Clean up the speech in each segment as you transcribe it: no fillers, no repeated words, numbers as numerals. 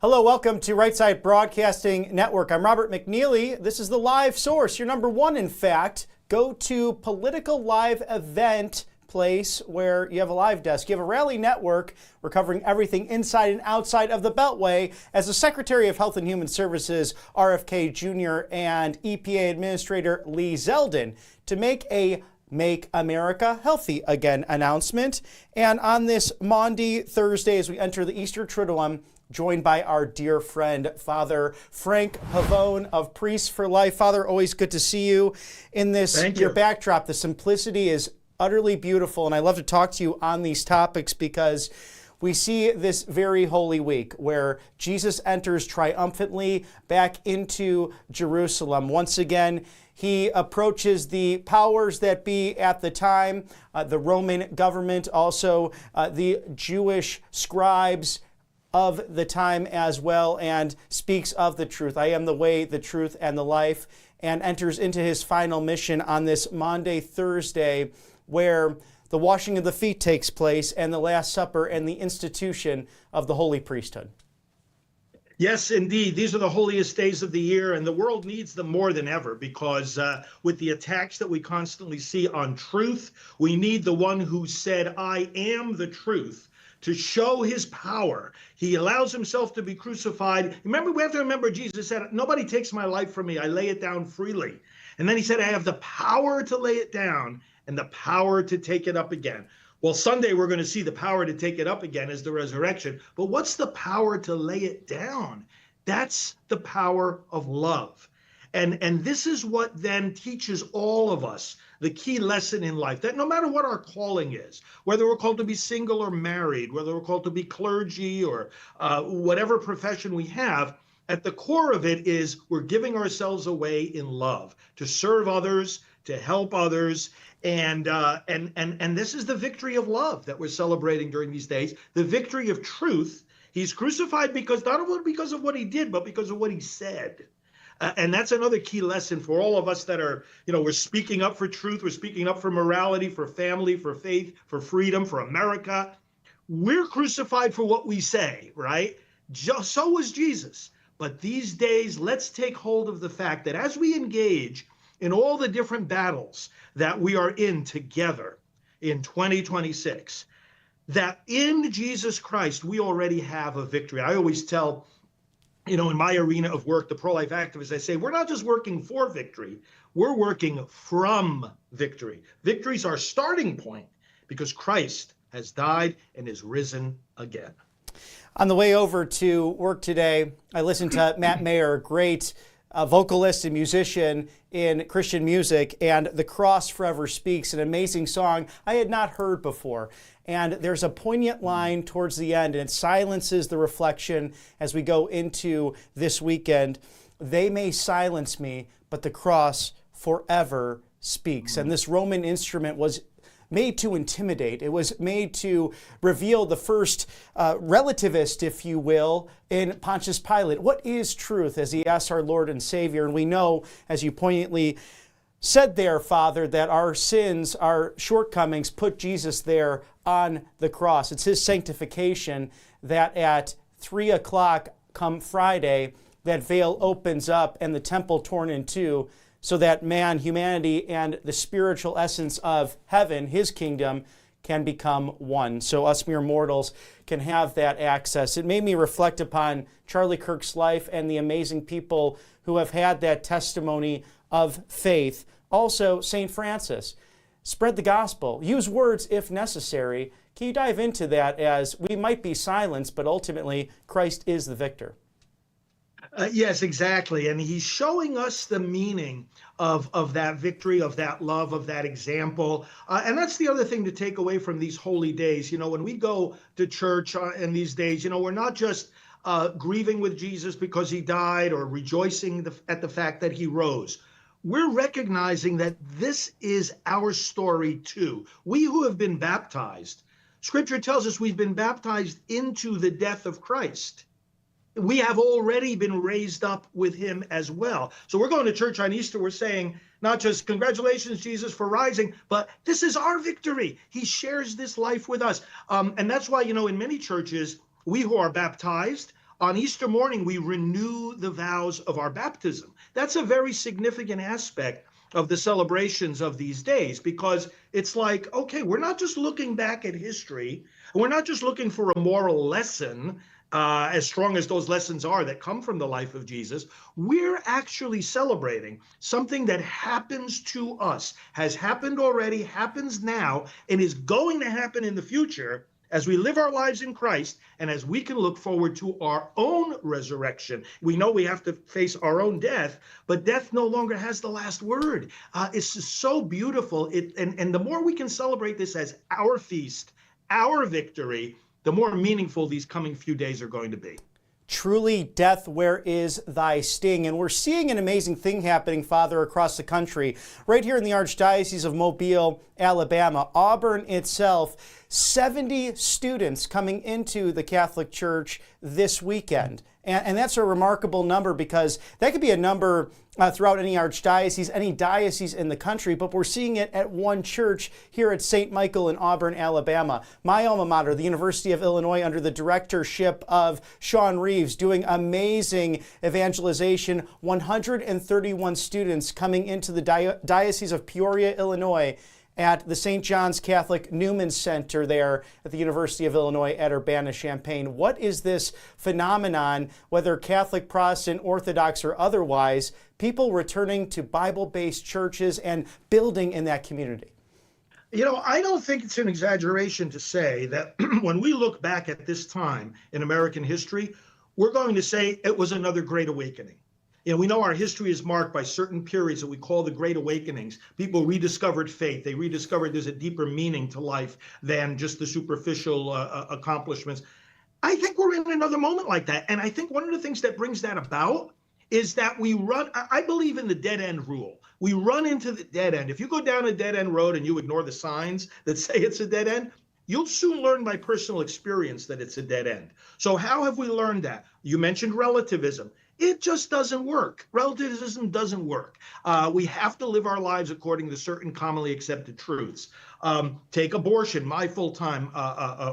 Hello, welcome to Right Side Broadcasting Network. I'm Robert McNeely. This is the live source, your number one, in fact. Go to political live event place where you have a live desk. You have a rally network. We're covering everything inside and outside of the Beltway. As the Secretary of Health and Human Services, RFK Jr., and EPA Administrator Lee Zeldin to make a Make America Healthy Again announcement. And on this Maundy Thursday, as we enter the Easter Triduum, joined by our dear friend, Father Frank Pavone of Priests for Life. Father, always good to see you in this, your backdrop. The simplicity is utterly beautiful, and I love to talk to you on these topics because we see this very holy week where Jesus enters triumphantly back into Jerusalem. Once again, he approaches the powers that be at the time, the Roman government, also the Jewish scribes of the time as well, and speaks of the truth. I am the way, the truth, and the life, and enters into his final mission on this Maundy Thursday, where the washing of the feet takes place and the Last Supper and the institution of the holy priesthood. Yes, indeed. These are the holiest days of the year, and the world needs them more than ever because with the attacks that we constantly see on truth, we need the one who said, "I am the truth," to show his power. He allows himself to be crucified. Remember, we have to remember Jesus said, "Nobody takes my life from me. I lay it down freely." And then he said, "I have the power to lay it down and the power to take it up again." Well, Sunday, we're going to see the power to take it up again as the resurrection. But what's the power to lay it down? That's the power of love. And this is what then teaches all of us the key lesson in life, that no matter what our calling is, whether we're called to be single or married, whether we're called to be clergy or whatever profession we have, at the core of it is we're giving ourselves away in love to serve others, to help others. And this is the victory of love that we're celebrating during these days, the victory of truth. He's crucified because not only because of what he did, but because of what he said. And that's another key lesson for all of us that are, we're speaking up for truth. We're speaking up for morality, for family, for faith, for freedom, for America. We're crucified for what we say, right? So was Jesus. But these days, let's take hold of the fact that as we engage in all the different battles that we are in together in 2026, that in Jesus Christ, we already have a victory. I always tell in my arena of work, the pro-life activists, I say, we're not just working for victory, we're working from victory. Victory's our starting point because Christ has died and is risen again. On the way over to work today, I listened to Matt Mayer, a great vocalist and musician in Christian music, and The Cross Forever Speaks, an amazing song I had not heard before. And there's a poignant line towards the end, and it silences the reflection as we go into this weekend. They may silence me, but the cross forever speaks. And this Roman instrument was made to intimidate. It was made to reveal the first relativist, if you will, in Pontius Pilate. What is truth, as he asks our Lord and Savior? And we know, as you poignantly said there, Father, that our sins, our shortcomings put Jesus there on the cross. It's his sanctification that at 3 o'clock come Friday, that veil opens up and the temple torn in two, so that man, humanity, and the spiritual essence of heaven, his kingdom, can become one. So us mere mortals can have that access. It made me reflect upon Charlie Kirk's life and the amazing people who have had that testimony of faith. Also, St. Francis. Spread the gospel. Use words if necessary. Can you dive into that, as we might be silenced, but ultimately Christ is the victor? Yes, exactly. And he's showing us the meaning of that victory, of that love, of that example. And that's the other thing to take away from these holy days. When we go to church in these days, we're not just grieving with Jesus because he died or rejoicing at the fact that he rose. We're recognizing that this is our story too. We who have been baptized, Scripture tells us we've been baptized into the death of Christ. We have already been raised up with him as well. So we're going to church on Easter. We're saying not just congratulations, Jesus, for rising, but this is our victory. He shares this life with us. And that's why, in many churches, we who are baptized on Easter morning, we renew the vows of our baptism. That's a very significant aspect of the celebrations of these days, because it's like, okay, we're not just looking back at history. We're not just looking for a moral lesson, as strong as those lessons are that come from the life of Jesus. We're actually celebrating something that happens to us, has happened already, happens now, and is going to happen in the future as we live our lives in Christ, and as we can look forward to our own resurrection. We know we have to face our own death, but death no longer has the last word. It's just so beautiful. And the more we can celebrate this as our feast, our victory, the more meaningful these coming few days are going to be. Truly, death, where is thy sting? And we're seeing an amazing thing happening, Father, across the country. Right here in the Archdiocese of Mobile, Alabama, Auburn itself, 70 students coming into the Catholic Church this weekend. And that's a remarkable number, because that could be a number throughout any archdiocese, any diocese in the country, but we're seeing it at one church here at St. Michael in Auburn, Alabama. My alma mater, the University of Illinois, under the directorship of Sean Reeves, doing amazing evangelization. 131 students coming into the Diocese of Peoria, Illinois, at the St. John's Catholic Newman Center there at the University of Illinois at Urbana-Champaign. What is this phenomenon, whether Catholic, Protestant, Orthodox, or otherwise, people returning to Bible-based churches and building in that community? You know, I don't think it's an exaggeration to say that when we look back at this time in American history, we're going to say it was another great awakening. You know, we know our history is marked by certain periods that we call the Great Awakenings. People rediscovered faith. They rediscovered there's a deeper meaning to life than just the superficial accomplishments. I think we're in another moment like that. And I think one of the things that brings that about is that we run, I believe in the dead end rule. We run into the dead end. If you go down a dead end road and you ignore the signs that say it's a dead end, you'll soon learn by personal experience that it's a dead end. So how have we learned that? You mentioned relativism. It just doesn't work. Relativism doesn't work. We have to live our lives according to certain commonly accepted truths. Take abortion, my full-time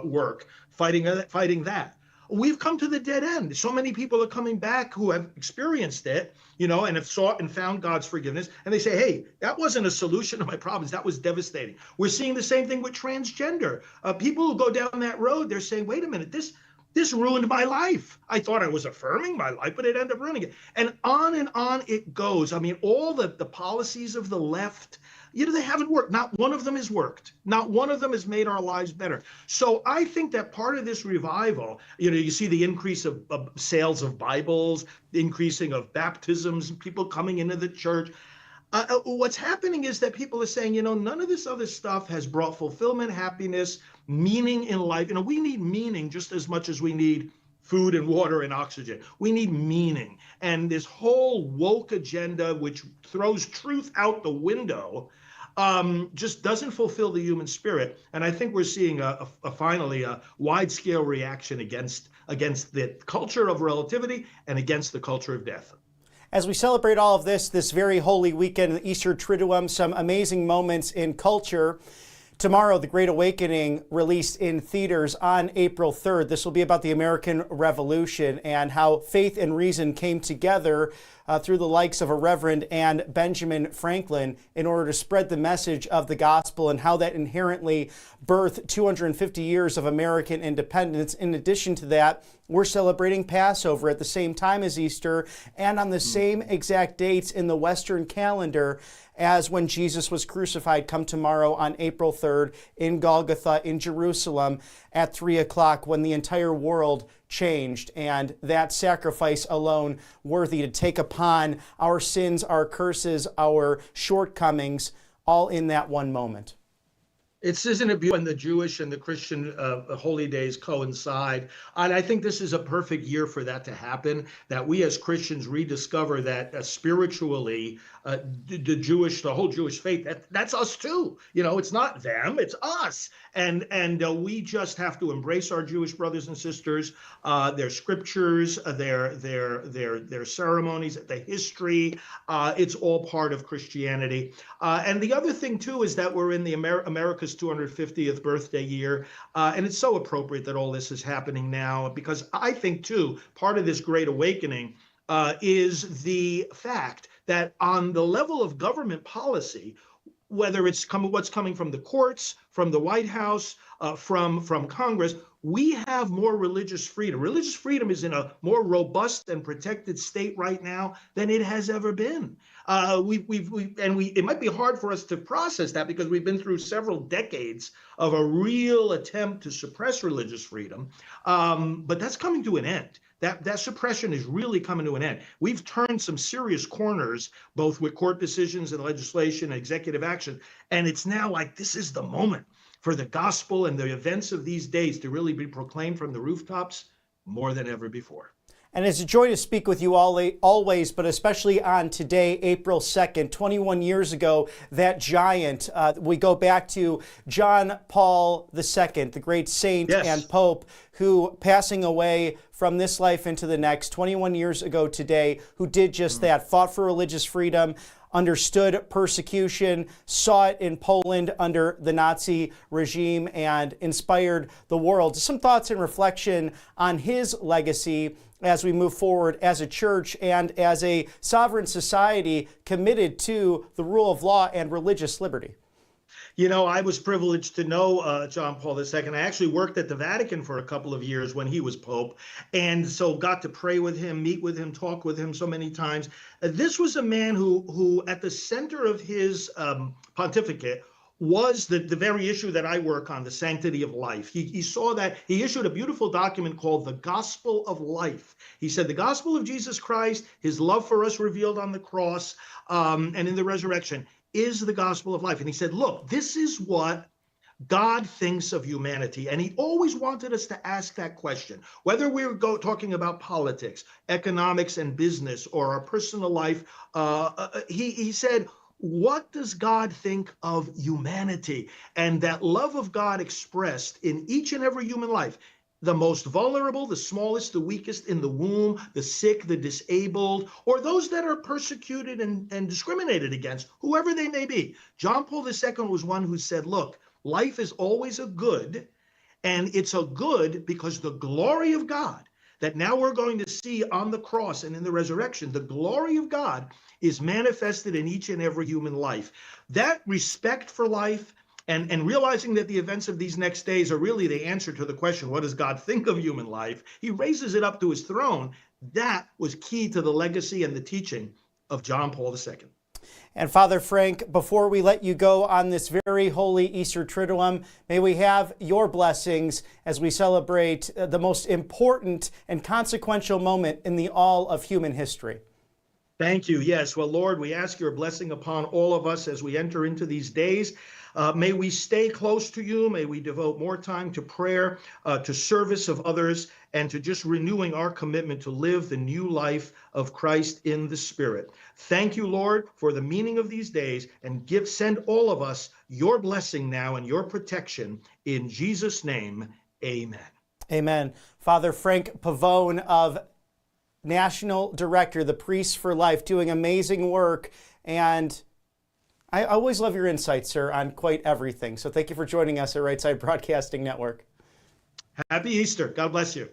work, fighting that. We've come to the dead end. So many people are coming back who have experienced it, you know, and have sought and found God's forgiveness. And they say, hey, that wasn't a solution to my problems. That was devastating. We're seeing the same thing with transgender. People who go down that road, they're saying, wait a minute, this ruined my life. I thought I was affirming my life, but it ended up ruining it. And on it goes. I mean, all the policies of the left, you know, they haven't worked. Not one of them has worked. Not one of them has made our lives better. So I think that part of this revival, you know, you see the increase of sales of Bibles, the increasing of baptisms, people coming into the church. What's happening is that people are saying, you know, none of this other stuff has brought fulfillment, happiness, meaning in life. You know, we need meaning just as much as we need food and water and oxygen. We need meaning. And this whole woke agenda, which throws truth out the window, just doesn't fulfill the human spirit. And I think we're seeing finally a wide-scale reaction against the culture of relativity and against the culture of death. As we celebrate all of this very holy weekend, the Easter Triduum, some amazing moments in culture. Tomorrow, The Great Awakening, released in theaters on April 3rd. This will be about the American Revolution and how faith and reason came together through the likes of a Reverend and Benjamin Franklin in order to spread the message of the gospel, and how that inherently birthed 250 years of American independence. In addition to that, we're celebrating Passover at the same time as Easter and on the same exact dates in the Western calendar as when Jesus was crucified. Come tomorrow on April 3rd in Golgotha in Jerusalem at 3 o'clock, when the entire world changed, and that sacrifice alone worthy to take upon our sins, our curses, our shortcomings, all in that one moment. Isn't it beautiful when the Jewish and the Christian holy days coincide? And I think this is a perfect year for that to happen, that we as Christians rediscover that spiritually, the whole Jewish faith, that's us too. You know, it's not them, it's us. And we just have to embrace our Jewish brothers and sisters, their scriptures, their ceremonies, the history. It's all part of Christianity. And the other thing too is that we're in the America's his 250th birthday year. And it's so appropriate that all this is happening now, because I think, too, part of this great awakening is the fact that on the level of government policy, whether it's what's coming from the courts, from the White House, from Congress, we have more religious freedom. Religious freedom is in a more robust and protected state right now than it has ever been. It might be hard for us to process that because we've been through several decades of a real attempt to suppress religious freedom, but that's coming to an end. That suppression is really coming to an end. We've turned some serious corners, both with court decisions and legislation and executive action, and it's now like this is the moment for the gospel and the events of these days to really be proclaimed from the rooftops more than ever before. And it's a joy to speak with you all, always, but especially on today, April 2nd, 21 years ago, that giant. We go back to John Paul II, the great saint and pope, who passing away from this life into the next 21 years ago today, who did just that, fought for religious freedom, understood persecution, saw it in Poland under the Nazi regime, and inspired the world. Some thoughts and reflection on his legacy as we move forward as a church and as a sovereign society committed to the rule of law and religious liberty. You know, I was privileged to know John Paul II. I actually worked at the Vatican for a couple of years when he was Pope, and so got to pray with him, meet with him, talk with him so many times. This was a man who at the center of his pontificate was the very issue that I work on, the sanctity of life. He saw that. He issued a beautiful document called the Gospel of Life. He said the gospel of Jesus Christ, his love for us revealed on the cross and in the resurrection, is the gospel of life. And he said, look, this is what God thinks of humanity. And he always wanted us to ask that question, whether we're talking about politics, economics and business, or our personal life. He said, what does God think of humanity? And that love of God expressed in each and every human life, the most vulnerable, the smallest, the weakest in the womb, the sick, the disabled, or those that are persecuted and discriminated against, whoever they may be. John Paul II was one who said, look, life is always a good, and it's a good because the glory of God that now we're going to see on the cross and in the resurrection, the glory of God is manifested in each and every human life. That respect for life, and realizing that the events of these next days are really the answer to the question, what does God think of human life? He raises it up to his throne. That was key to the legacy and the teaching of John Paul II. And Father Frank, before we let you go on this very holy Easter Triduum, may we have your blessings as we celebrate the most important and consequential moment in the all of human history. Thank you. Yes. Well, Lord, we ask your blessing upon all of us as we enter into these days. May we stay close to you. May we devote more time to prayer, to service of others, and to just renewing our commitment to live the new life of Christ in the Spirit. Thank you, Lord, for the meaning of these days, and send all of us your blessing now and your protection. In Jesus' name, amen. Amen. Father Frank Pavone of National Director, the Priests for Life, doing amazing work. And I always love your insights, sir, on quite everything. So thank you for joining us at Right Side Broadcasting Network. Happy Easter. God bless you.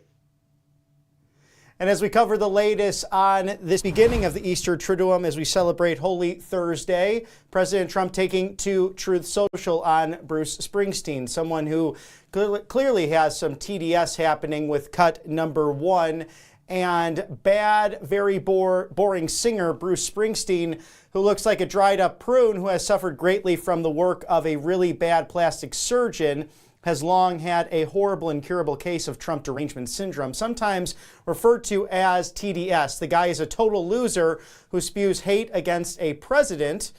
And as we cover the latest on this beginning of the Easter Triduum, as we celebrate Holy Thursday, President Trump taking to Truth Social on Bruce Springsteen, someone who clearly has some TDS happening with cut number 1. And bad, very boring singer Bruce Springsteen, who looks like a dried up prune who has suffered greatly from the work of a really bad plastic surgeon, has long had a horrible incurable case of Trump derangement syndrome, sometimes referred to as TDS. The guy is a total loser who spews hate against a president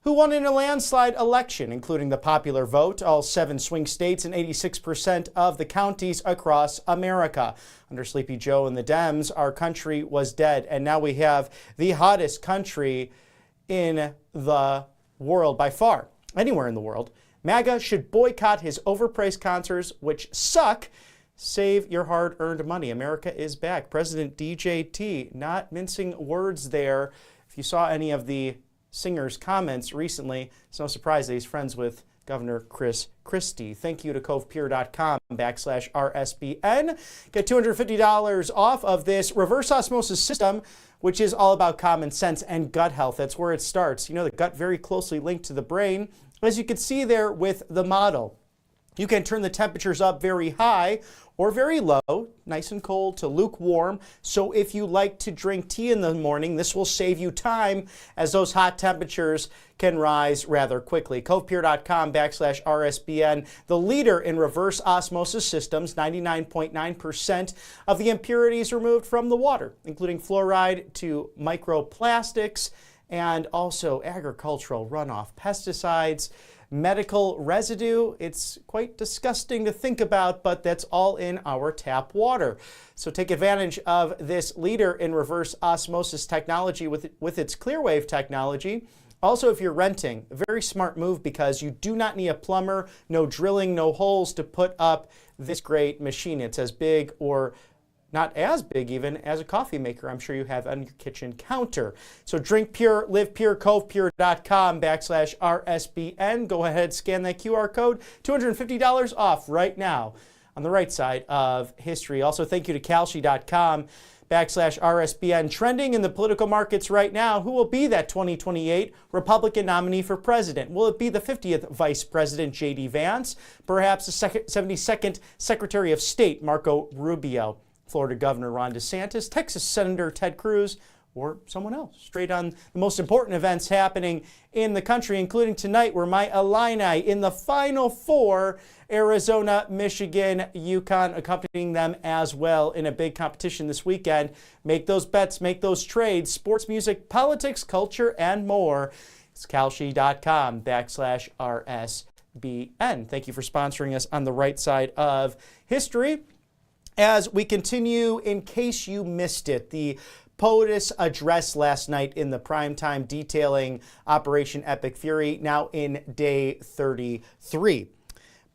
who won in a landslide election, including the popular vote, all 7 swing states and 86% of the counties across America. Under Sleepy Joe and the Dems, our country was dead, and now we have the hottest country in the world by far, anywhere in the world. MAGA should boycott his overpriced concerts, which suck. Save your hard-earned money. America is back. President DJT, not mincing words there. If you saw any of the Singer's comments recently. It's no surprise that he's friends with Governor Chris Christie. Thank you to covepier.com/RSBN. Get $250 off of this reverse osmosis system, which is all about common sense and gut health. That's where it starts. You know, the gut very closely linked to the brain, as you can see there with the model. You can turn the temperatures up very high or very low, nice and cold to lukewarm. So if you like to drink tea in the morning, this will save you time as those hot temperatures can rise rather quickly. covepier.com/RSBN, the leader in reverse osmosis systems, 99.9% of the impurities removed from the water, including fluoride to microplastics and also agricultural runoff, pesticides, medical residue. It's quite disgusting to think about, but that's all in our tap water. So take advantage of this leader in reverse osmosis technology with its Clearwave technology. Also, if you're renting, a very smart move because you do not need a plumber, no drilling, no holes to put up this great machine. It's as big or not as big even as a coffee maker I'm sure you have on your kitchen counter. So drink pure, live pure, covepier.com/RSBN. Go ahead, scan that QR code. $250 off right now on the right side of history. Also, thank you to Kalshi.com/RSBN. Trending in the political markets right now, who will be that 2028 Republican nominee for president? Will it be the 50th Vice President, J.D. Vance? Perhaps the 72nd Secretary of State, Marco Rubio? Florida Governor Ron DeSantis, Texas Senator Ted Cruz, or someone else? Straight on the most important events happening in the country, including tonight where my Illini in the Final Four, Arizona, Michigan, UConn accompanying them as well in a big competition this weekend. Make those bets, make those trades, sports, music, politics, culture, and more. It's Kalshi.com/RSBN. Thank you for sponsoring us on the right side of history. As we continue, in case you missed it, the POTUS address last night in the primetime detailing Operation Epic Fury, now in day 33.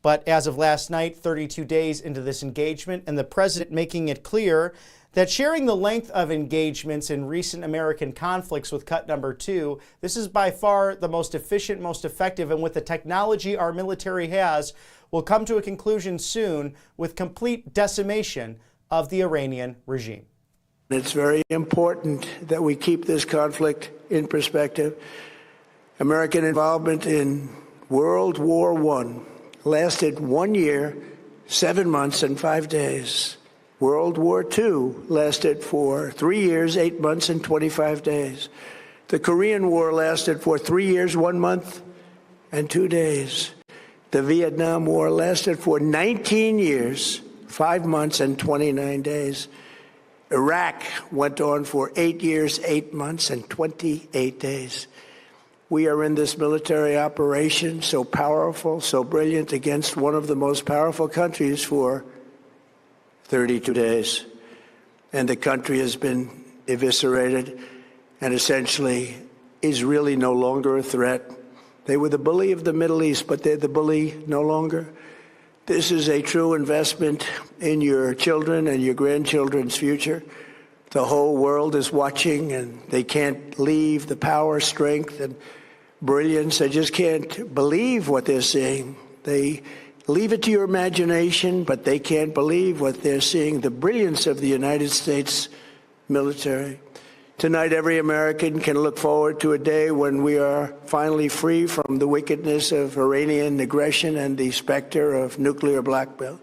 But as of last night, 32 days into this engagement, and the president making it clear that sharing the length of engagements in recent American conflicts with cut number 2, this is by far the most efficient, most effective, and with the technology our military has, will come to a conclusion soon with complete decimation of the Iranian regime. It's very important that we keep this conflict in perspective. American involvement in World War I lasted 1 year, 7 months, and 5 days. World War II lasted for 3 years, 8 months, and 25 days. The Korean War lasted for 3 years, 1 month, and 2 days. The Vietnam War lasted for 19 years, 5 months, and 29 days. Iraq went on for 8 years, 8 months, and 28 days. We are in this military operation, so powerful, so brilliant, against one of the most powerful countries for 32 days. And the country has been eviscerated and essentially is really no longer a threat. They were the bully of the Middle East, but they're the bully no longer. This is a true investment in your children and your grandchildren's future. The whole world is watching, and they can't leave the power, strength, and brilliance. They just can't believe what they're seeing. They leave it to your imagination, but they can't believe what they're seeing, the brilliance of the United States military. Tonight, every American can look forward to a day when we are finally free from the wickedness of Iranian aggression and the specter of nuclear blackmail.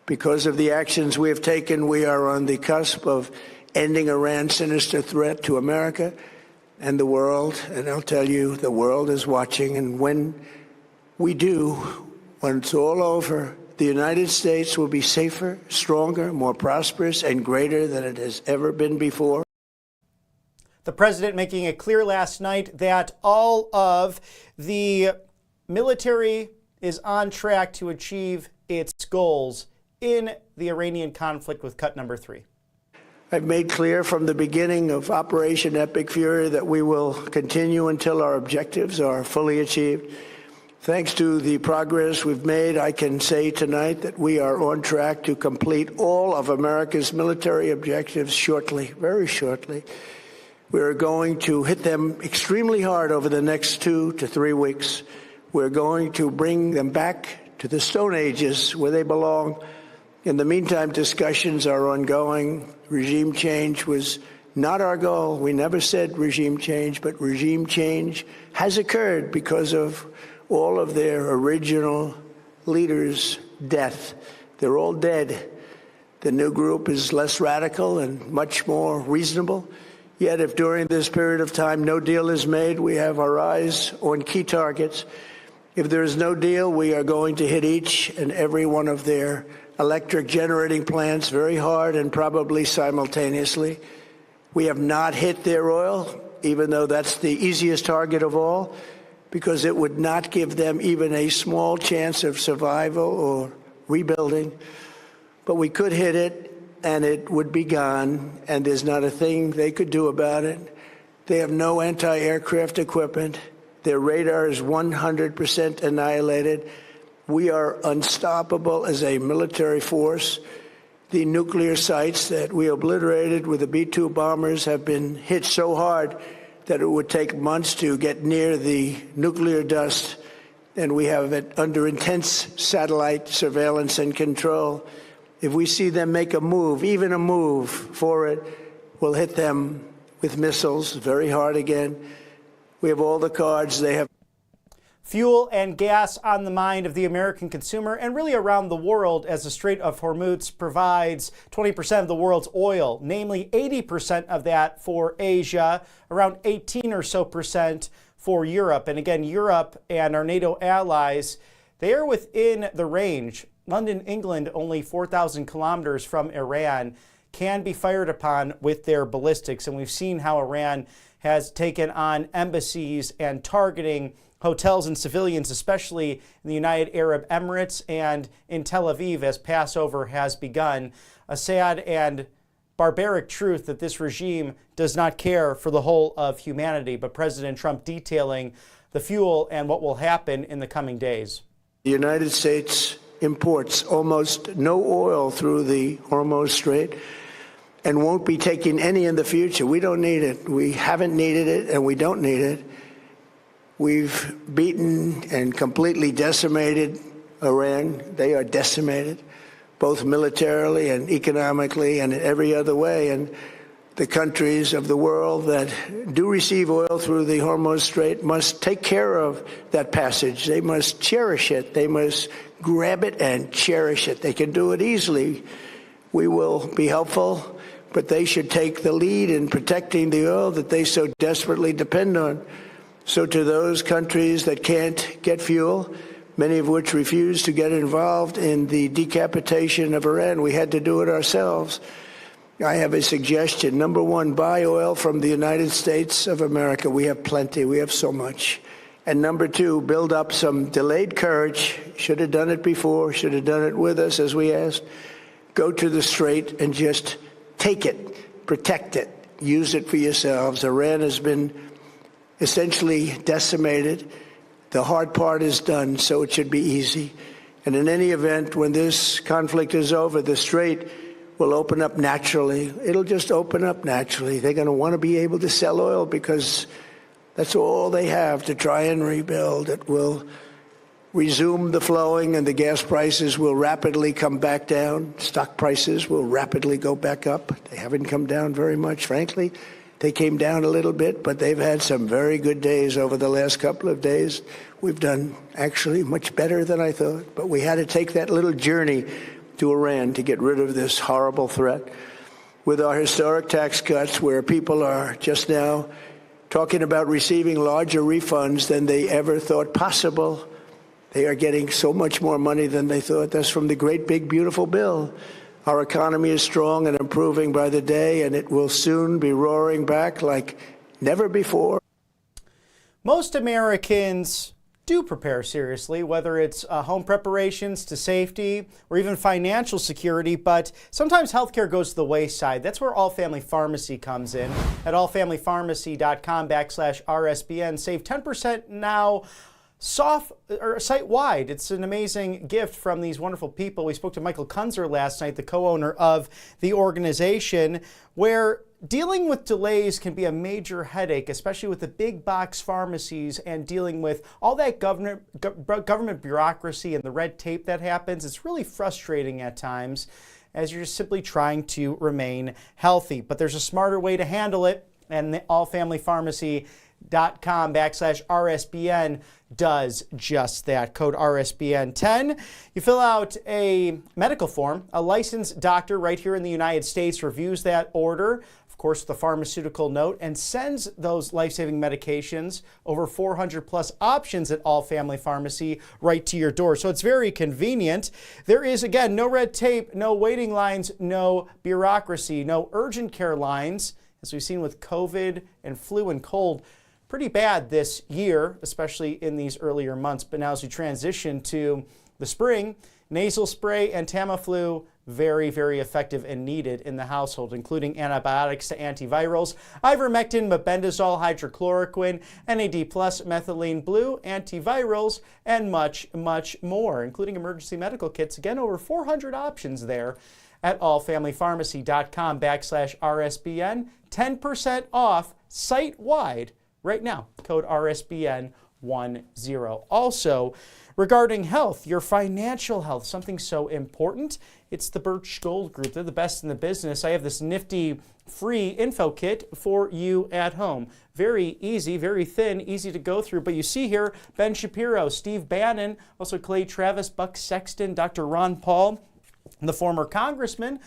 Because of the actions we have taken, we are on the cusp of ending Iran's sinister threat to America and the world. And I'll tell you, the world is watching. And when we do, when it's all over, the United States will be safer, stronger, more prosperous, and greater than it has ever been before. The president making it clear last night that all of the military is on track to achieve its goals in the Iranian conflict with cut number 3. I've made clear from the beginning of Operation Epic Fury that we will continue until our objectives are fully achieved. Thanks to the progress we've made, I can say tonight that we are on track to complete all of America's military objectives shortly, very shortly. We're going to hit them extremely hard over the next 2 to 3 weeks. We're going to bring them back to the Stone Ages where they belong. In the meantime, discussions are ongoing. Regime change was not our goal. We never said regime change, but regime change has occurred because of all of their original leaders' death. They're all dead. The new group is less radical and much more reasonable. Yet if during this period of time no deal is made, we have our eyes on key targets. If there is no deal, we are going to hit each and every one of their electric generating plants very hard and probably simultaneously. We have not hit their oil, even though that's the easiest target of all, because it would not give them even a small chance of survival or rebuilding. But we could hit it, and it would be gone, and there's not a thing they could do about it. They have no anti-aircraft equipment. Their radar is 100% annihilated. We are unstoppable as a military force. The nuclear sites that we obliterated with the B-2 bombers have been hit so hard that it would take months to get near the nuclear dust, and we have it under intense satellite surveillance and control. If we see them make a move, even a move for it, we'll hit them with missiles very hard again. We have all the cards. They have fuel and gas on the mind of the American consumer and really around the world, as the Strait of Hormuz provides 20% of the world's oil, namely 80% of that for Asia, around 18 or so percent for Europe. And again, Europe and our NATO allies, they are within the range. London, England, only 4,000 kilometers from Iran, can be fired upon with their ballistics. And we've seen how Iran has taken on embassies and targeting hotels and civilians, especially in the United Arab Emirates and in Tel Aviv as Passover has begun. A sad and barbaric truth that this regime does not care for the whole of humanity. But President Trump detailing the fuel and what will happen in the coming days. The United States imports almost no oil through the Hormuz Strait and won't be taking any in the future. We don't need it. We haven't needed it, and we don't need it. We've beaten and completely decimated Iran. They are decimated, both militarily and economically and in every other way. And the countries of the world that do receive oil through the Hormuz Strait must take care of that passage. They must cherish it. They must grab it and cherish it. They can do it easily. We will be helpful, but they should take the lead in protecting the oil that they so desperately depend on. So to those countries that can't get fuel, many of which refuse to get involved in the decapitation of Iran, we had to do it ourselves. I have a suggestion. Number one, buy oil from the United States of America. We have plenty. We have so much. And number two, build up some delayed courage. Should have done it before. Should have done it with us, as we asked. Go to the Strait and just take it, protect it, use it for yourselves. Iran has been essentially decimated. The hard part is done, so it should be easy. And in any event, when this conflict is over, the Strait will open up naturally. It'll just open up naturally. They're going to want to be able to sell oil because that's all they have to try and rebuild. It will resume the flowing, and the gas prices will rapidly come back down. Stock prices will rapidly go back up. They haven't come down very much, frankly. They came down a little bit, but they've had some very good days over the last couple of days. We've done actually much better than I thought, but we had to take that little journey to Iran to get rid of this horrible threat. With our historic tax cuts, where people are just now talking about receiving larger refunds than they ever thought possible, they are getting so much more money than they thought. That's from the great, big, beautiful bill. Our economy is strong and improving by the day, and it will soon be roaring back like never before. Most Americans do prepare seriously, whether it's home preparations to safety or even financial security, but sometimes healthcare goes to the wayside. That's where All Family Pharmacy comes in. At allfamilypharmacy.com/RSBN, save 10% now site-wide. It's an amazing gift from these wonderful people. We spoke to Michael Kunzer last night, the co-owner of the organization, where dealing with delays can be a major headache, especially with the big box pharmacies and dealing with all that government bureaucracy and the red tape that happens. It's really frustrating at times as you're just simply trying to remain healthy. But there's a smarter way to handle it, and the allfamilypharmacy.com/RSBN does just that. Code RSBN10. You fill out a medical form. A licensed doctor right here in the United States reviews that order, of course, with a pharmaceutical note, and sends those life-saving medications, over 400 plus options at All Family Pharmacy, right to your door. So it's very convenient. There is, again, no red tape, no waiting lines, no bureaucracy, no urgent care lines, as we've seen with COVID and flu and cold. Pretty bad this year, especially in these earlier months. But now as we transition to the spring, nasal spray and Tamiflu, very, very effective and needed in the household, including antibiotics to antivirals, ivermectin, mebendazole, hydrochloroquine, NAD+, methylene blue, antivirals, and much, much more, including emergency medical kits. Again, over 400 options there at allfamilypharmacy.com/RSBN. 10% off site-wide right now. Code RSBN10. Also, regarding health, your financial health, something so important, it's the Birch Gold Group. They're the best in the business. I have this nifty free info kit for you at home. Very easy, very thin, easy to go through. But you see here, Ben Shapiro, Steve Bannon, also Clay Travis, Buck Sexton, Dr. Ron Paul, the former congressman,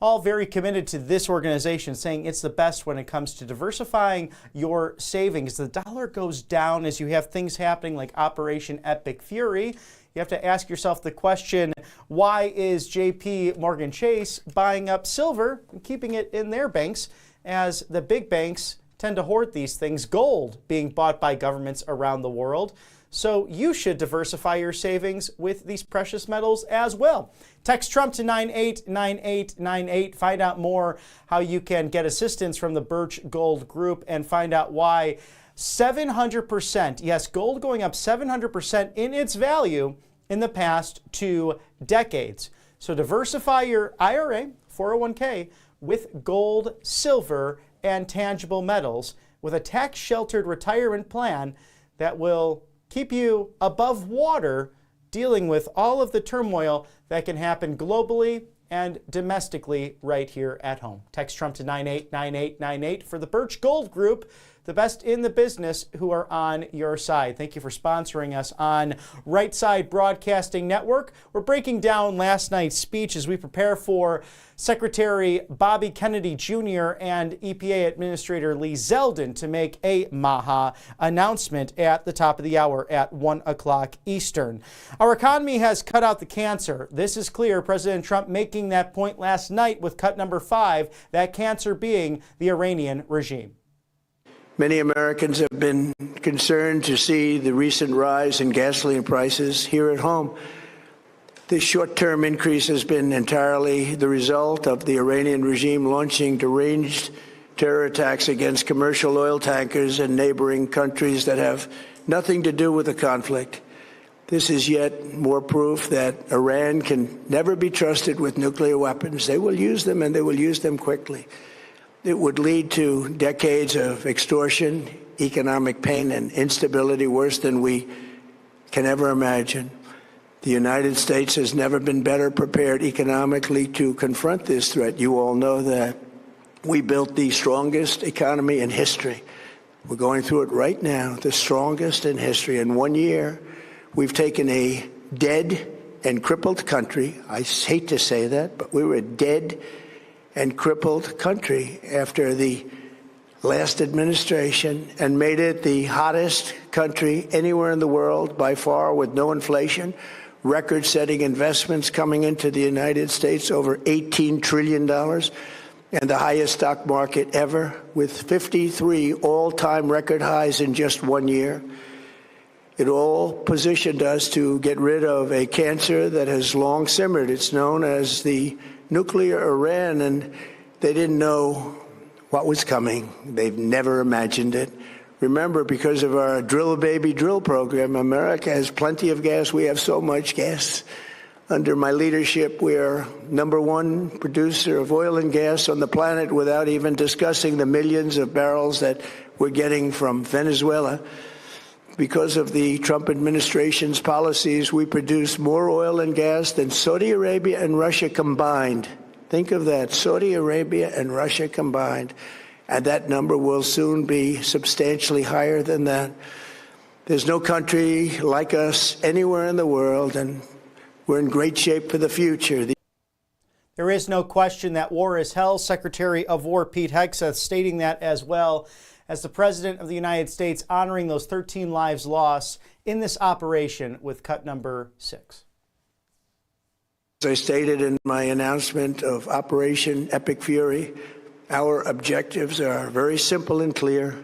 all very committed to this organization, saying it's the best when it comes to diversifying your savings. The dollar goes down as you have things happening like Operation Epic Fury. You have to ask yourself the question, why is JP Morgan Chase buying up silver and keeping it in their banks as the big banks tend to hoard these things? Gold being bought by governments around the world. So you should diversify your savings with these precious metals as well. Text Trump to 989898. Find out more how you can get assistance from the Birch Gold Group and find out why 700%, yes, gold going up 700% in its value in the past 2 decades. So diversify your IRA, 401k with gold, silver, and tangible metals with a tax-sheltered retirement plan that will keep you above water dealing with all of the turmoil that can happen globally and domestically right here at home. Text Trump to 989898 for the Birch Gold Group, the best in the business who are on your side. Thank you for sponsoring us on Right Side Broadcasting Network. We're breaking down last night's speech as we prepare for Secretary Bobby Kennedy Jr. and EPA Administrator Lee Zeldin to make a MAHA announcement at the top of the hour at 1 o'clock Eastern. Our economy has cut out the cancer. This is clear. President Trump making that point last night with cut number 5, that cancer being the Iranian regime. Many Americans have been concerned to see the recent rise in gasoline prices here at home. This short-term increase has been entirely the result of the Iranian regime launching deranged terror attacks against commercial oil tankers in neighboring countries that have nothing to do with the conflict. This is yet more proof that Iran can never be trusted with nuclear weapons. They will use them, and they will use them quickly. It would lead to decades of extortion, economic pain, and instability worse than we can ever imagine. The United States has never been better prepared economically to confront this threat. You all know that. We built the strongest economy in history. We're going through it right now, the strongest in history. In 1 year, we've taken a dead and crippled country. I hate to say that, but we were a dead and crippled country after the last administration and made it the hottest country anywhere in the world by far, with no inflation, record-setting investments coming into the United States, over $18 trillion, and the highest stock market ever, with 53 all-time record highs in just 1 year. It all positioned us to get rid of a cancer that has long simmered. It's known as the nuclear Iran, and they didn't know what was coming. They've never imagined it. Remember, because of our drill baby drill program, America has plenty of gas. We have so much gas. Under my leadership, we are #1 producer of oil and gas on the planet, without even discussing the millions of barrels that we're getting from Venezuela. Because of the Trump administration's policies, we produce more oil and gas than Saudi Arabia and Russia combined. Think of that, Saudi Arabia and Russia combined. And that number will soon be substantially higher than that. There's no country like us anywhere in the world, and we're in great shape for the future. There is no question that war is hell. Secretary of War Pete Hegseth stating that as well, as the President of the United States honoring those 13 lives lost in this operation with cut number 6. As I stated in my announcement of Operation Epic Fury, our objectives are very simple and clear.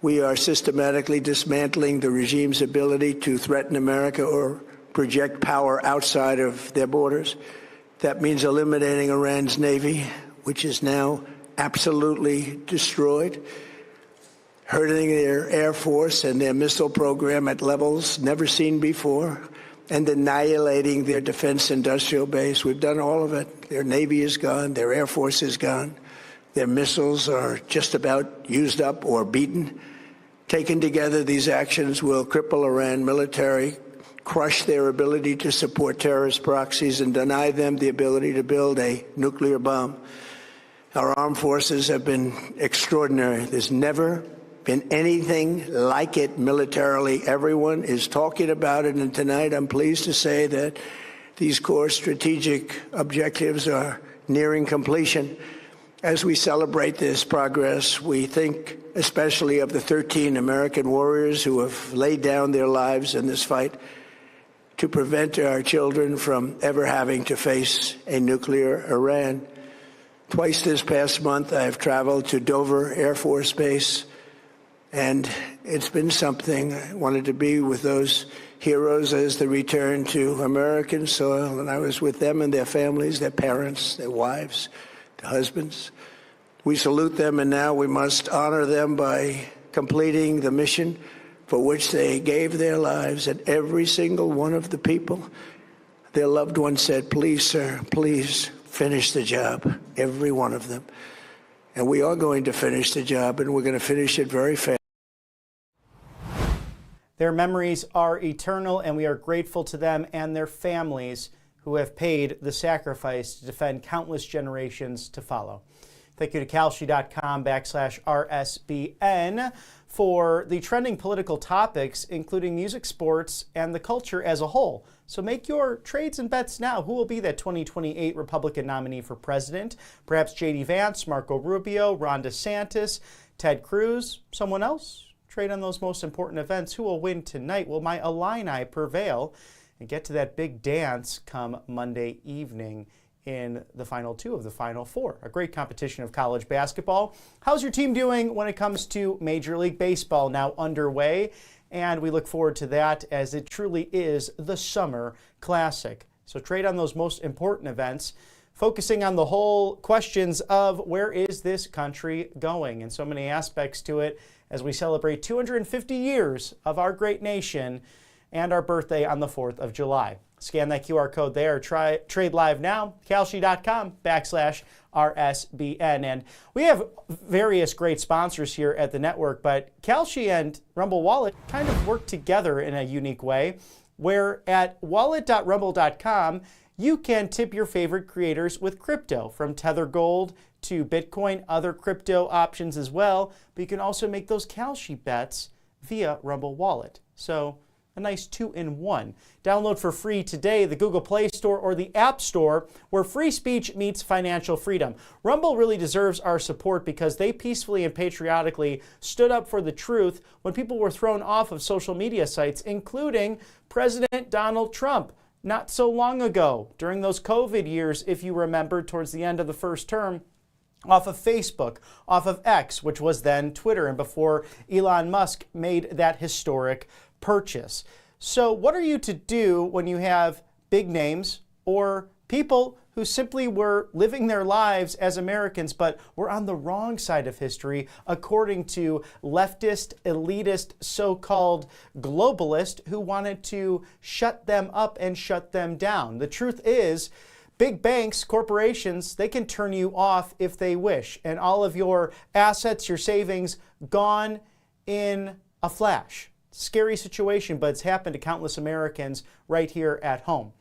We are systematically dismantling the regime's ability to threaten America or project power outside of their borders. That means eliminating Iran's Navy, which is now absolutely destroyed, hurting their Air Force and their missile program at levels never seen before, and annihilating their defense industrial base. We've done all of it. Their Navy is gone. Their Air Force is gone. Their missiles are just about used up or beaten. Taken together, these actions will cripple Iran military, crush their ability to support terrorist proxies, and deny them the ability to build a nuclear bomb. Our armed forces have been extraordinary. There's never been anything like it militarily. Everyone is talking about it, and tonight I'm pleased to say that these core strategic objectives are nearing completion. As we celebrate this progress, we think especially of the 13 American warriors who have laid down their lives in this fight to prevent our children from ever having to face a nuclear Iran. Twice this past month, I have traveled to Dover Air Force Base, and it's been something. I wanted to be with those heroes as they return to American soil, and I was with them and their families, their parents, their wives, their husbands. We salute them, and now we must honor them by completing the mission for which they gave their lives. And every single one of the people, their loved ones said, "Please, sir, please finish the job." Every one of them. And we are going to finish the job, and we're going to finish it very fast. Their memories are eternal, and we are grateful to them and their families who have paid the sacrifice to defend countless generations to follow. Thank you to Kalshi.com/RSBN for the trending political topics, including music, sports, and the culture as a whole. So make your trades and bets now. Who will be that 2028 Republican nominee for president? Perhaps J.D. Vance, Marco Rubio, Ron DeSantis, Ted Cruz, someone else? Trade on those most important events. Who will win tonight? Will my Illini prevail and get to that big dance come Monday evening in the Final Two of the Final Four? A great competition of college basketball. How's your team doing when it comes to Major League Baseball now underway? And we look forward to that, as it truly is the Summer Classic. So trade on those most important events, focusing on the whole questions of where is this country going, and so many aspects to it as we celebrate 250 years of our great nation and our birthday on the 4th of July. Scan that QR code there. Trade live now, Kalshi.com/RSBN. And we have various great sponsors here at the network, but Kalshi and Rumble Wallet kind of work together in a unique way, where at wallet.rumble.com, you can tip your favorite creators with crypto, from Tether Gold to Bitcoin, other crypto options as well. But you can also make those Kalshi bets via Rumble Wallet. So a nice 2-in-1. Download for free today the Google Play Store or the App Store, where free speech meets financial freedom. Rumble really deserves our support because they peacefully and patriotically stood up for the truth when people were thrown off of social media sites, including President Donald Trump. Not so long ago, during those COVID years, if you remember, towards the end of the first term, off of Facebook, off of X, which was then Twitter, and before Elon Musk made that historic purchase. So what are you to do when you have big names or people who simply were living their lives as Americans, but were on the wrong side of history, according to leftist, elitist, so-called globalists who wanted to shut them up and shut them down. The truth is, big banks, corporations, they can turn you off if they wish, and all of your assets, your savings, gone in a flash. Scary situation, but it's happened to countless Americans right here at home.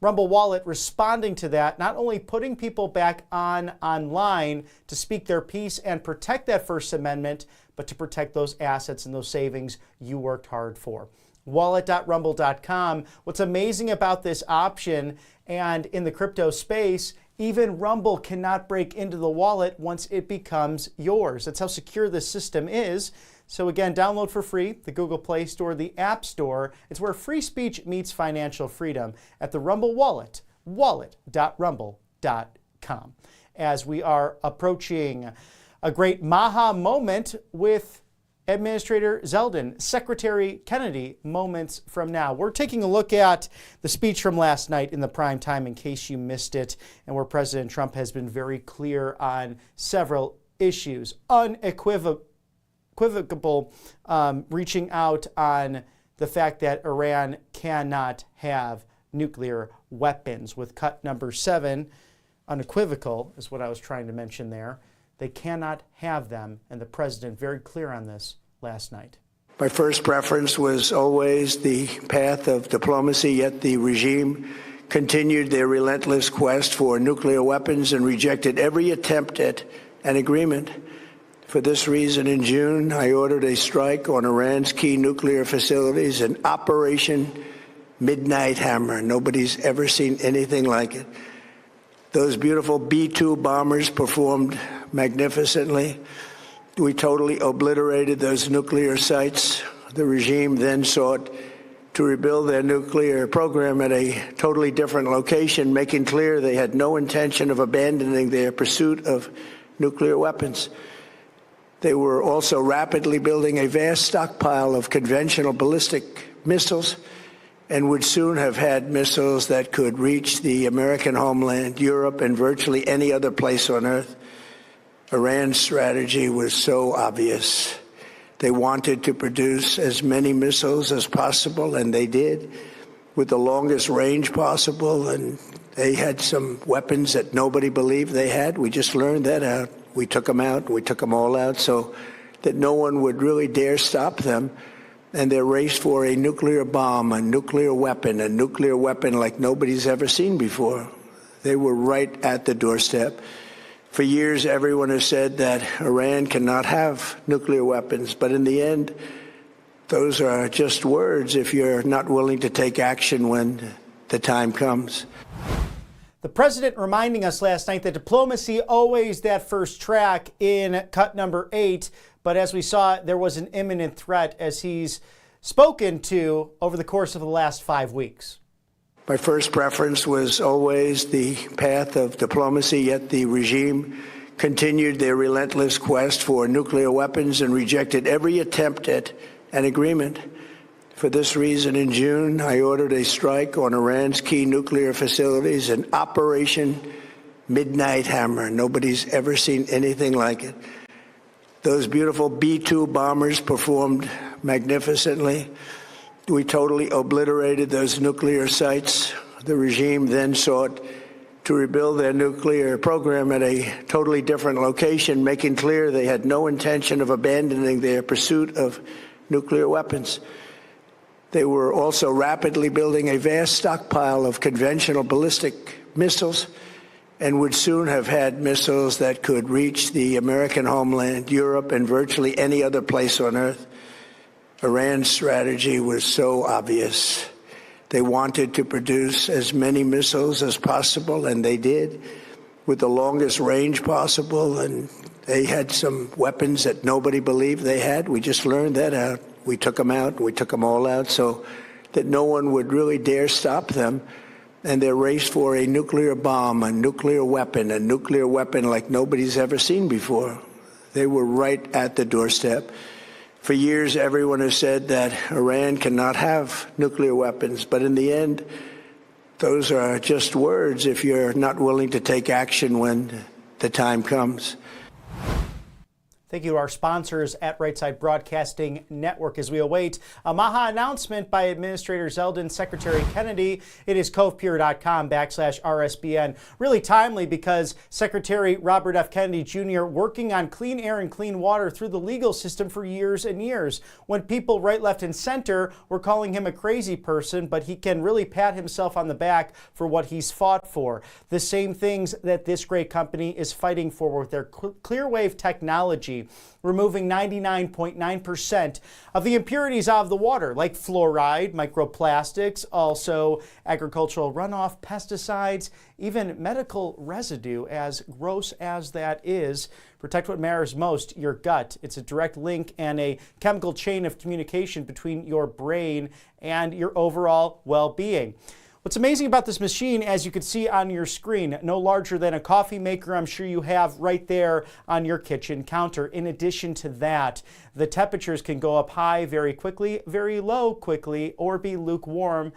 Rumble Wallet responding to that, not only putting people back online to speak their piece and protect that First Amendment, but to protect those assets and those savings you worked hard for. Wallet.rumble.com. What's amazing about this option and in the crypto space, even Rumble cannot break into the wallet once it becomes yours. That's how secure this system is. So again, download for free the Google Play Store, the App Store. It's where free speech meets financial freedom at the Rumble Wallet, wallet.rumble.com. As we are approaching a great MAHA moment with Administrator Zeldin, Secretary Kennedy, moments from now. We're taking a look at the speech from last night in the prime time in case you missed it, and where President Trump has been very clear on several issues, unequivocal, reaching out on the fact that Iran cannot have nuclear weapons. With cut number 7, unequivocal is what I was trying to mention there. They cannot have them, and the president very clear on this last night. My first preference was always the path of diplomacy, yet the regime continued their relentless quest for nuclear weapons and rejected every attempt at an agreement. For this reason, in June, I ordered a strike on Iran's key nuclear facilities, an Operation Midnight Hammer. Nobody's ever seen anything like it. Those beautiful B-2 bombers performed magnificently. We totally obliterated those nuclear sites. The regime then sought to rebuild their nuclear program at a totally different location, making clear they had no intention of abandoning their pursuit of nuclear weapons. They were also rapidly building a vast stockpile of conventional ballistic missiles and would soon have had missiles that could reach the American homeland, Europe, and virtually any other place on Earth. Iran's strategy was so obvious. They wanted to produce as many missiles as possible, and they did, with the longest range possible, and they had some weapons that nobody believed they had. We just learned that out. We took them out. We took them all out so that no one would really dare stop them. And their race for a nuclear bomb, a nuclear weapon like nobody's ever seen before. They were right at the doorstep. For years, everyone has said that Iran cannot have nuclear weapons, but in the end, those are just words if you're not willing to take action when the time comes. The president reminding us last night that diplomacy always that first track in cut number 8. But as we saw, there was an imminent threat as he's spoken to over the course of the last 5 weeks. My first preference was always the path of diplomacy, yet the regime continued their relentless quest for nuclear weapons and rejected every attempt at an agreement. For this reason, in June, I ordered a strike on Iran's key nuclear facilities, an Operation Midnight Hammer. Nobody's ever seen anything like it. Those beautiful B-2 bombers performed magnificently. We totally obliterated those nuclear sites. The regime then sought to rebuild their nuclear program at a totally different location, making clear they had no intention of abandoning their pursuit of nuclear weapons. They were also rapidly building a vast stockpile of conventional ballistic missiles and would soon have had missiles that could reach the American homeland, Europe, and virtually any other place on Earth. Iran's strategy was so obvious. They wanted to produce as many missiles as possible, and they did, with the longest range possible, and they had some weapons that nobody believed they had. We just learned that out. We took them out. We took them all out so that no one would really dare stop them. And their race for a nuclear bomb, a nuclear weapon like nobody's ever seen before. They were right at the doorstep. For years, everyone has said that Iran cannot have nuclear weapons, but in the end, those are just words if you're not willing to take action when the time comes. Thank you to our sponsors at Right Side Broadcasting Network. As we await a MAHA announcement by Administrator Zeldin, Secretary Kennedy, it is covepure.com/RSBN. Really timely because Secretary Robert F. Kennedy Jr. working on clean air and clean water through the legal system for years and years. When people right, left, and center were calling him a crazy person, but he can really pat himself on the back for what he's fought for. The same things that this great company is fighting for with their Clearwave technology, removing 99.9% of the impurities out of the water, like fluoride, microplastics, also agricultural runoff, pesticides, even medical residue, as gross as that is. Protect what matters most, your gut. It's a direct link and a chemical chain of communication between your brain and your overall well-being. What's amazing about this machine, as you can see on your screen, no larger than a coffee maker I'm sure you have right there on your kitchen counter. In addition to that, the temperatures can go up high very quickly, very low quickly, or be lukewarm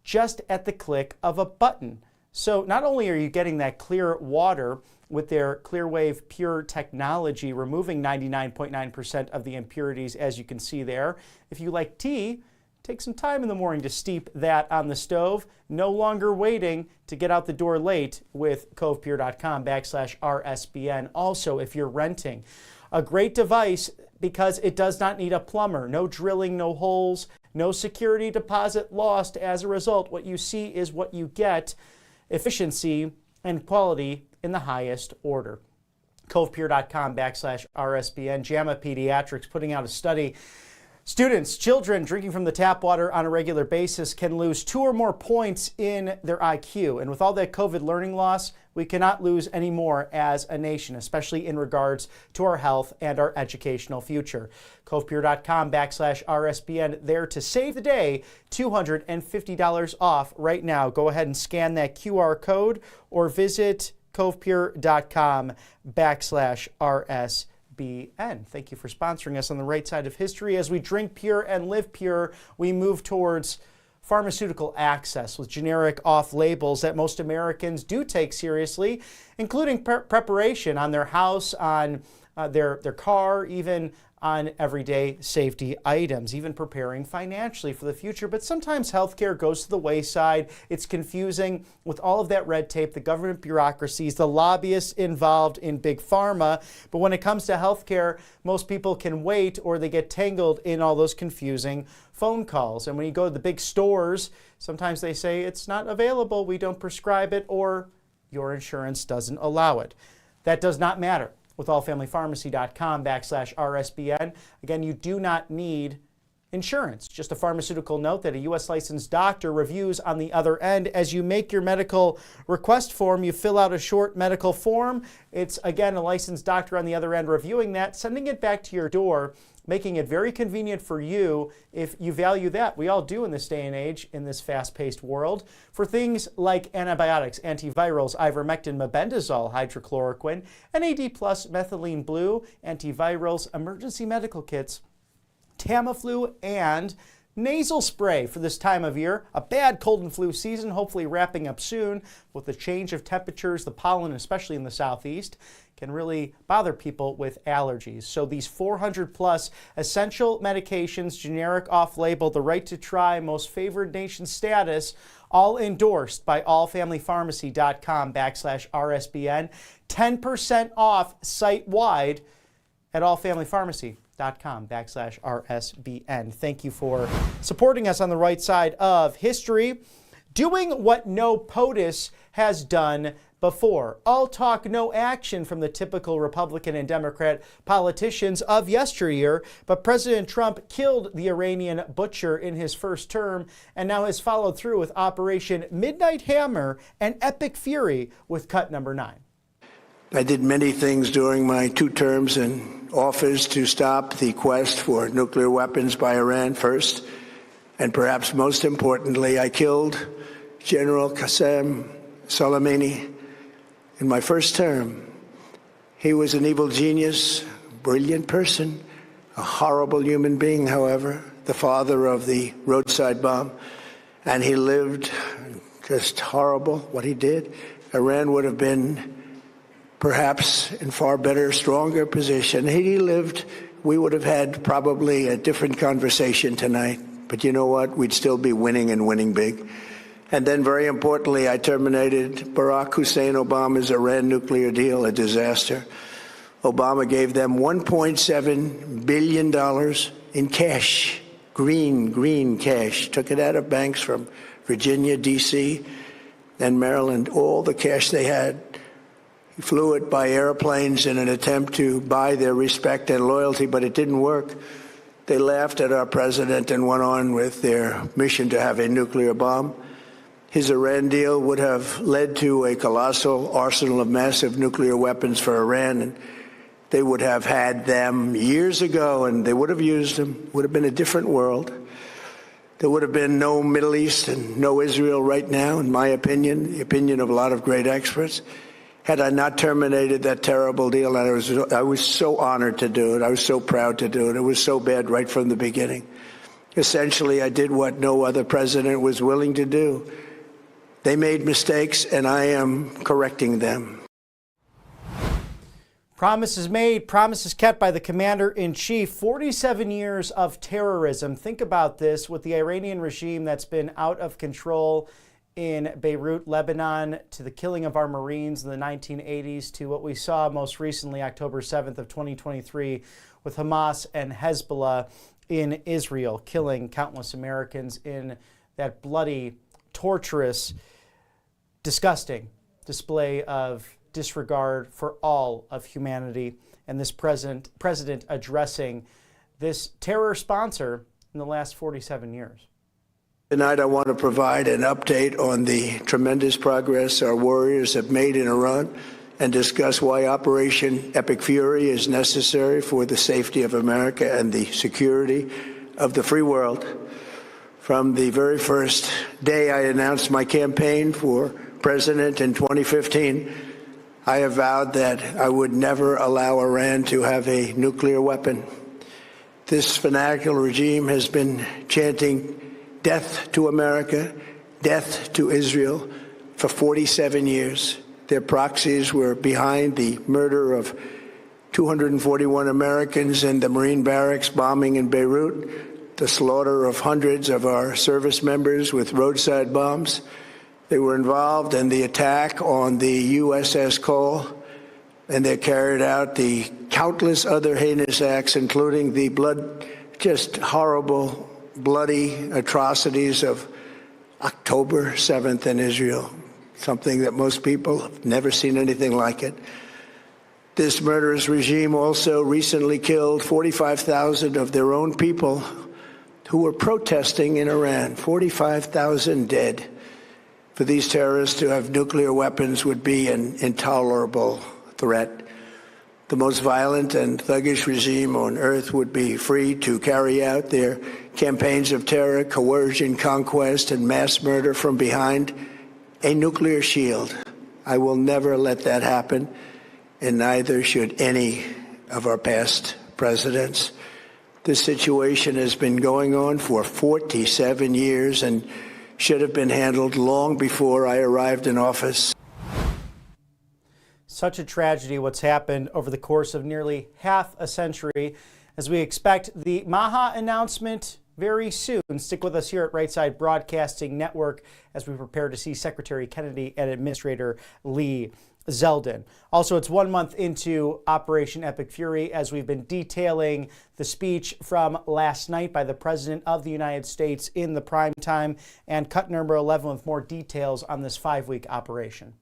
just at the click of a button. So not only are you getting that clear water with their Clearwave Pure technology, removing 99.9% of the impurities, as you can see there. If you like tea, take some time in the morning to steep that on the stove. No longer waiting to get out the door late with covepure.com/RSBN. Also, if you're renting, a great device because it does not need a plumber. No drilling, no holes, no security deposit lost. As a result, what you see is what you get. Efficiency and quality in the highest order. covepure.com/RSBN. JAMA Pediatrics putting out a study. Students, children drinking from the tap water on a regular basis can lose 2 or more points in their IQ. And with all that COVID learning loss, we cannot lose any more as a nation, especially in regards to our health and our educational future. covepure.com/RSBN there to save the day, $250 off right now. Go ahead and scan that QR code or visit covepure.com/RSBN. Thank you for sponsoring us on the right side of history. As we drink pure and live pure, we move towards pharmaceutical access with generic off labels that most Americans do take seriously, including preparation on their house, on their car, even on everyday safety items, even preparing financially for the future. But sometimes healthcare goes to the wayside. It's confusing with all of that red tape, the government bureaucracies, the lobbyists involved in big pharma. But when it comes to healthcare, most people can wait or they get tangled in all those confusing phone calls. And when you go to the big stores, sometimes they say it's not available, we don't prescribe it, or your insurance doesn't allow it. That does not matter with allfamilypharmacy.com/RSBN. Again, you do not need insurance. Just a pharmaceutical note that a U.S. licensed doctor reviews on the other end. As you make your medical request form, you fill out a short medical form. It's, again, a licensed doctor on the other end reviewing that, sending it back to your door, making it very convenient for you if you value that. We all do in this day and age, in this fast-paced world, for things like antibiotics, antivirals, ivermectin, mebendazole, hydrochloroquine, NAD+, methylene blue, antivirals, emergency medical kits, Tamiflu, and nasal spray for this time of year. A bad cold and flu season, hopefully wrapping up soon. With the change of temperatures, the pollen, especially in the southeast, can really bother people with allergies. So these 400+ essential medications, generic off-label, the right to try, most favored nation status, all endorsed by allfamilypharmacy.com/RSBN. 10% off site-wide at allfamilypharmacy.com/RSBN. Thank you for supporting us on the right side of history. Doing what no POTUS has done before. All talk, no action from the typical Republican and Democrat politicians of yesteryear, but President Trump killed the Iranian butcher in his first term and now has followed through with Operation Midnight Hammer and Epic Fury with cut number 9. I did many things during my 2 terms in office to stop the quest for nuclear weapons by Iran first, and perhaps most importantly, I killed General Qasem Soleimani in my first term. He was an evil genius, brilliant person, a horrible human being, however, the father of the roadside bomb, and he lived Just horrible what he did. Iran would have been perhaps in far better, stronger position. Had he lived, we would have had probably a different conversation tonight. But you know what? We'd still be winning and winning big. And then, very importantly, I terminated Barack Hussein Obama's Iran nuclear deal, a disaster. Obama gave them $1.7 billion in cash, green cash. Took it out of banks from Virginia, D.C., and Maryland, all the cash they had. He flew it by airplanes in an attempt to buy their respect and loyalty, but it didn't work. They laughed at our president and went on with their mission to have a nuclear bomb. His Iran deal would have led to a colossal arsenal of massive nuclear weapons for Iran, and they would have had them years ago, and they would have used them. It would have been a different world. There would have been no Middle East and no Israel right now, in my opinion, the opinion of a lot of great experts. Had I not terminated that terrible deal, and I was so honored to do it. I was so proud to do it. It was so bad right from the beginning. Essentially, I did what no other president was willing to do. They made mistakes, and I am correcting them. Promises made, promises kept by the commander-in-chief. 47 years of terrorism. Think about this, with the Iranian regime that's been out of control in Beirut, Lebanon, to the killing of our Marines in the 1980s, to what we saw most recently, October 7th of 2023, with Hamas and Hezbollah in Israel, killing countless Americans in that bloody, torturous, disgusting display of disregard for all of humanity. And this president addressing this terror sponsor in the last 47 years. Tonight, I want to provide an update on the tremendous progress our warriors have made in Iran and discuss why Operation Epic Fury is necessary for the safety of America and the security of the free world. From the very first day I announced my campaign for president in 2015, I have vowed that I would never allow Iran to have a nuclear weapon. This fanatical regime has been chanting death to America, death to Israel for 47 years. Their proxies were behind the murder of 241 Americans in the Marine barracks bombing in Beirut, the slaughter of hundreds of our service members with roadside bombs. They were involved in the attack on the USS Cole, and they carried out the countless other heinous acts, including the just horrible, bloody atrocities of October 7th in Israel, something that most people have never seen anything like it. This murderous regime also recently killed 45,000 of their own people who were protesting in Iran. 45,000 dead. For these terrorists to have nuclear weapons would be an intolerable threat. The most violent and thuggish regime on earth would be free to carry out their campaigns of terror, coercion, conquest, and mass murder from behind a nuclear shield. I will never let that happen, and neither should any of our past presidents. This situation has been going on for 47 years and should have been handled long before I arrived in office. Such a tragedy what's happened over the course of nearly half a century. As we expect the MAHA announcement very soon. Stick with us here at Right Side Broadcasting Network as we prepare to see Secretary Kennedy and Administrator Lee Zeldin. Also, it's 1 month into Operation Epic Fury as we've been detailing the speech from last night by the President of the United States in the prime time, and cut number 11 with more details on this 5-week operation.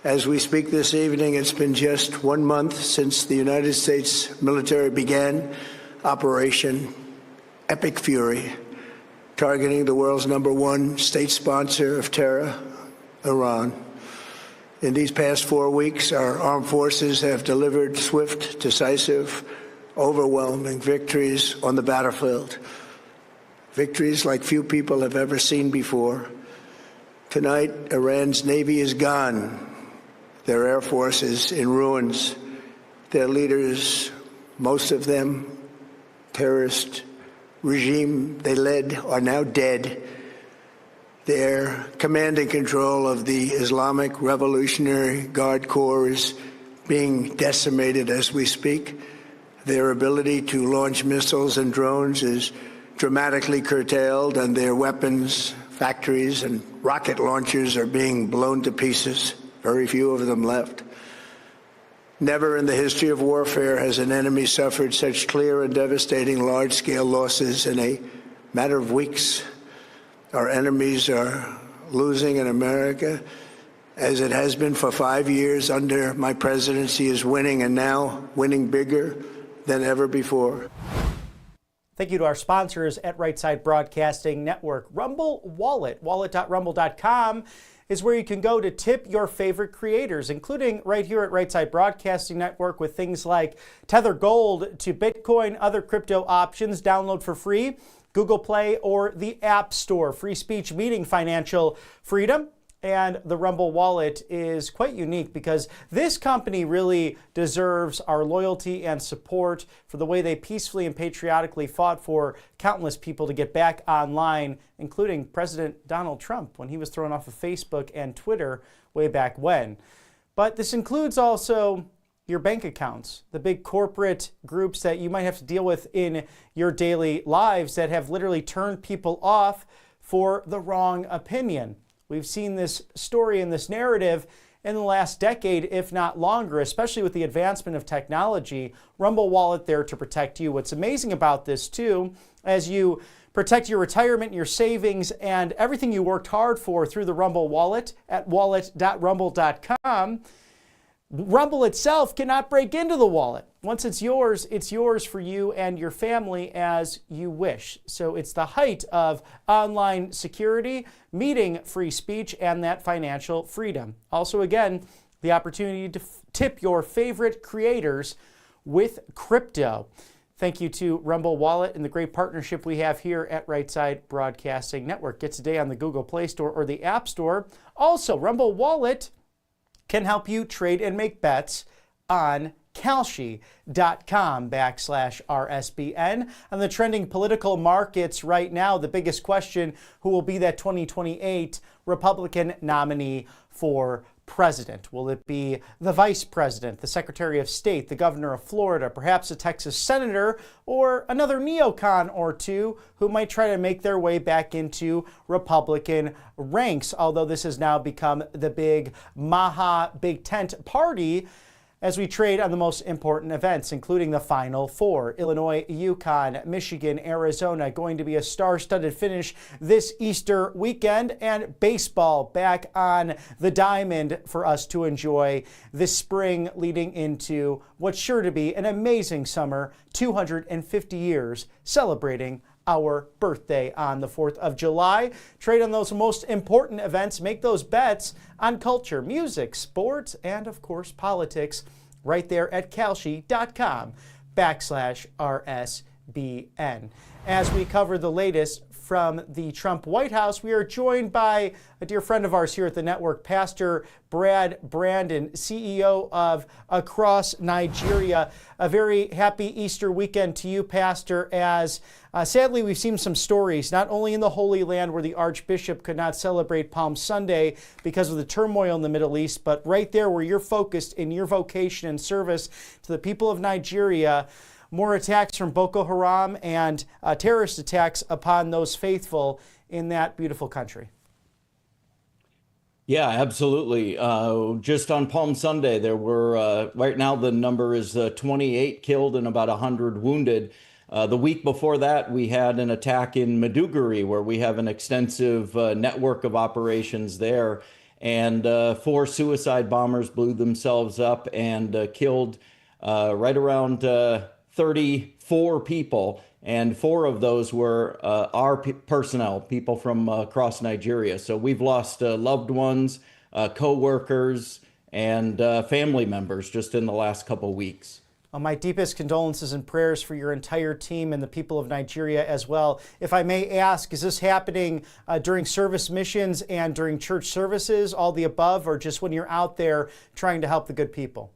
As we speak this evening, it's been just 1 month since the United States military began Operation Epic Fury, targeting the world's #1 state sponsor of terror, Iran. In these past 4 weeks, our armed forces have delivered swift, decisive, overwhelming victories on the battlefield. Victories like few people have ever seen before. Tonight, Iran's Navy is gone. Their Air Force is in ruins. Their leaders, most of them terrorist regime they led, are now dead. Their command and control of the Islamic Revolutionary Guard Corps is being decimated as we speak. Their ability to launch missiles and drones is dramatically curtailed, and their weapons, factories, and rocket launchers are being blown to pieces. Very few of them left. Never in the history of warfare has an enemy suffered such clear and devastating large-scale losses in a matter of weeks. Our enemies are losing in America, as it has been for 5 years under my presidency, is winning, and now winning bigger than ever before. Thank you to our sponsors at Right Side Broadcasting Network. Rumble Wallet, wallet.rumble.com is where you can go to tip your favorite creators, including right here at Right Side Broadcasting Network with things like Tether Gold to Bitcoin, other crypto options. Download for free, Google Play or the App Store. Free speech meaning financial freedom. And the Rumble Wallet is quite unique because this company really deserves our loyalty and support for the way they peacefully and patriotically fought for countless people to get back online, including President Donald Trump when he was thrown off of Facebook and Twitter way back when. But this includes also your bank accounts, the big corporate groups that you might have to deal with in your daily lives that have literally turned people off for the wrong opinion. We've seen this story and this narrative in the last decade, if not longer, especially with the advancement of technology. Rumble Wallet there to protect you. What's amazing about this too, as you protect your retirement, your savings, and everything you worked hard for through the Rumble Wallet at wallet.rumble.com, Rumble itself cannot break into the wallet. Once it's yours for you and your family as you wish. So it's the height of online security, meeting free speech, and that financial freedom. Also, again, the opportunity to tip your favorite creators with crypto. Thank you to Rumble Wallet and the great partnership we have here at Right Side Broadcasting Network. Get today on the Google Play Store or the App Store. Also, Rumble Wallet can help you trade and make bets on kalshi.com/RSBN. On the trending political markets right now, the biggest question, who will be that 2028 Republican nominee for president? Will it be the vice president, the secretary of state, the governor of Florida, perhaps a Texas senator, or another neocon or two who might try to make their way back into Republican ranks? Although this has now become the big MAHA big tent party as we trade on the most important events, including the Final Four. Illinois, Yukon, Michigan, Arizona, going to be a star-studded finish this Easter weekend, and baseball back on the diamond for us to enjoy this spring, leading into what's sure to be an amazing summer, 250 years celebrating our birthday on the 4th of July. Trade on those most important events. Make those bets on culture, music, sports, and of course, politics right there at kalshi.com/RSBN. As we cover the latest from the Trump White House, we are joined by a dear friend of ours here at the network, Pastor Brad Brandon, CEO of Across Nigeria. A very happy Easter weekend to you, Pastor, as sadly we've seen some stories, not only in the Holy Land where the Archbishop could not celebrate Palm Sunday because of the turmoil in the Middle East, but right there where you're focused in your vocation and service to the people of Nigeria, more attacks from Boko Haram and terrorist attacks upon those faithful in that beautiful country. Yeah, absolutely. Just on Palm Sunday, there were, right now the number is 28 killed and about 100 wounded. The week before that, we had an attack in Maiduguri, where we have an extensive network of operations there. And 4 suicide bombers blew themselves up and killed right around 34 people, and 4 of those were our personnel, people from across Nigeria. So we've lost loved ones, co-workers, and family members just in the last couple weeks. My deepest condolences and prayers for your entire team and the people of Nigeria as well. If I may ask, is this happening during service missions and during church services, all the above, or just when you're out there trying to help the good people?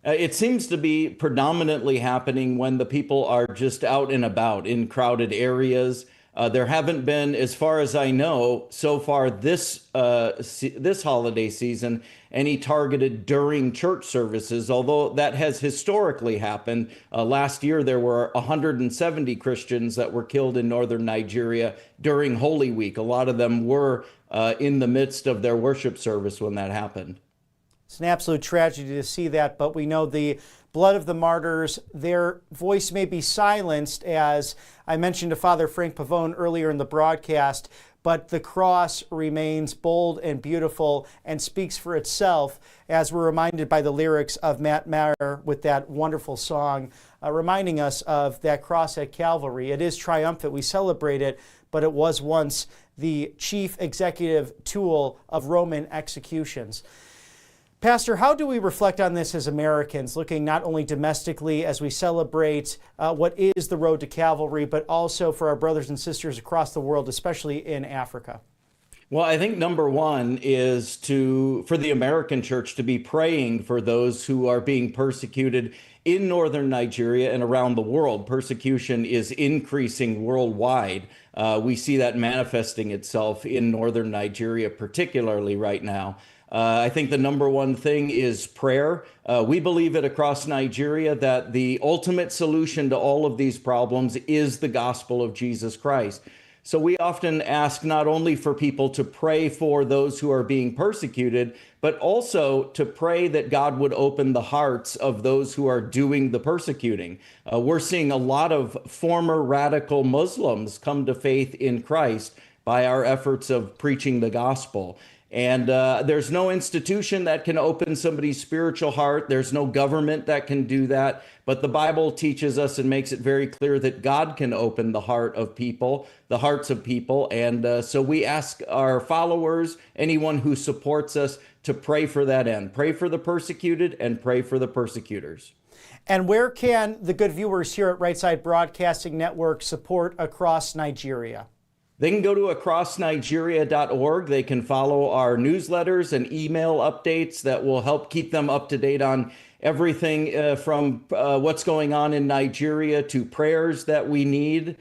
It seems to be predominantly happening when the people are just out and about in crowded areas. There haven't been, as far as I know, so far this holiday season, any targeted during church services, although that has historically happened. Last year, there were 170 Christians that were killed in northern Nigeria during Holy Week. A lot of them were in the midst of their worship service when that happened. It's an absolute tragedy to see that, but we know the blood of the martyrs, their voice may be silenced, as I mentioned to Father Frank Pavone earlier in the broadcast, but the cross remains bold and beautiful and speaks for itself, as we're reminded by the lyrics of Matt Maher with that wonderful song, reminding us of that cross at Calvary. It is triumphant. We celebrate it, but it was once the chief executive tool of Roman executions. Pastor, how do we reflect on this as Americans, looking not only domestically as we celebrate what is the road to Calvary, but also for our brothers and sisters across the world, especially in Africa? Well, I think number one is for the American church to be praying for those who are being persecuted in northern Nigeria and around the world. Persecution is increasing worldwide. We see that manifesting itself in northern Nigeria, particularly right now. I think the number one thing is prayer. We believe it across Nigeria that the ultimate solution to all of these problems is the gospel of Jesus Christ. So we often ask not only for people to pray for those who are being persecuted, but also to pray that God would open the hearts of those who are doing the persecuting. We're seeing a lot of former radical Muslims come to faith in Christ by our efforts of preaching the gospel. And there's no institution that can open somebody's spiritual heart. There's no government that can do that. But the Bible teaches us and makes it very clear that God can open the heart of people, the hearts of people. And so we ask our followers, anyone who supports us, to pray for that end. Pray for the persecuted and pray for the persecutors. And where can the good viewers here at Right Side Broadcasting Network support across Nigeria? They can go to acrossnigeria.org. They can follow our newsletters and email updates that will help keep them up to date on everything from what's going on in Nigeria to prayers that we need,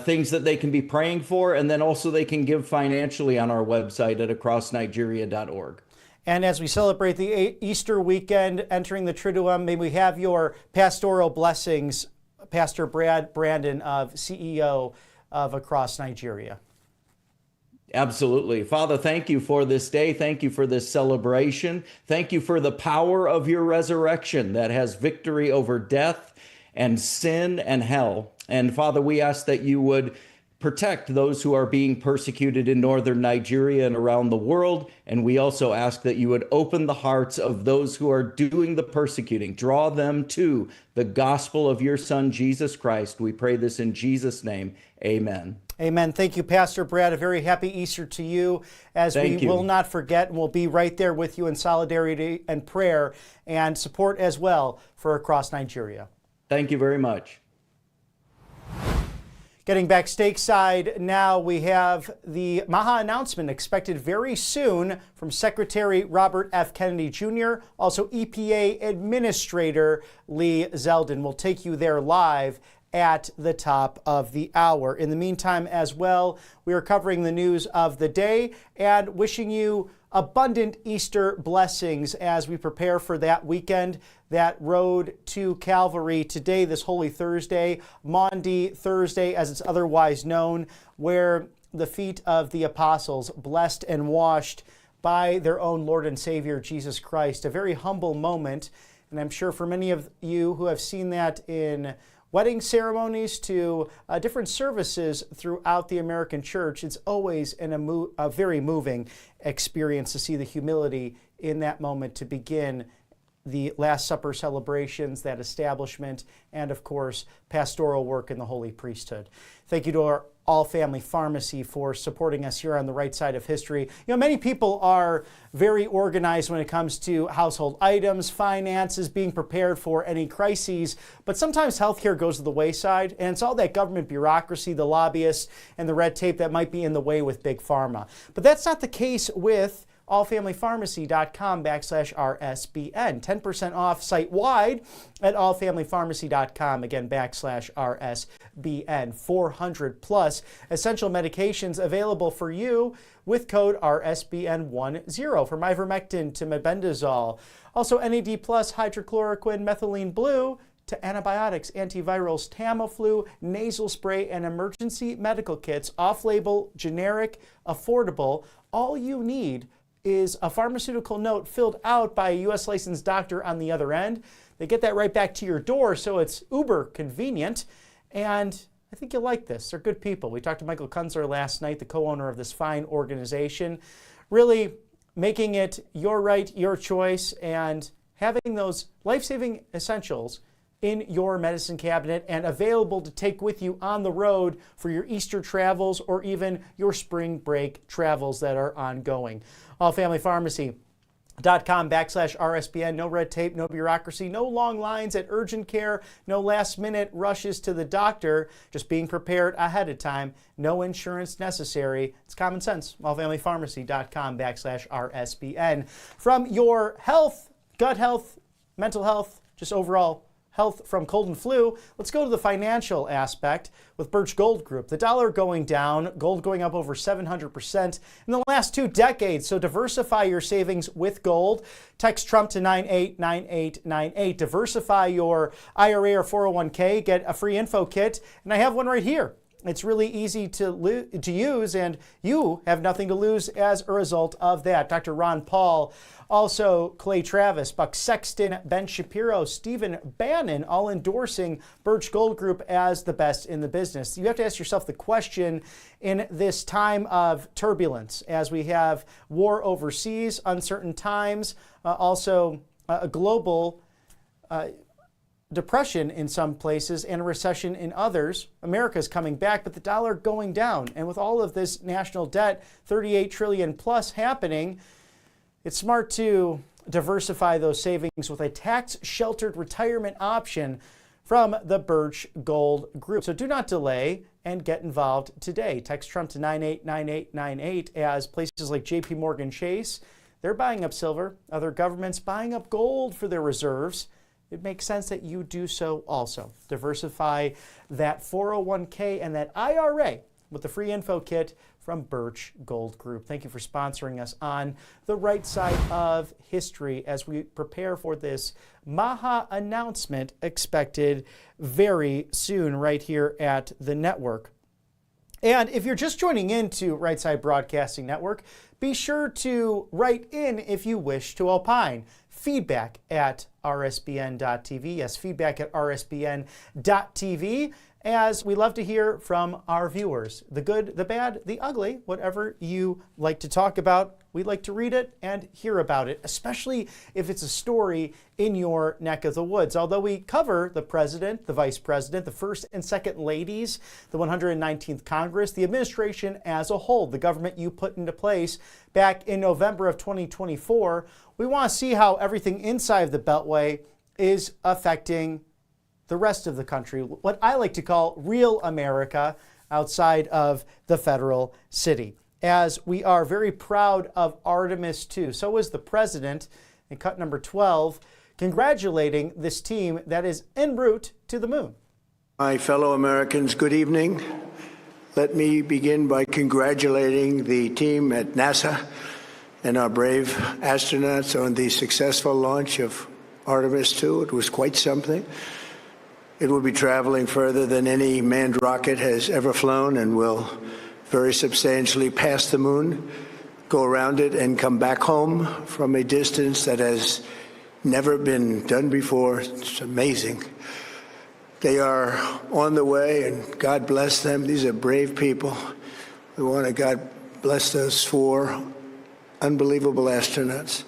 things that they can be praying for, and then also they can give financially on our website at acrossnigeria.org. And as we celebrate the Easter weekend, entering the Triduum, may we have your pastoral blessings, Pastor Brad Brandon, CEO of Across Nigeria. Absolutely. Father, thank you for this day. Thank you for this celebration. Thank you for the power of your resurrection that has victory over death and sin and hell. And Father, we ask that you would protect those who are being persecuted in northern Nigeria and around the world. And we also ask that you would open the hearts of those who are doing the persecuting. Draw them to the gospel of your Son, Jesus Christ. We pray this in Jesus' name. Amen. Amen. Thank you, Pastor Brad. A very happy Easter to you, as we will not forget, and we'll be right there with you in solidarity and prayer and support as well for Across Nigeria. Thank you very much. Getting back stateside now, we have the MAHA announcement expected very soon from Secretary Robert F. Kennedy Jr., also EPA Administrator Lee Zeldin. We'll take you there live at the top of the hour. In the meantime, as well, we are covering the news of the day and wishing you abundant Easter blessings as we prepare for that weekend, that road to Calvary today, this Holy Thursday, Maundy Thursday, as it's otherwise known, where the feet of the apostles, blessed and washed by their own Lord and Savior, Jesus Christ. A very humble moment, and I'm sure for many of you who have seen that in wedding ceremonies to different services throughout the American church, it's always a very moving experience to see the humility in that moment to begin the Last Supper celebrations, that establishment, and of course, pastoral work in the Holy Priesthood. Thank you to our All Family Pharmacy for supporting us here on the right side of history. You know, many people are very organized when it comes to household items, finances, being prepared for any crises, but sometimes healthcare goes to the wayside, and it's all that government bureaucracy, the lobbyists, and the red tape that might be in the way with Big Pharma. But that's not the case with allfamilypharmacy.com/RSBN. 10% off site-wide at allfamilypharmacy.com, again, /RSBN. 400 plus essential medications available for you with code RSBN10, from ivermectin to mebendazole. Also NAD+, hydrochloroquine, methylene blue, to antibiotics, antivirals, Tamiflu, nasal spray, and emergency medical kits, off-label, generic, affordable. All you need is a pharmaceutical note filled out by a U.S. licensed doctor on the other end. They get that right back to your door, so it's uber convenient. And I think you'll like this. They're good people. We talked to Michael Kunzler last night, the co-owner of this fine organization, really making it your right, your choice, and having those life-saving essentials in your medicine cabinet and available to take with you on the road for your Easter travels or even your spring break travels that are ongoing. allfamilypharmacy.com/RSBN. No red tape, no bureaucracy, no long lines at urgent care, no last-minute rushes to the doctor, just being prepared ahead of time. No insurance necessary. It's common sense. allfamilypharmacy.com/RSBN. From your health, gut health, mental health, just overall health from cold and flu, let's go to the financial aspect with Birch Gold Group. The dollar going down, gold going up over 700% in the last 2 decades. So diversify your savings with gold. Text Trump to 989898. Diversify your IRA or 401k. Get a free info kit. And I have one right here. It's really easy to use, and you have nothing to lose as a result of that. Dr. Ron Paul, also Clay Travis, Buck Sexton, Ben Shapiro, Stephen Bannon, all endorsing Birch Gold Group as the best in the business. You have to ask yourself the question in this time of turbulence, as we have war overseas, uncertain times, also a global depression in some places and a recession in others. America's coming back, but the dollar going down. And with all of this national debt, 38 trillion plus happening, it's smart to diversify those savings with a tax-sheltered retirement option from the Birch Gold Group. So do not delay and get involved today. Text Trump to 989898 as places like JP Morgan Chase, they're buying up silver, other governments buying up gold for their reserves. It makes sense that you do so also. Diversify that 401k and that IRA with the free info kit from Birch Gold Group. Thank you for sponsoring us on the right side of history as we prepare for this MAHA announcement expected very soon right here at the network. And if you're just joining into Right Side Broadcasting Network, be sure to write in if you wish to opine. Feedback at rsbn.tv. Yes, feedback at rsbn.tv, as we love to hear from our viewers. The good, the bad, the ugly, whatever you like to talk about. We like to read it and hear about it, especially if it's a story in your neck of the woods. Although we cover the president, the vice president, the first and second ladies, the 119th Congress, the administration as a whole, the government you put into place back in November of 2024, we want to see how everything inside of the Beltway is affecting the rest of the country, what I like to call real America outside of the federal city. As we are very proud of Artemis too. So is the president in cut number 12, congratulating this team that is en route to the moon. My fellow Americans, good evening. Let me begin by congratulating the team at NASA and our brave astronauts on the successful launch of Artemis 2. It was quite something. It will be traveling further than any manned rocket has ever flown and will very substantially pass the moon, go around it, and come back home from a distance that has never been done before. It's amazing. They are on the way, and God bless them. These are brave people. We want to God bless those 4 unbelievable astronauts.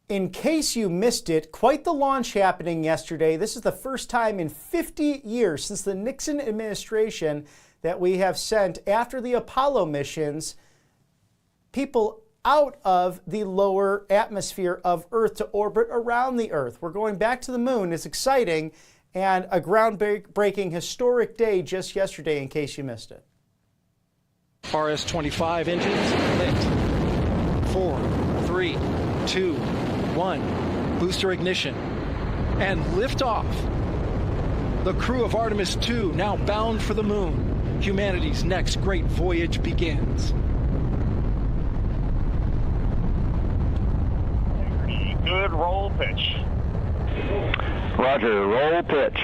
In case you missed it, quite the launch happening yesterday. This is the first time in 50 years since the Nixon administration that we have sent, after the Apollo missions, people out of the lower atmosphere of Earth to orbit around the Earth. We're going back to the moon. It's exciting, and a groundbreaking historic day just yesterday, in case you missed it. RS-25 engines lit. 4, 3, 2, 1. Booster ignition. And liftoff. The crew of Artemis 2 now bound for the moon. Humanity's next great voyage begins. Good roll pitch. Roger, roll pitch.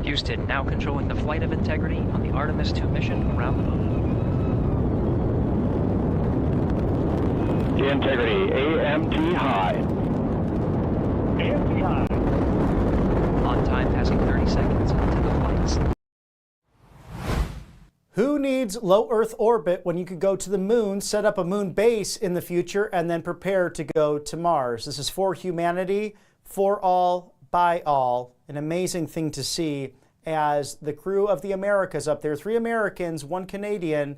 Houston now controlling the flight of Integrity on the Artemis 2 mission around the moon. Integrity, AMT high. AMT high. On time, passing 30 seconds into the flights. Who needs low Earth orbit when you could go to the moon, set up a moon base in the future, and then prepare to go to Mars? This is for humanity, for all, by all. An amazing thing to see as the crew of the Americas up there, 3 Americans, 1 Canadian,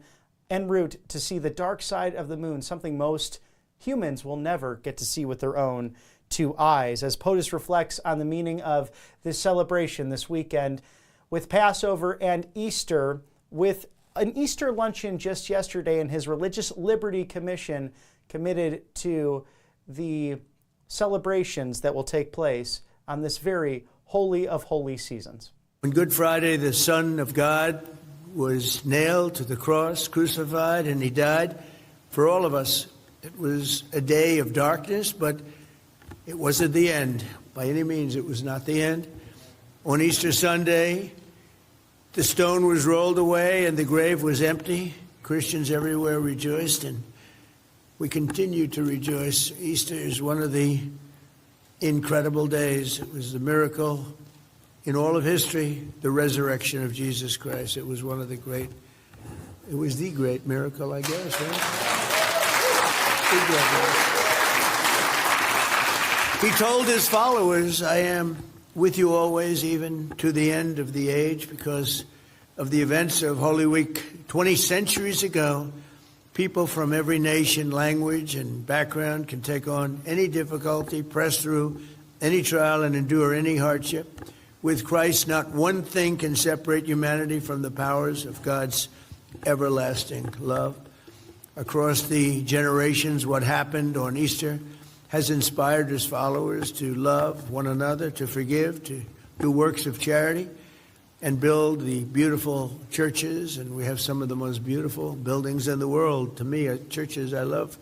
en route to see the dark side of the moon, something most humans will never get to see with their own 2 eyes. As POTUS reflects on the meaning of this celebration this weekend with Passover and Easter, with an Easter luncheon just yesterday, and his Religious Liberty Commission committed to the celebrations that will take place on this very holy of holy seasons. On Good Friday, the Son of God was nailed to the cross, crucified, and he died for all of us. It was a day of darkness, but it wasn't the end. By any means, it was not the end. On Easter Sunday, the stone was rolled away and the grave was empty. Christians everywhere rejoiced, and we continue to rejoice. Easter is one of the incredible days. It was the miracle in all of history, the resurrection of Jesus Christ. It was one of the great, it was the great miracle, I guess, right? He told his followers, I am with you always, even to the end of the age, because of the events of Holy Week 20 centuries ago. People from every nation, language, and background can take on any difficulty, press through any trial, and endure any hardship. With Christ, not one thing can separate humanity from the powers of God's everlasting love. Across the generations, what happened on Easter has inspired his followers to love one another, to forgive, to do works of charity, and build the beautiful churches. And we have some of the most beautiful buildings in the world. To me, churches, I love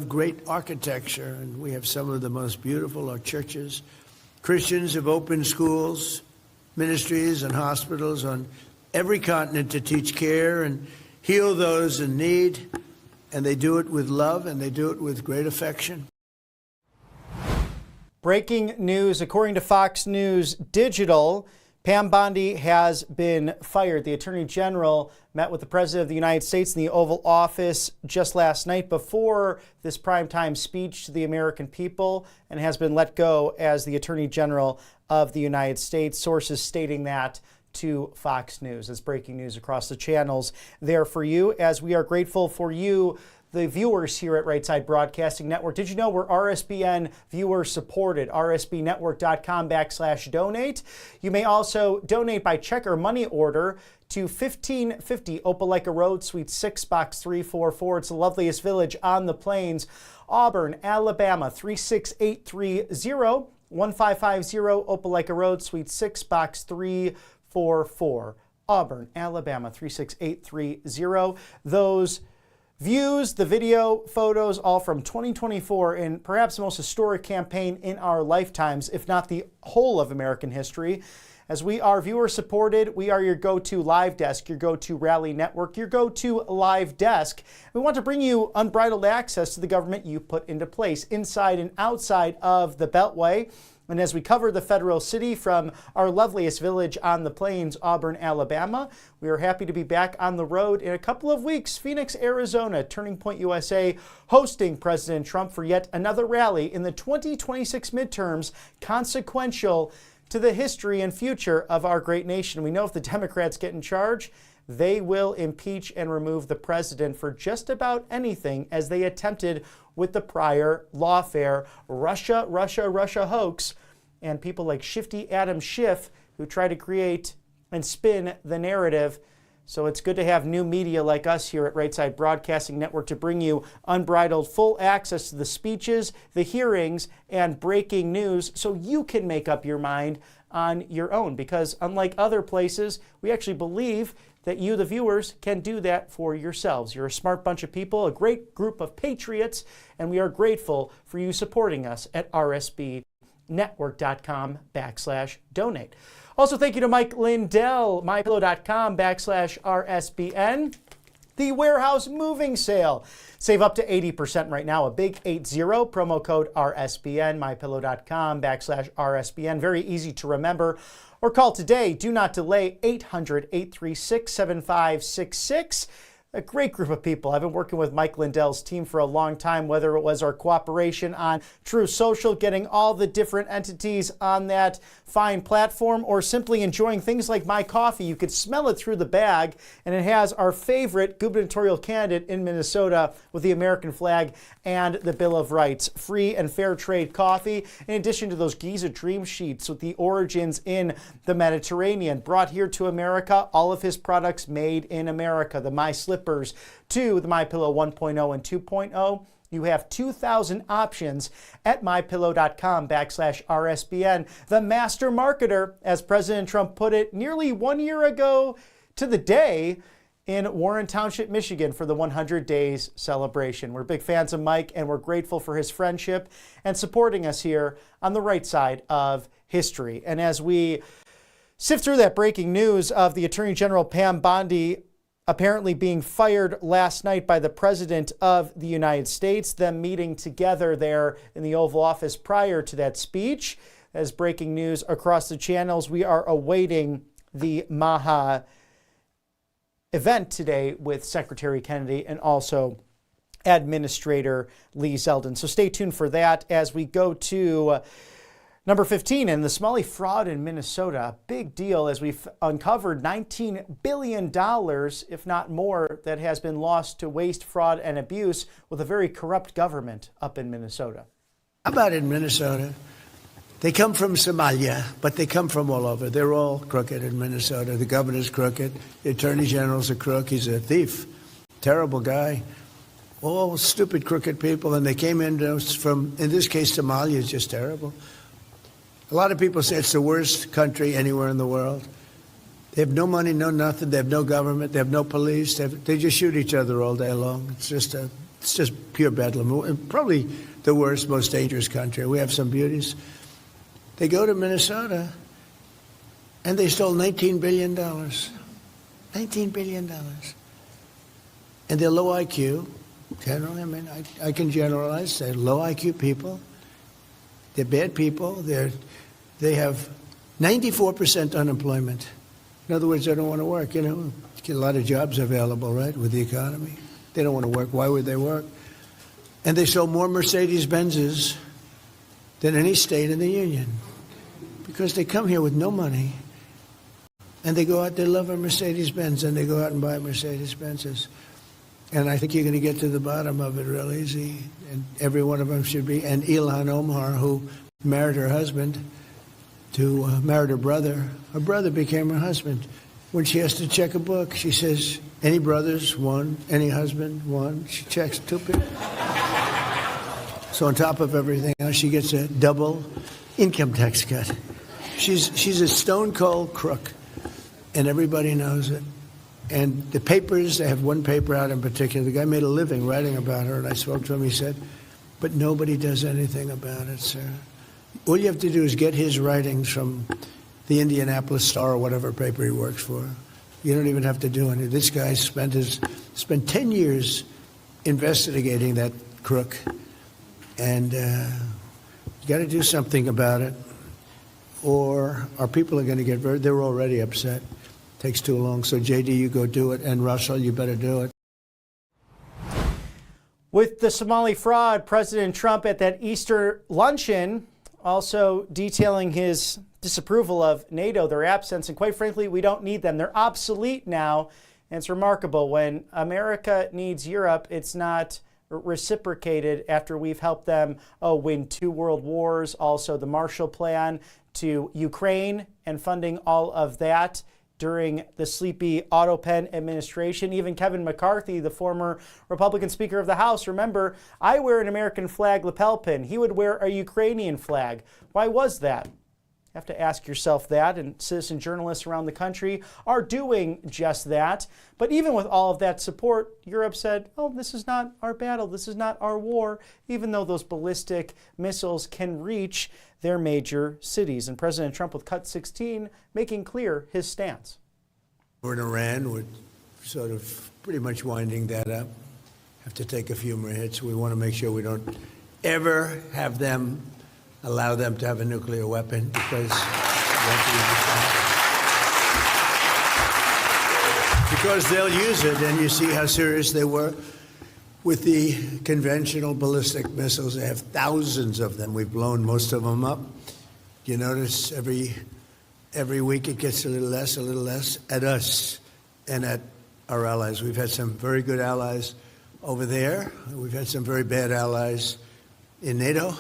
great architecture, and we have some of the most beautiful churches. Christians have opened schools, ministries, and hospitals on every continent to teach care and heal those in need, and they do it with love, and they do it with great affection. Breaking news, according to Fox News Digital, Pam Bondi has been fired. The Attorney General met with the President of the United States in the Oval Office just last night before this primetime speech to the American people, and has been let go as the Attorney General of the United States. Sources stating that to Fox News. It's breaking news across the channels there for you, as we are grateful for you, the viewers here at Right Side Broadcasting Network. Did you know we're RSBN viewer supported? rsbnetwork.com/donate. You may also donate by check or money order to 1550 Opelika Road, Suite 6, Box 344. It's the loveliest village on the plains, Auburn, Alabama 36830. 1550 Opelika Road, Suite 6, Box 344. Auburn, Alabama 36830. Those views, the video, photos, all from 2024, in perhaps the most historic campaign in our lifetimes, if not the whole of American history. As we are viewer supported, we are your go-to live desk, your go-to rally network, your go-to live desk. We want to bring you unbridled access to the government you put into place, inside and outside of the Beltway. And as we cover the federal city from our loveliest village on the plains, Auburn, Alabama, we are happy to be back on the road in a couple of weeks. Phoenix, Arizona, Turning Point USA, hosting President Trump for yet another rally in the 2026 midterms, consequential to the history and future of our great nation. We know if the Democrats get in charge, they will impeach and remove the president for just about anything, as they attempted with the prior lawfare Russia hoax, and people like Shifty Adam Schiff, who try to create and spin the narrative So it's good to have new media like us here at Right Side Broadcasting Network to bring you unbridled full access to the speeches, the hearings, and breaking news so you can make up your mind on your own. Because unlike other places, we actually believe that you, the viewers, can do that for yourselves. You're a smart bunch of people, a great group of patriots, and we are grateful for you supporting us at rsbnetwork.com/donate. Also, thank you to Mike Lindell, mypillow.com/RSBN. The warehouse moving sale. Save up to 80% right now, a big 80, promo code RSBN, mypillow.com/RSBN. Very easy to remember. Or call today, do not delay, 800-836-7566. A great group of people. I've been working with Mike Lindell's team for a long time, whether it was our cooperation on True Social, getting all the different entities on that fine platform, or simply enjoying things like my coffee. You could smell it through the bag, and it has our favorite gubernatorial candidate in Minnesota with the American flag and the Bill of Rights. Free and fair trade coffee, in addition to those Giza Dream Sheets with the origins in the Mediterranean, brought here to America. All of his products made in America. The My Slippers to the MyPillow 1.0 and 2.0. You have 2,000 options at mypillow.com/RSBN. The master marketer, as President Trump put it nearly 1 year ago to the day, in Warren Township, Michigan, for the 100 Days celebration. We're big fans of Mike, and we're grateful for his friendship and supporting us here on the right side of history. And as we sift through that breaking news of the Attorney General Pam Bondi apparently being fired last night by the President of the United States, them meeting together there in the Oval Office prior to that speech, as breaking news across the channels, we are awaiting the MAHA event today with Secretary Kennedy and also Administrator Lee Zeldin. So stay tuned for that as we go to number 15, and the Somali fraud in Minnesota. Big deal, as we've uncovered $19 billion, if not more, that has been lost to waste, fraud, and abuse with a very corrupt government up in Minnesota. How about in Minnesota? They come from Somalia, but they come from all over. They're all crooked in Minnesota. The governor's crooked. The attorney general's a crook. He's a thief. Terrible guy. All stupid, crooked people. And they came in from, in this case, Somalia is just terrible. A lot of people say it's the worst country anywhere in the world. They have no money, no nothing. They have no government. They have no police. They just shoot each other all day long. It's just pure bedlam. Probably the worst, most dangerous country. We have some beauties. They go to Minnesota, and they stole $19 billion. $19 billion. And they're low IQ. Generally, I mean, I can generalize. They're low IQ people. They're bad people. They have 94% unemployment. In other words, they don't want to work. You know, get a lot of jobs available, right, with the economy. They don't want to work. Why would they work? And they sold more Mercedes-Benzes than any state in the union, because they come here with no money, and they go out, they love a Mercedes-Benz, and they go out and buy Mercedes-Benzes. And I think you're going to get to the bottom of it real easy, and every one of them should be. And Ilhan Omar, who married her husband, married her brother became her husband. When she has to check a book, she says, any brothers? One. Any husband? One. She checks 2 people. So on top of everything else, she gets a double income tax cut. She's a stone cold crook, and everybody knows it. And the papers, they have one paper out in particular. The guy made a living writing about her, and I spoke to him. He said, but nobody does anything about it, sir. All you have to do is get his writings from the Indianapolis Star or whatever paper he works for. You don't even have to do anything. This guy spent 10 years investigating that crook. And you got to do something about it, or our people are going to get they're already upset. Takes too long. So, JD, you go do it. And Russell, you better do it. With the Somali fraud, President Trump at that Easter luncheon also detailing his disapproval of NATO, their absence, and quite frankly, we don't need them. They're obsolete now. And it's remarkable. When America needs Europe, it's not reciprocated after we've helped them win 2 world wars, also the Marshall Plan to Ukraine and funding all of that. during the sleepy Otto Penn administration. Even Kevin McCarthy, the former Republican Speaker of the House, remember, I wear an American flag lapel pin. He would wear a Ukrainian flag. Why was that? You have to ask yourself that, and citizen journalists around the country are doing just that. But even with all of that support, Europe said, oh, this is not our battle, this is not our war, even though those ballistic missiles can reach their major cities. And President Trump, with Cut 16, making clear his stance. We're in Iran, we're sort of pretty much winding that up. Have to take a few more hits. We want to make sure we don't ever have them allow them to have a nuclear weapon, because they'll use it. And you see how serious they were with the conventional ballistic missiles. They have thousands of them. We've blown most of them up. You notice every week it gets a little less at us and at our allies. We've had some very good allies over there. We've had some very bad allies in NATO.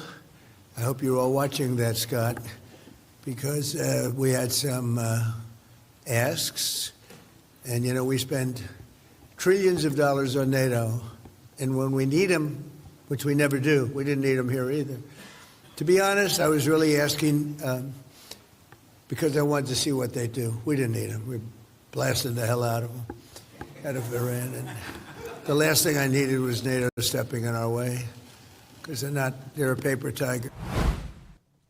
I hope you're all watching that, Scott, because we had some asks. And, you know, we spend trillions of dollars on NATO. And when we need them, which we never do, we didn't need them here either. To be honest, I was really asking because I wanted to see what they do. We didn't need them. We blasted the hell out of them, out of Iran. And the last thing I needed was NATO stepping in our way, because they're a paper tiger.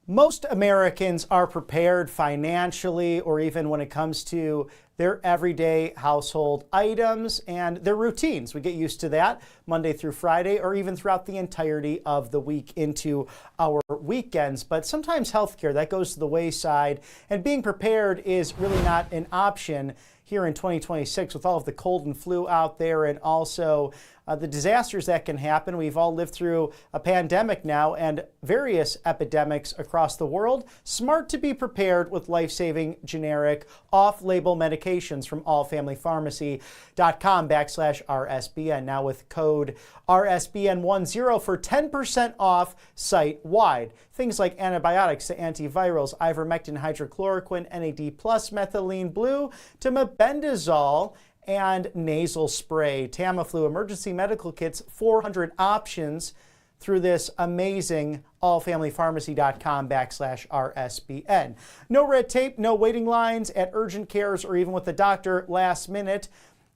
Most Americans are prepared financially, or even when it comes to their everyday household items and their routines. We get used to that Monday through Friday, or even throughout the entirety of the week into our weekends. But sometimes healthcare, that goes to the wayside, and being prepared is really not an option here in 2026 with all of the cold and flu out there, and also the disasters that can happen. We've all lived through a pandemic now and various epidemics across the world. Smart to be prepared with life-saving generic off-label medications from allfamilypharmacy.com/RSBN. Now with code RSBN10 for 10% off site-wide. Things like antibiotics to antivirals, ivermectin, hydrochloroquine, NAD+, methylene blue, to mebendazole, and nasal spray. Tamiflu emergency medical kits, 400 options through this amazing allfamilypharmacy.com/RSBN. No red tape, no waiting lines at urgent cares or even with the doctor last minute.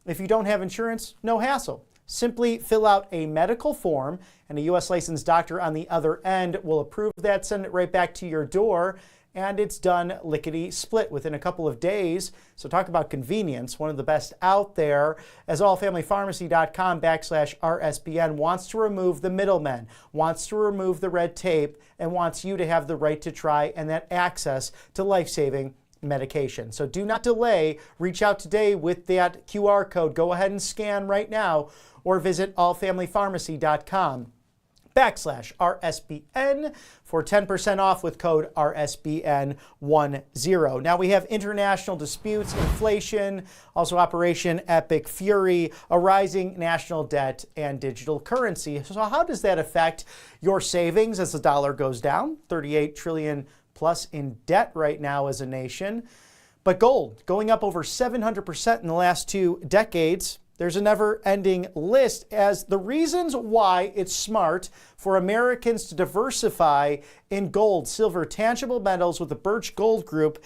If you don't have insurance, no hassle. Simply fill out a medical form and a U.S. licensed doctor on the other end will approve that, send it right back to your door, and it's done lickety-split within a couple of days. So talk about convenience, one of the best out there, as allfamilypharmacy.com/RSBN wants to remove the middlemen, wants to remove the red tape, and wants you to have the right to try and that access to life-saving medication. So do not delay. Reach out today with that QR code. Go ahead and scan right now, or visit allfamilypharmacy.com/RSBN for 10% off with code RSBN10. Now we have international disputes, inflation, also Operation Epic Fury, a rising national debt, and digital currency. So how does that affect your savings as the dollar goes down? 38 trillion plus in debt right now as a nation. But gold going up over 700% in the last 2 decades. There's a never-ending list as the reasons why it's smart for Americans to diversify in gold, silver, tangible metals with the Birch Gold Group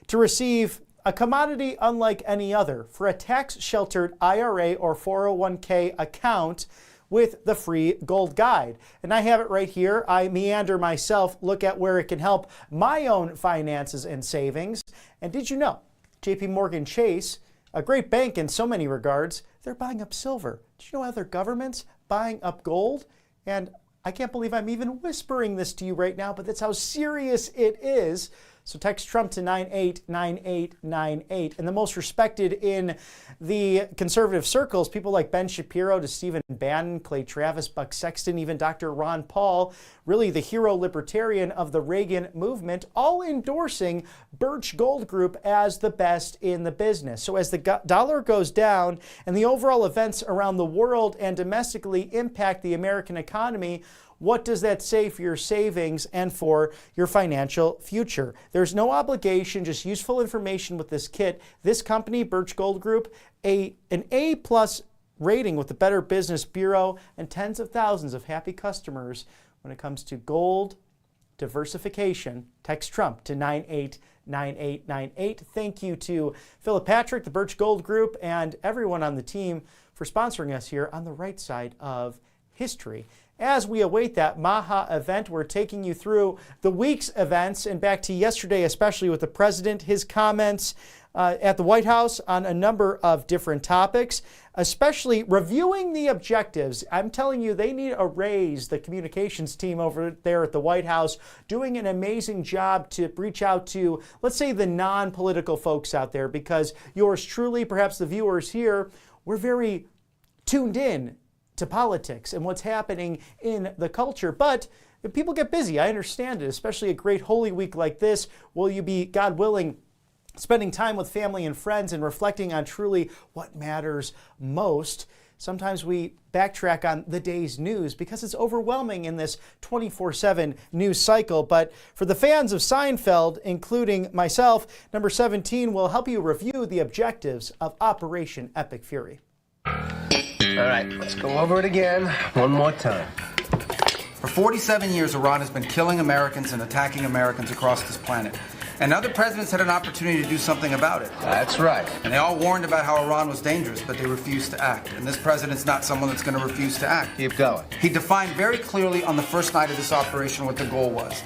to receive a commodity unlike any other for a tax-sheltered IRA or 401k account with the free gold guide. And I have it right here. I meander myself, look at where it can help my own finances and savings. And did you know, JP Morgan Chase, a great bank in so many regards, they're buying up silver. Did you know other governments buying up gold? And I can't believe I'm even whispering this to you right now, but that's how serious it is. So text Trump to 989898. And the most respected in the conservative circles, people like Ben Shapiro to Stephen Bannon, Clay Travis, Buck Sexton, even Dr. Ron Paul, really the hero libertarian of the Reagan movement, all endorsing Birch Gold Group as the best in the business. So as the dollar goes down and the overall events around the world and domestically impact the American economy, what does that say for your savings and for your financial future? There's no obligation, just useful information with this kit. This company, Birch Gold Group, an A+ rating with the Better Business Bureau, and tens of thousands of happy customers when it comes to gold diversification. Text Trump to 989898. Thank you to Philip Patrick, the Birch Gold Group, and everyone on the team for sponsoring us here on the right side of history. As we await that MAHA event, we're taking you through the week's events and back to yesterday, especially with the president, his comments at the White House on a number of different topics, especially reviewing the objectives. I'm telling you, they need a raise, the communications team over there at the White House, doing an amazing job to reach out to, let's say, the non-political folks out there, because yours truly, perhaps the viewers here, we're very tuned in to politics and what's happening in the culture. But if people get busy, I understand it, especially a great Holy Week like this. Will you be, God willing, spending time with family and friends and reflecting on truly what matters most? Sometimes we backtrack on the day's news because it's overwhelming in this 24/7 news cycle. But for the fans of Seinfeld, including myself, number 17 will help you review the objectives of Operation Epic Fury. All right, let's go over it again one more time. For 47 years, Iran has been killing Americans and attacking Americans across this planet. And other presidents had an opportunity to do something about it. That's right. And they all warned about how Iran was dangerous, but they refused to act. And this president's not someone that's going to refuse to act. Keep going. He defined very clearly on the first night of this operation what the goal was.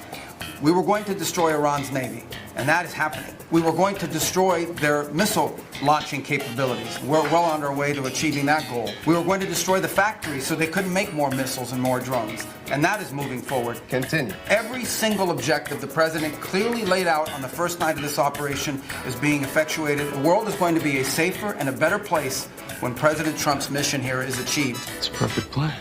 We were going to destroy Iran's Navy, and that is happening. We were going to destroy their missile launching capabilities. We're well on our way to achieving that goal. We were going to destroy the factories so they couldn't make more missiles and more drones, and that is moving forward. Continue. Every single objective the president clearly laid out on the first night of this operation is being effectuated. The world is going to be a safer and a better place when President Trump's mission here is achieved. It's a perfect plan.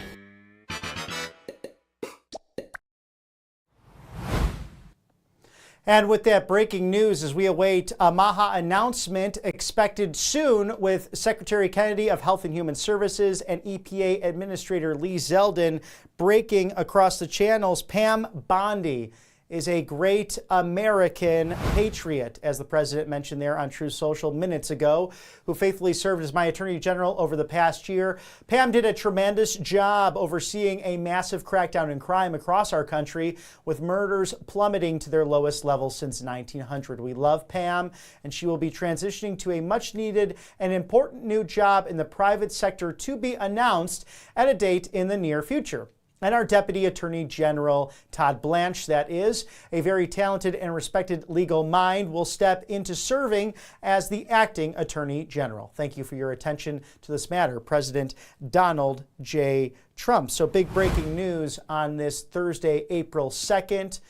And with that breaking news, as we await a MAHA announcement expected soon with Secretary Kennedy of Health and Human Services and EPA Administrator Lee Zeldin breaking across the channels, Pam Bondi is a great American patriot, as the president mentioned there on True Social minutes ago, who faithfully served as my Attorney General over the past year. Pam did a tremendous job overseeing a massive crackdown in crime across our country, with murders plummeting to their lowest levels since 1900. We love Pam, and she will be transitioning to a much-needed and important new job in the private sector to be announced at a date in the near future. And our Deputy Attorney General, Todd Blanche, that is, a very talented and respected legal mind, will step into serving as the acting Attorney General. Thank you for your attention to this matter, President Donald J. Trump. So big breaking news on this Thursday, April 2nd,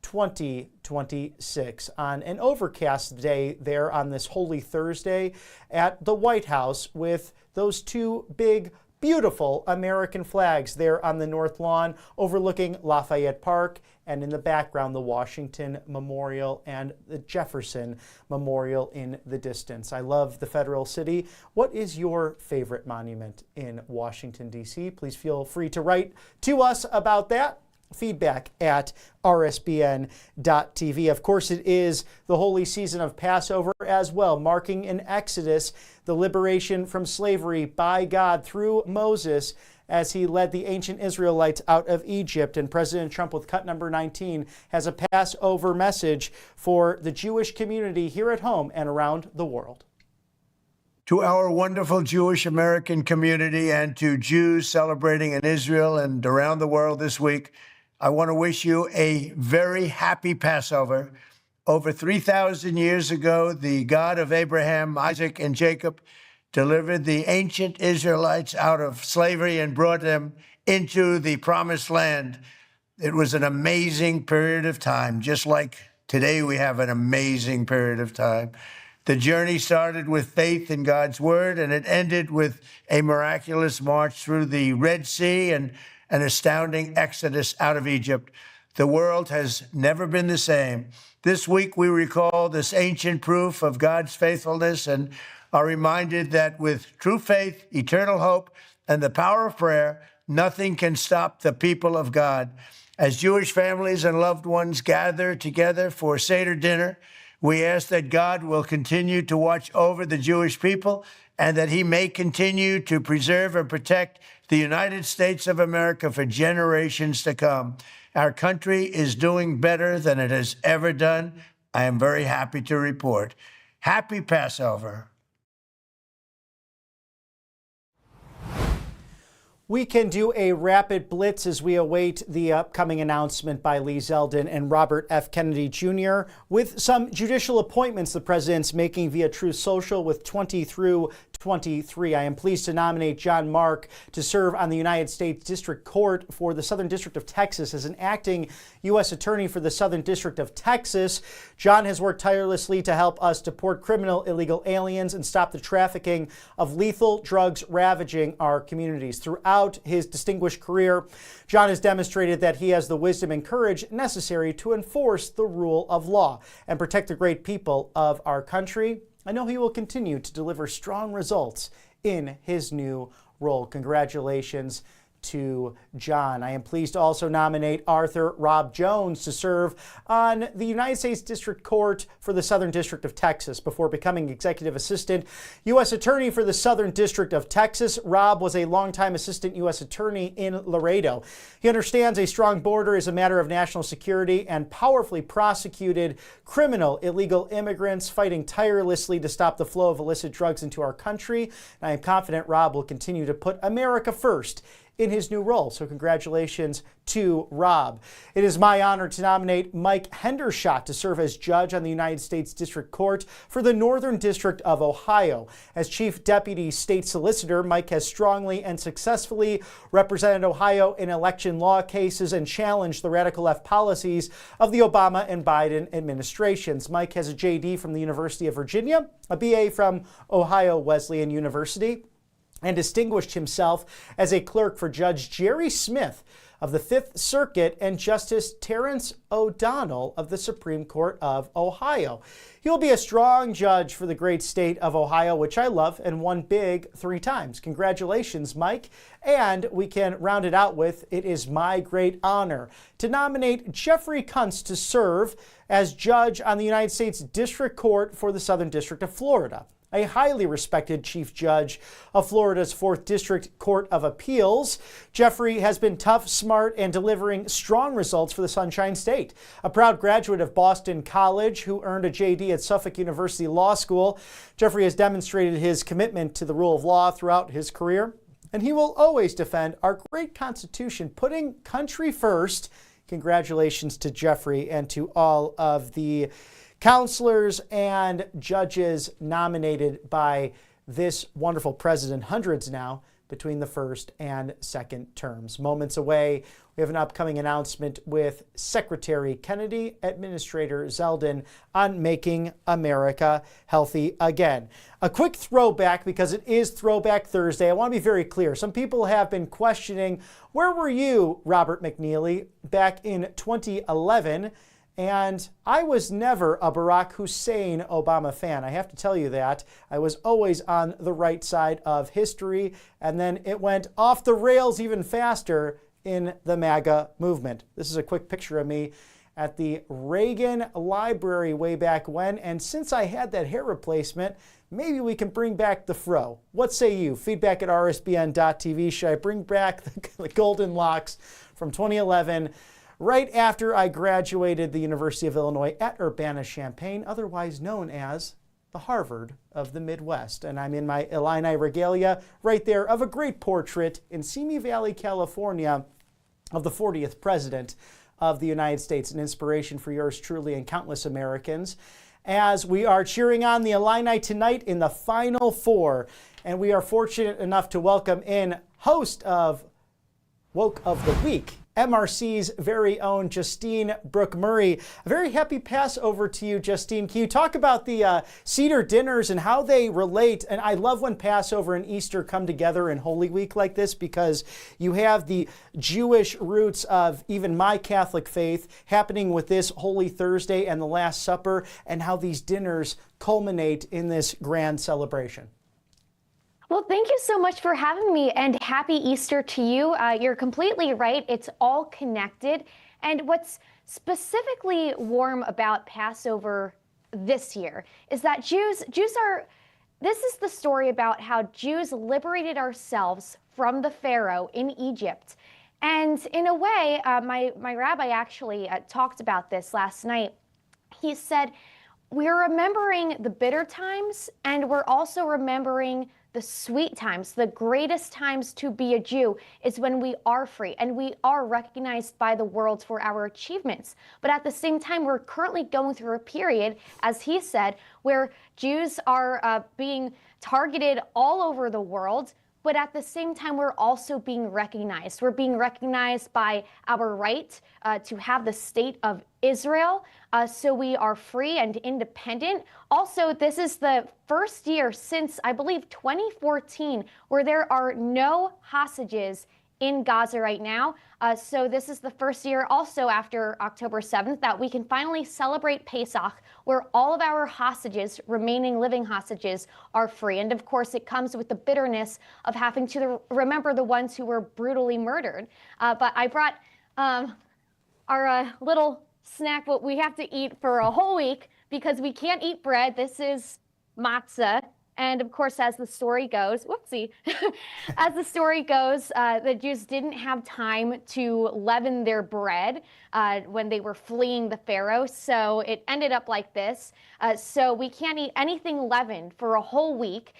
2026, on an overcast day there on this Holy Thursday at the White House, with those two big beautiful American flags there on the North Lawn overlooking Lafayette Park, and in the background the Washington Memorial and the Jefferson Memorial in the distance. I love the Federal City. What is your favorite monument in Washington, D.C.? Please feel free to write to us about that. Feedback at RSBN.TV. Of course, it is the holy season of Passover as well, marking an exodus, the liberation from slavery by God through Moses as he led the ancient Israelites out of Egypt. And President Trump, with cut number 19, has a Passover message for the Jewish community here at home and around the world. To our wonderful Jewish American community and to Jews celebrating in Israel and around the world this week, I want to wish you a very happy Passover. Over 3,000 years ago, the God of Abraham, Isaac, and Jacob delivered the ancient Israelites out of slavery and brought them into the promised land. It was an amazing period of time, just like today we have an amazing period of time. The journey started with faith in God's word, and it ended with a miraculous march through the Red Sea and an astounding exodus out of Egypt. The world has never been the same. This week we recall this ancient proof of God's faithfulness and are reminded that with true faith, eternal hope, and the power of prayer, nothing can stop the people of God. As Jewish families and loved ones gather together for Seder dinner, we ask that God will continue to watch over the Jewish people and that he may continue to preserve and protect the United States of America for generations to come. Our country is doing better than it has ever done. I am very happy to report. Happy Passover. We can do a rapid blitz as we await the upcoming announcement by Lee Zeldin and Robert F. Kennedy Jr. with some judicial appointments the president's making via Truth Social with 20 through 23. I am pleased to nominate John Mark to serve on the United States District Court for the Southern District of Texas as an acting U.S. Attorney for the Southern District of Texas. John has worked tirelessly to help us deport criminal illegal aliens and stop the trafficking of lethal drugs ravaging our communities. Throughout his distinguished career, John has demonstrated that he has the wisdom and courage necessary to enforce the rule of law and protect the great people of our country. I know he will continue to deliver strong results in his new role. Congratulations to John. I am pleased to also nominate Arthur Rob Jones to serve on the United States District Court for the Southern District of Texas. Before becoming Executive Assistant U.S. Attorney for the Southern District of Texas, Rob was a longtime Assistant U.S. Attorney in Laredo. He understands a strong border is a matter of national security and powerfully prosecuted criminal illegal immigrants fighting tirelessly to stop the flow of illicit drugs into our country. And I am confident Rob will continue to put America first in his new role. So congratulations to Rob. It is my honor to nominate Mike Hendershot to serve as judge on the United States District Court for the Northern District of Ohio. As Chief Deputy State Solicitor, Mike has strongly and successfully represented Ohio in election law cases and challenged the radical left policies of the Obama and Biden administrations. Mike has a JD from the University of Virginia, a BA from Ohio Wesleyan University, and distinguished himself as a clerk for Judge Jerry Smith of the Fifth Circuit and Justice Terrence O'Donnell of the Supreme Court of Ohio. He will be a strong judge for the great state of Ohio, which I love and won big 3 times. Congratulations, Mike. And we can round it out with, it is my great honor to nominate Jeffrey Kuntz to serve as judge on the United States District Court for the Southern District of Florida. A highly respected chief judge of Florida's 4th District Court of Appeals, Jeffrey has been tough, smart, and delivering strong results for the Sunshine State. A proud graduate of Boston College who earned a JD at Suffolk University Law School, Jeffrey has demonstrated his commitment to the rule of law throughout his career, and he will always defend our great Constitution, putting country first. Congratulations to Jeffrey and to all of the counselors and judges nominated by this wonderful president, hundreds now, between the first and second terms. Moments away, we have an upcoming announcement with Secretary Kennedy, Administrator Zeldin on making America healthy again. A quick throwback, because it is Throwback Thursday. I want to be very clear. Some people have been questioning, where were you, Robert McNeely, back in 2011? And I was never a Barack Hussein Obama fan. I have to tell you that. I was always on the right side of history, and then it went off the rails even faster in the MAGA movement. This is a quick picture of me at the Reagan Library way back when, and since I had that hair replacement, maybe we can bring back the fro. What say you? Feedback at rsbn.tv. Should I bring back the golden locks from 2011? Right after I graduated the University of Illinois at Urbana-Champaign, otherwise known as the Harvard of the Midwest. And I'm in my Illini regalia right there of a great portrait in Simi Valley, California of the 40th President of the United States, an inspiration for yours truly and countless Americans, as we are cheering on the Illini tonight in the Final Four. And we are fortunate enough to welcome in host of Woke of the Week, MRC's very own Justine Brooke Murray. A very happy Passover to you, Justine. Can you talk about the Seder dinners and how they relate? And I love when Passover and Easter come together in Holy Week like this, because you have the Jewish roots of even my Catholic faith happening with this Holy Thursday and the Last Supper, and how these dinners culminate in this grand celebration. Well, thank you so much for having me, and happy Easter to you. You're completely right. It's all connected. And what's specifically warm about Passover this year is that Jews are, this is the story about how Jews liberated ourselves from the Pharaoh in Egypt. And in a way, my rabbi actually talked about this last night. He said, we're remembering the bitter times, and we're also remembering the sweet times. The greatest times to be a Jew is when we are free and we are recognized by the world for our achievements. But at the same time, we're currently going through a period, as he said, where Jews are being targeted all over the world. But at the same time, we're also being recognized. We're being recognized by our right to have the state of Israel. So we are free and independent. Also, this is the first year since, I believe, 2014, where there are no hostages in Gaza right now. So this is the first year also after October 7th that we can finally celebrate Pesach, where all of our hostages, remaining living hostages, are free. And of course, it comes with the bitterness of having to remember the ones who were brutally murdered. But I brought our little snack, what we have to eat for a whole week because we can't eat bread. This is matzah. And of course, as the story goes, whoopsie, as the story goes, the Jews didn't have time to leaven their bread when they were fleeing the Pharaoh. So it ended up like this. So we can't eat anything leavened for a whole week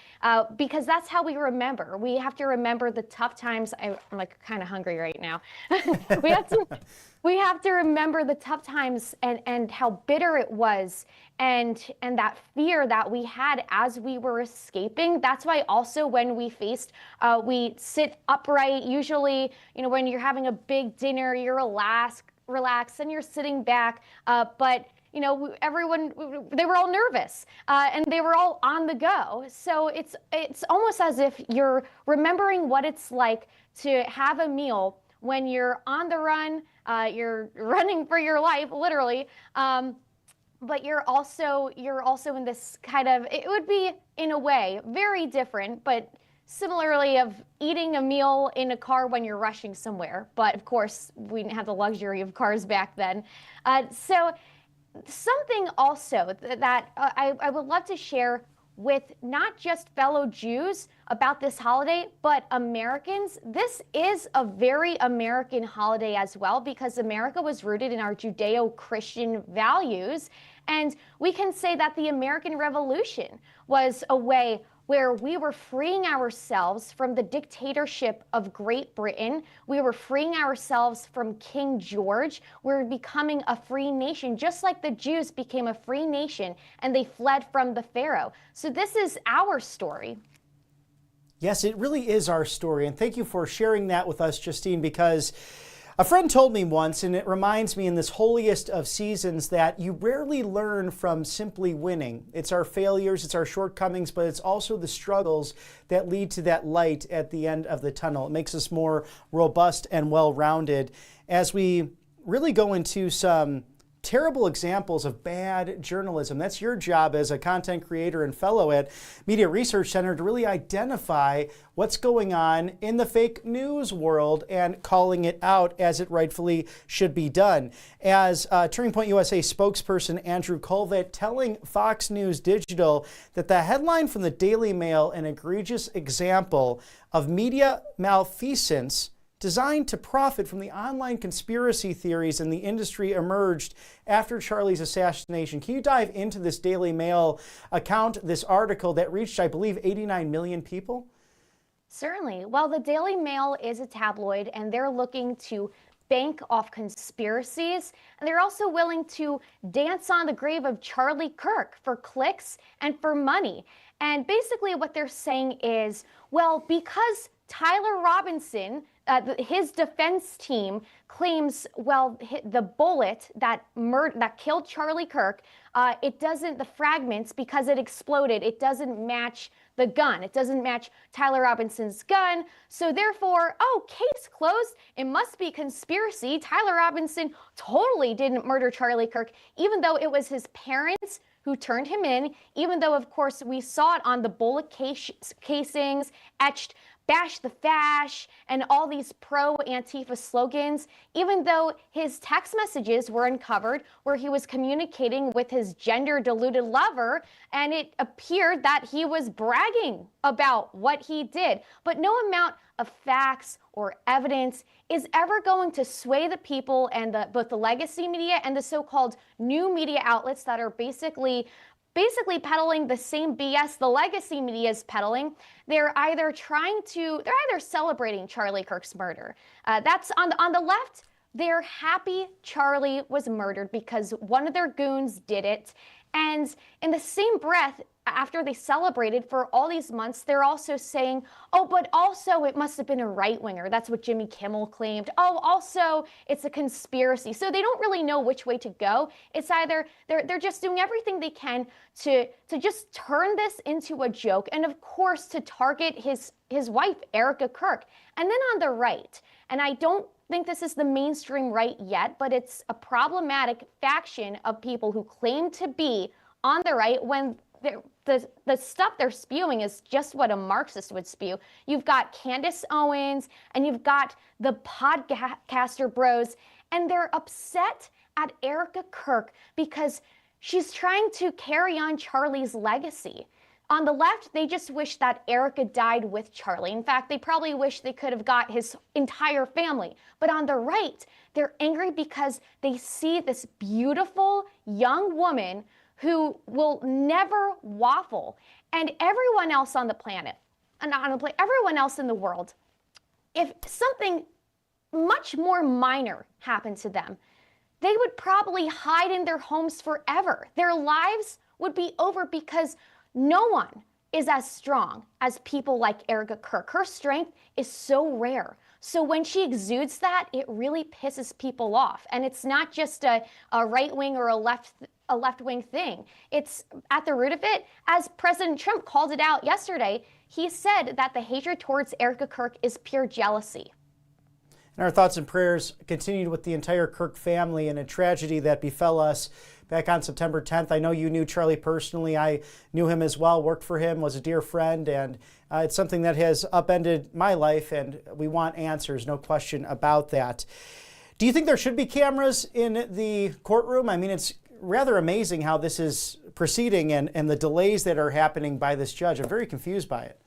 because that's how we remember. We have to remember the tough times. I'm like kind of hungry right now. We have to remember the tough times and how bitter it was and that fear that we had as we were escaping. That's why also when we faced, we sit upright. Usually, you know, when you're having a big dinner, you're relaxed and you're sitting back. But you know, everyone, they were all nervous and they were all on the go. So it's almost as if you're remembering what it's like to have a meal when you're on the run, you're running for your life, literally. But you're also in this kind of, it would be in a way very different, but similarly of eating a meal in a car when you're rushing somewhere. But of course, we didn't have the luxury of cars back then. So something also that I would love to share with not just fellow Jews about this holiday, but Americans. This is a very American holiday as well, because America was rooted in our Judeo-Christian values. And we can say that the American Revolution was a way where we were freeing ourselves from the dictatorship of Great Britain. We were freeing ourselves from King George. We're becoming a free nation, just like the Jews became a free nation and they fled from the Pharaoh. So this is our story. Yes, it really is our story. And thank you for sharing that with us, Justine, because a friend told me once, and it reminds me in this holiest of seasons, that you rarely learn from simply winning. It's our failures, it's our shortcomings, but it's also the struggles that lead to that light at the end of the tunnel. It makes us more robust and well-rounded as we really go into some terrible examples of bad journalism. That's your job as a content creator and fellow at Media Research Center, to really identify what's going on in the fake news world and calling it out as it rightfully should be done. As Turning Point USA spokesperson Andrew Colvett telling Fox News Digital that the headline from the Daily Mail, an egregious example of media malfeasance designed to profit from the online conspiracy theories in the industry emerged after Charlie's assassination. Can you dive into this Daily Mail account, this article that reached, I believe, 89 million people? Certainly. Well, the Daily Mail is a tabloid, and they're looking to bank off conspiracies, and they're also willing to dance on the grave of Charlie Kirk for clicks and for money. And basically what they're saying is, well, because Tyler Robinson, his defense team claims, well, the bullet that killed Charlie Kirk, it doesn't, the fragments, because it exploded, it doesn't match the gun. It doesn't match Tyler Robinson's gun. So therefore, oh, case closed. It must be conspiracy. Tyler Robinson totally didn't murder Charlie Kirk, even though it was his parents who who turned him in, even though, of course, we saw it on the bullet casings, etched "bash the fash" and all these pro-Antifa slogans, even though his text messages were uncovered where he was communicating with his gender-deluded lover, and it appeared that he was bragging about what he did. But no amount of facts or evidence is ever going to sway the people and both the legacy media and the so-called new media outlets that are basically peddling the same BS the legacy media is peddling. They're either celebrating Charlie Kirk's murder. That's on the left. They're happy Charlie was murdered because one of their goons did it. And in the same breath, after they celebrated for all these months, they're also saying, oh, but also it must have been a right-winger. That's what Jimmy Kimmel claimed. Oh, also it's a conspiracy. So they don't really know which way to go. It's either they're just doing everything they can to just turn this into a joke, and of course to target his wife, Erica Kirk. And then on the right, and I don't think this is the mainstream right yet, but it's a problematic faction of people who claim to be on the right when the stuff they're spewing is just what a Marxist would spew. You've got Candace Owens and you've got the podcaster bros, and they're upset at Erica Kirk because she's trying to carry on Charlie's legacy. On the left, they just wish that Erica died with Charlie. In fact, they probably wish they could have got his entire family. But on the right, they're angry because they see this beautiful young woman who will never waffle. And everyone else on the planet, everyone else in the world, if something much more minor happened to them, they would probably hide in their homes forever. Their lives would be over because no one is as strong as people like Erica Kirk. Her strength is so rare. So when she exudes that, it really pisses people off. And it's not just a right wing or a left wing thing. It's at the root of it. As President Trump called it out yesterday, he said that the hatred towards Erica Kirk is pure jealousy. And our thoughts and prayers continued with the entire Kirk family in a tragedy that befell us back on September 10th. I know you knew Charlie personally. I knew him as well, worked for him, was a dear friend, and it's something that has upended my life, and we want answers, no question about that. Do you think there should be cameras in the courtroom? I mean, it's rather amazing how this is proceeding and the delays that are happening by this judge. I'm very confused by it.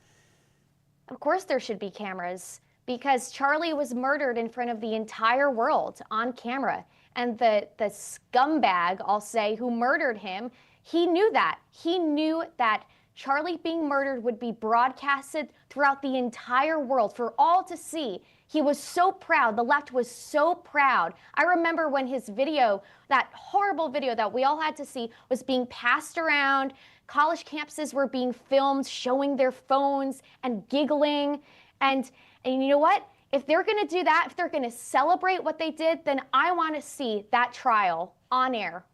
Of course there should be cameras, because Charlie was murdered in front of the entire world on camera. And the scumbag, I'll say, who murdered him, he knew that. He knew that Charlie being murdered would be broadcasted throughout the entire world for all to see. He was so proud. The left was so proud. I remember when his video, that horrible video that we all had to see, was being passed around. College campuses were being filmed, showing their phones and giggling. And you know what? If they're going to do that, if they're going to celebrate what they did, then I want to see that trial on air,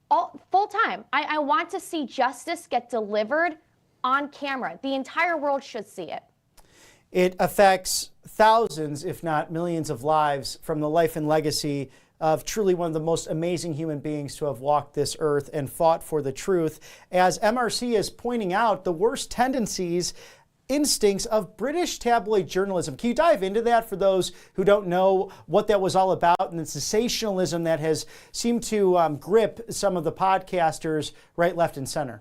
full time. I want to see justice get delivered on camera. The entire world should see it. It affects thousands, if not millions of lives from the life and legacy of truly one of the most amazing human beings to have walked this earth and fought for the truth. As MRC is pointing out, the worst tendencies, instincts of British tabloid journalism. Can you dive into that for those who don't know what that was all about and the sensationalism that has seemed to grip some of the podcasters right, left, and center?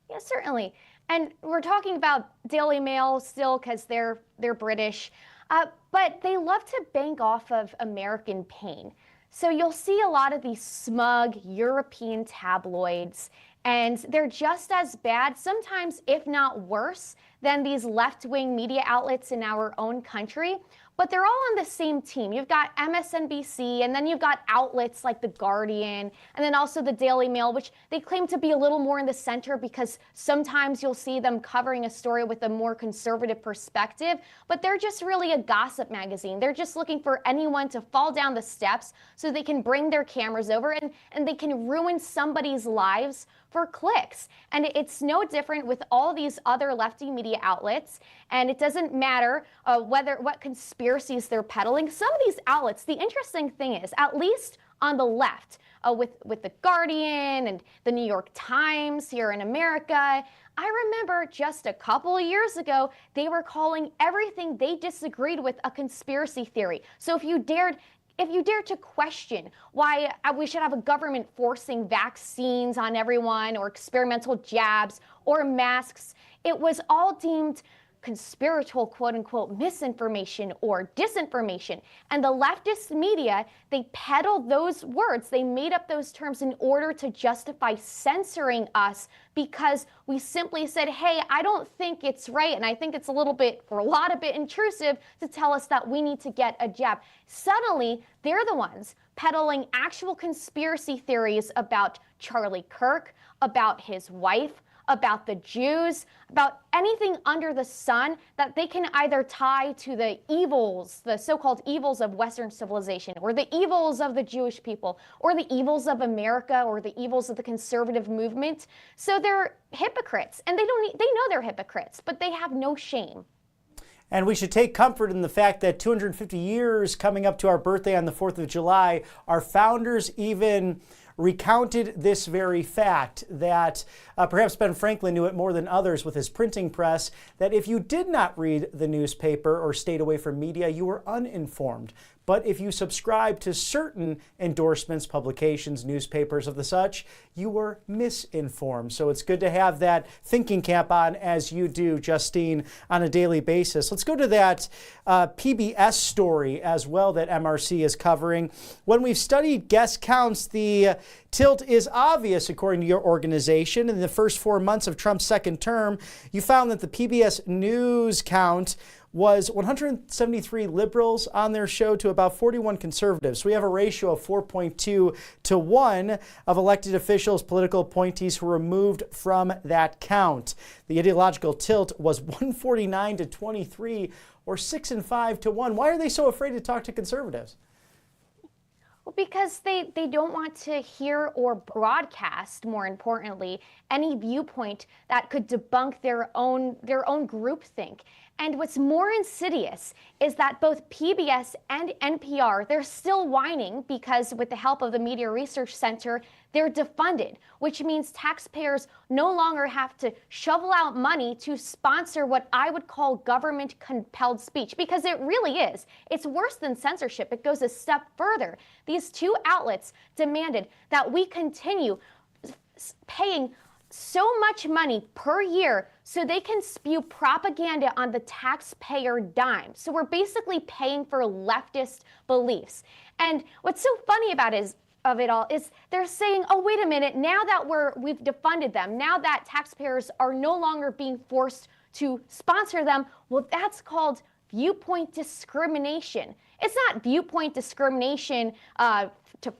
Yeah, certainly. And we're talking about Daily Mail still because they're British, but they love to bank off of American pain. So you'll see a lot of these smug European tabloids, and they're just as bad, sometimes if not worse, than these left-wing media outlets in our own country. But they're all on the same team. You've got MSNBC, and then you've got outlets like The Guardian, and then also the Daily Mail, which they claim to be a little more in the center because sometimes you'll see them covering a story with a more conservative perspective, but they're just really a gossip magazine. They're just looking for anyone to fall down the steps so they can bring their cameras over and they can ruin somebody's lives for clicks. And it's no different with all these other lefty media outlets. And it doesn't matter what conspiracies they're peddling. Some of these outlets, the interesting thing is, at least on the left, with the Guardian and the New York Times here in America. I remember just a couple of years ago, they were calling everything they disagreed with a conspiracy theory. So if you dared to question why we should have a government forcing vaccines on everyone, or experimental jabs, or masks, it was all deemed conspiratorial, quote-unquote, misinformation or disinformation. And the leftist media, they peddled those words. They made up those terms in order to justify censoring us, because we simply said, hey, I don't think it's right, and I think it's a lot of bit intrusive to tell us that we need to get a jab. Suddenly, they're the ones peddling actual conspiracy theories about Charlie Kirk, about his wife, about the Jews, about anything under the sun that they can either tie to the evils, the so-called evils of Western civilization, or the evils of the Jewish people, or the evils of America, or the evils of the conservative movement. So they're hypocrites, and they know they're hypocrites, but they have no shame. And we should take comfort in the fact that 250 years coming up to our birthday on the 4th of July, our founders even recounted this very fact, that perhaps Ben Franklin knew it more than others with his printing press, that if you did not read the newspaper or stayed away from media, you were uninformed. But if you subscribe to certain endorsements, publications, newspapers of the such, you were misinformed. So it's good to have that thinking cap on, as you do, Justine, on a daily basis. Let's go to that PBS story as well that MRC is covering. When we've studied guest counts, the tilt is obvious, according to your organization. In the first 4 months of Trump's second term, you found that the PBS News count was 173 liberals on their show to about 41 conservatives. So we have a ratio of 4.2 to 1 of elected officials, political appointees who were removed from that count. The ideological tilt was 149 to 23, or 6 and 5 to 1. Why are they so afraid to talk to conservatives? Well, because they don't want to hear or broadcast, more importantly, any viewpoint that could debunk their own groupthink. And what's more insidious is that both PBS and NPR, they're still whining because, with the help of the Media Research Center, they're defunded, which means taxpayers no longer have to shovel out money to sponsor what I would call government-compelled speech, because it really is. It's worse than censorship. It goes a step further. These two outlets demanded that we continue paying so much money per year so they can spew propaganda on the taxpayer dime. So we're basically paying for leftist beliefs. And what's so funny about it is they're saying, oh, wait a minute, now that we've defunded them, now that taxpayers are no longer being forced to sponsor them, well, that's called viewpoint discrimination. It's not viewpoint discrimination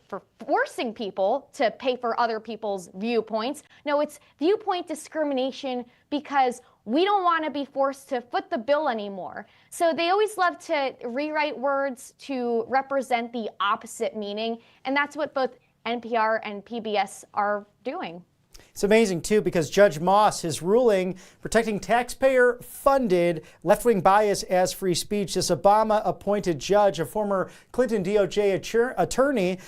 for forcing people to pay for other people's viewpoints. No, it's viewpoint discrimination because we don't want to be forced to foot the bill anymore. So they always love to rewrite words to represent the opposite meaning, and that's what both NPR and PBS are doing. It's amazing, too, because Judge Moss, his ruling protecting taxpayer-funded left-wing bias as free speech, this Obama-appointed judge, a former Clinton DOJ attorney,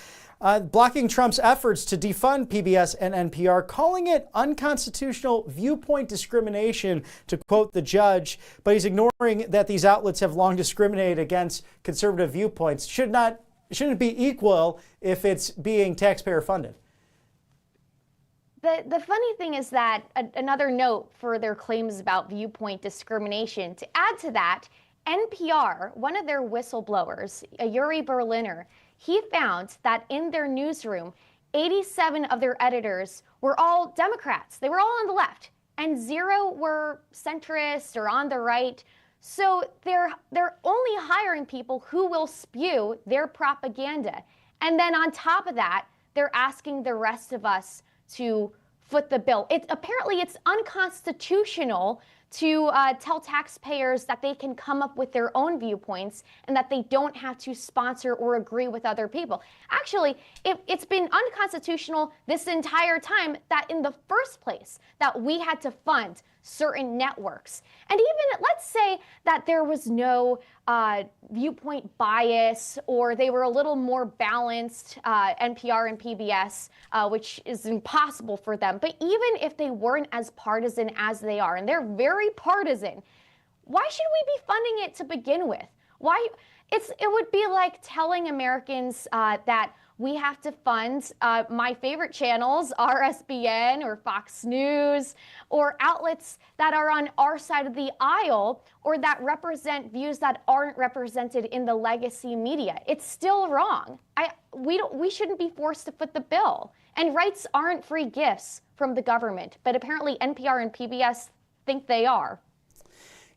blocking Trump's efforts to defund PBS and NPR, calling it unconstitutional viewpoint discrimination, to quote the judge. But he's ignoring that these outlets have long discriminated against conservative viewpoints. Shouldn't it be equal if it's being taxpayer-funded? The funny thing is that another note for their claims about viewpoint discrimination, to add to that, NPR, one of their whistleblowers, Yuri Berliner, he found that in their newsroom, 87 of their editors were all Democrats. They were all on the left, and 0 were centrist or on the right. So they're only hiring people who will spew their propaganda. And then on top of that, they're asking the rest of us to foot the bill. Apparently it's unconstitutional to tell taxpayers that they can come up with their own viewpoints and that they don't have to sponsor or agree with other people. Actually, it's been unconstitutional this entire time that in the first place that we had to fund certain networks. And even let's say that there was no viewpoint bias, or they were a little more balanced, NPR and PBS, which is impossible for them. But even if they weren't as partisan as they are, and they're very partisan, why should we be funding it to begin with? Why? It would be like telling Americans that we have to fund my favorite channels, RSBN or Fox News, or outlets that are on our side of the aisle, or that represent views that aren't represented in the legacy media. It's still wrong. We shouldn't be forced to foot the bill. And rights aren't free gifts from the government, but apparently NPR and PBS think they are.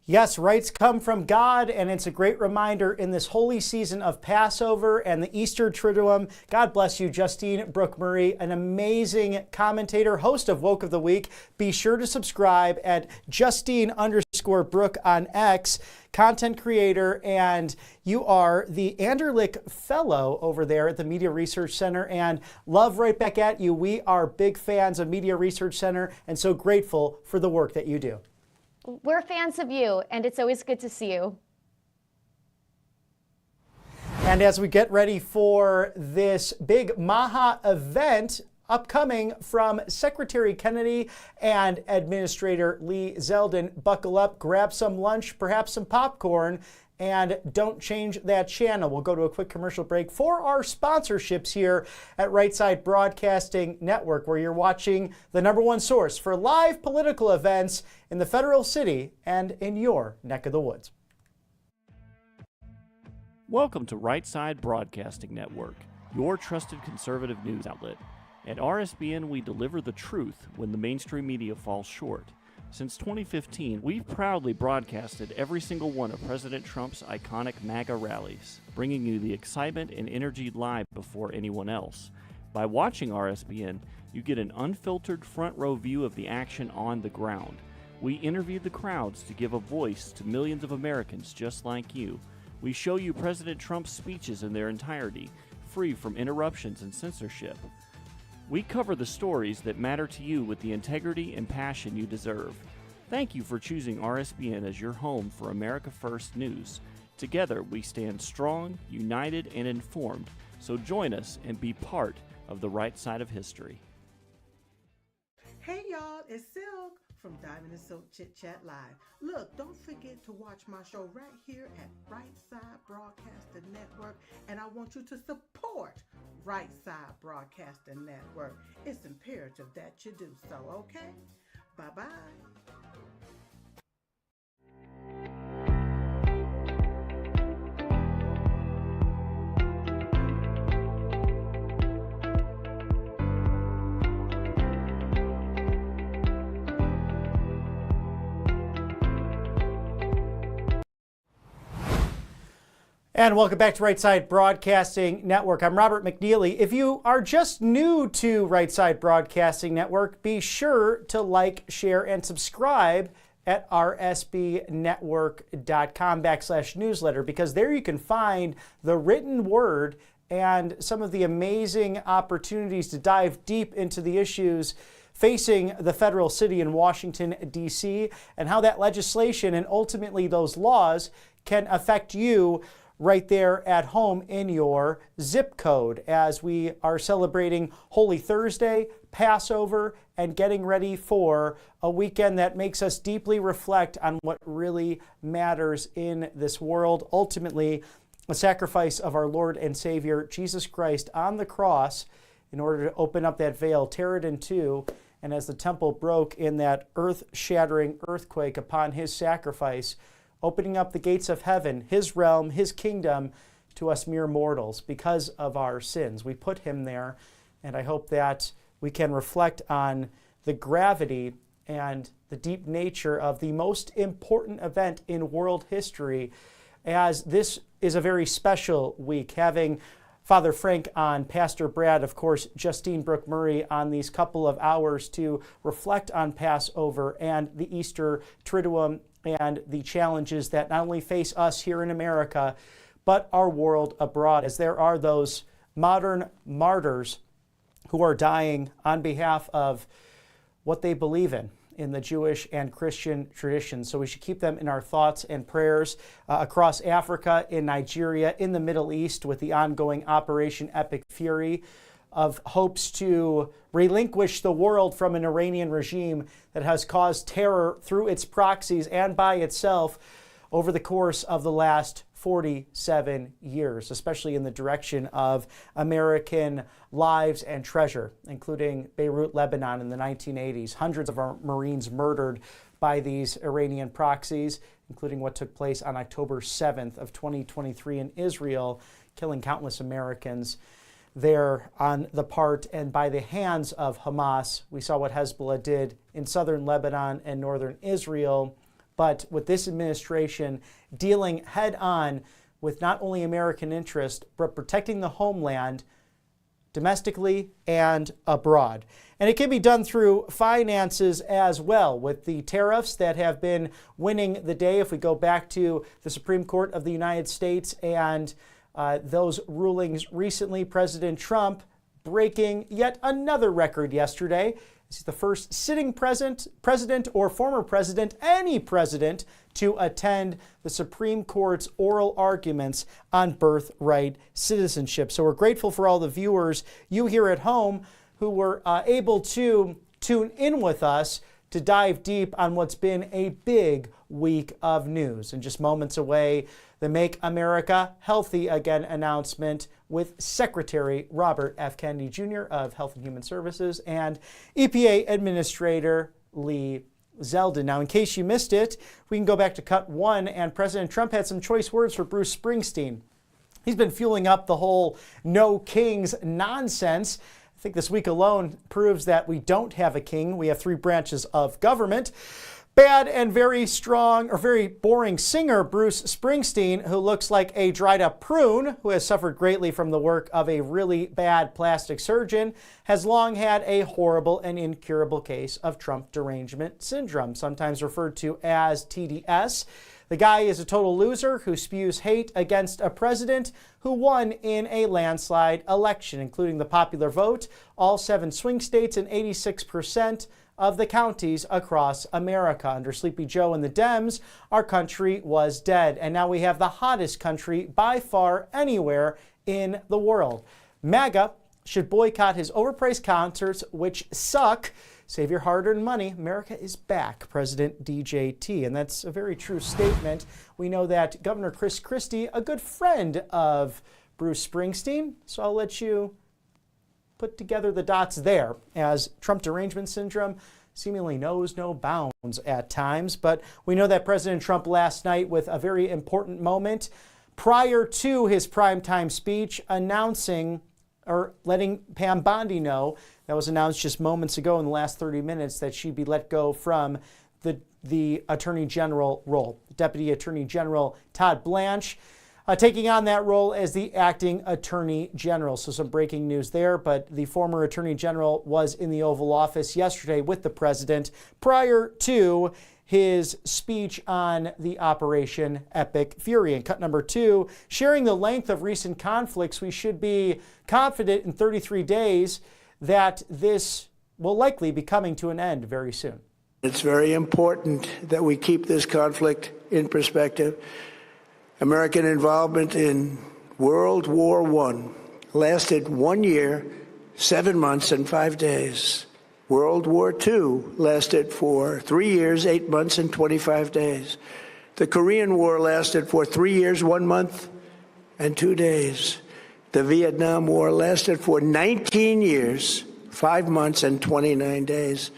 Yes, rights come from God, and it's a great reminder in this holy season of Passover and the Easter Triduum. God bless you, Justine Brooke Murray, an amazing commentator, host of Woke of the Week. Be sure to subscribe at Justine_Brooke on X, content creator, and you are the Anderlich Fellow over there at the Media Research Center, and love right back at you. We are big fans of Media Research Center and so grateful for the work that you do. We're fans of you, and it's always good to see you. And as we get ready for this big MAHA event upcoming from Secretary Kennedy and Administrator Lee Zeldin, buckle up, grab some lunch, perhaps some popcorn, and don't change that channel. We'll go to a quick commercial break for our sponsorships here at Right Side Broadcasting Network, where you're watching the #1 source for live political events in the Federal City and in your neck of the woods. Welcome to Right Side Broadcasting Network, your trusted conservative news outlet. At RSBN, we deliver the truth when the mainstream media falls short. Since 2015, we've proudly broadcasted every single one of President Trump's iconic MAGA rallies, bringing you the excitement and energy live before anyone else. By watching RSBN, you get an unfiltered front row view of the action on the ground. We interview the crowds to give a voice to millions of Americans just like you. We show you President Trump's speeches in their entirety, free from interruptions and censorship. We cover the stories that matter to you with the integrity and passion you deserve. Thank you for choosing RSBN as your home for America First News. Together, we stand strong, united, and informed. So join us and be part of the right side of history. Hey y'all, it's Silk from Diamond and Silk Chit Chat Live. Look, don't forget to watch my show right here at Right Side Broadcasting Network, and I want you to support Right Side Broadcasting Network. It's imperative that you do so, okay? Bye-bye. And welcome back to Right Side Broadcasting Network. I'm Robert McNeely. If you are just new to Right Side Broadcasting Network, be sure to like, share, and subscribe at rsbnetwork.com/newsletter, because there you can find the written word and some of the amazing opportunities to dive deep into the issues facing the federal city in Washington, D.C., and how that legislation and ultimately those laws can affect you right there at home in your zip code, as we are celebrating Holy Thursday, Passover, and getting ready for a weekend that makes us deeply reflect on what really matters in this world. Ultimately, the sacrifice of our Lord and Savior, Jesus Christ, on the cross in order to open up that veil, tear it in two, and as the temple broke in that earth-shattering earthquake upon his sacrifice, opening up the gates of heaven, his realm, his kingdom, to us mere mortals because of our sins. We put him there, and I hope that we can reflect on the gravity and the deep nature of the most important event in world history, as this is a very special week, having Father Frank on, Pastor Brad, of course, Justine Brooke Murray on these couple of hours to reflect on Passover and the Easter Triduum and the challenges that not only face us here in America, but our world abroad, as there are those modern martyrs who are dying on behalf of what they believe in. in the Jewish and Christian traditions. So we should keep them in our thoughts and prayers across Africa, in Nigeria, in the Middle East with the ongoing Operation Epic Fury of hopes to relinquish the world from an Iranian regime that has caused terror through its proxies and by itself over the course of the last 47 years, especially in the direction of American lives and treasure, including Beirut, Lebanon in the 1980s. Hundreds of our Marines murdered by these Iranian proxies, including what took place on October 7th of 2023 in Israel, killing countless Americans there on the part and by the hands of Hamas. We saw what Hezbollah did in southern Lebanon and northern Israel. But with this administration dealing head on with not only American interest, but protecting the homeland domestically and abroad. And it can be done through finances as well, with the tariffs that have been winning the day. If we go back to the Supreme Court of the United States and those rulings recently, President Trump breaking yet another record yesterday. He's the first sitting president or former president, any president, to attend the Supreme Court's oral arguments on birthright citizenship. So we're grateful for all the viewers, you here at home, who were able to tune in with us to dive deep on what's been a big week of news. And just moments away, the Make America Healthy Again announcement with Secretary Robert F. Kennedy Jr. of Health and Human Services and EPA Administrator Lee Zeldin. Now, in case you missed it, we can go back to cut one, and President Trump had some choice words for Bruce Springsteen. He's been fueling up the whole no kings nonsense. I think this week alone proves that we don't have a king. We have three branches of government. Bad and very strong or very boring singer Bruce Springsteen, who looks like a dried up prune, who has suffered greatly from the work of a really bad plastic surgeon, has long had a horrible and incurable case of Trump derangement syndrome, sometimes referred to as TDS. The guy is a total loser who spews hate against a president who won in a landslide election, including the popular vote, all 7 swing states, and 86% of the counties across America. Under Sleepy Joe and the Dems, our country was dead. And now we have the hottest country by far anywhere in the world. MAGA should boycott his overpriced concerts, which suck. Save your hard-earned money. America is back, President DJT. And that's a very true statement. We know that Governor Chris Christie, a good friend of Bruce Springsteen, so I'll let you put together the dots there, as Trump derangement syndrome seemingly knows no bounds at times. But we know that President Trump last night, with a very important moment prior to his primetime speech, announcing or letting Pam Bondi know, that was announced just moments ago in the last 30 minutes, that she'd be let go from the Attorney General role. Deputy Attorney General Todd Blanche taking on that role as the acting Attorney General. So some breaking news there, but the former Attorney General was in the Oval Office yesterday with the president prior to his speech on the Operation Epic Fury. And cut number 2, sharing the length of recent conflicts, we should be confident in 33 days that this will likely be coming to an end very soon. It's very important that we keep this conflict in perspective. American involvement in World War I lasted 1 year, 7 months, and 5 days. World War II lasted for 3 years, 8 months, and 25 days. The Korean War lasted for 3 years, 1 month, and 2 days. The Vietnam War lasted for 19 years, 5 months, and 29 days.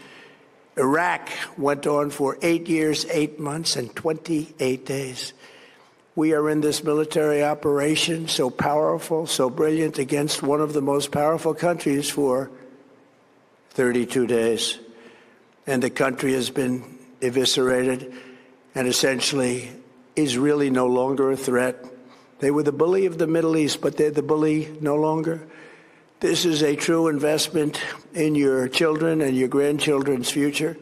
Iraq went on for 8 years, 8 months, and 28 days. We are in this military operation, so powerful, so brilliant, against one of the most powerful countries for 32 days. And the country has been eviscerated and essentially is really no longer a threat. They were the bully of the Middle East, but they're the bully no longer. This is a true investment in your children and your grandchildren's future.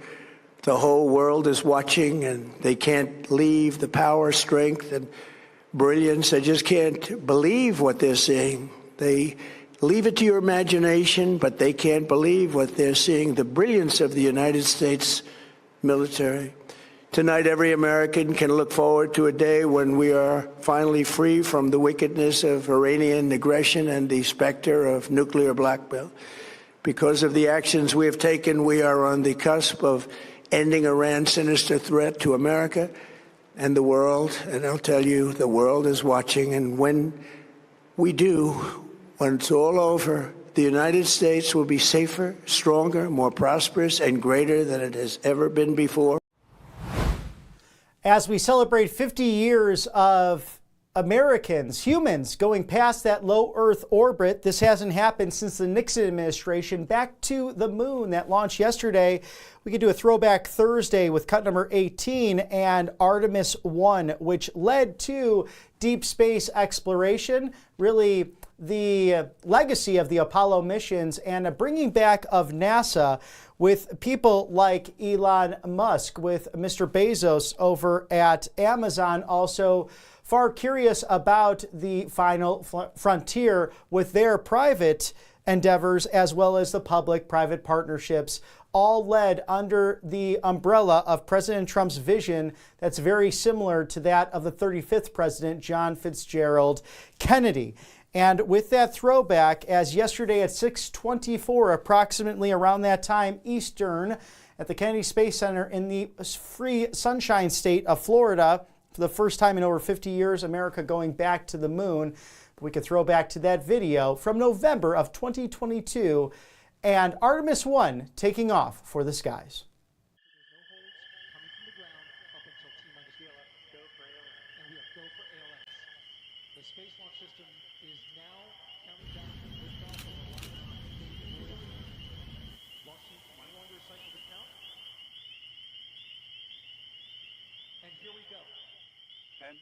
The whole world is watching, and they can't leave the power, strength, and brilliance. They just can't believe what they're seeing. They leave it to your imagination, but they can't believe what they're seeing. The brilliance of the United States military. Tonight, every American can look forward to a day when we are finally free from the wickedness of Iranian aggression and the specter of nuclear blackmail. Because of the actions we have taken, we are on the cusp of ending Iran's sinister threat to America and the world. And I'll tell you, the world is watching. And when we do, when it's all over, the United States will be safer, stronger, more prosperous, and greater than it has ever been before. As we celebrate 50 years of Americans, humans, going past that low Earth orbit, this hasn't happened since the Nixon administration, back to the moon that launched yesterday. We could do a throwback Thursday with cut number 18 and Artemis 1, which led to deep space exploration, really the legacy of the Apollo missions and a bringing back of NASA with people like Elon Musk, with Mr. Bezos over at Amazon, also far curious about the final frontier with their private endeavors as well as the public-private partnerships, all led under the umbrella of President Trump's vision that's very similar to that of the 35th president, John Fitzgerald Kennedy. And with that throwback, as yesterday at 6:24, approximately around that time Eastern, at the Kennedy Space Center in the free Sunshine State of Florida, for the first time in over 50 years, America going back to the moon. We could throw back to that video from November of 2022 and Artemis 1 taking off for the skies. The Space Launch System is now counting down to liftoff of the launch team can no longer cycle the count. And here we go. 10.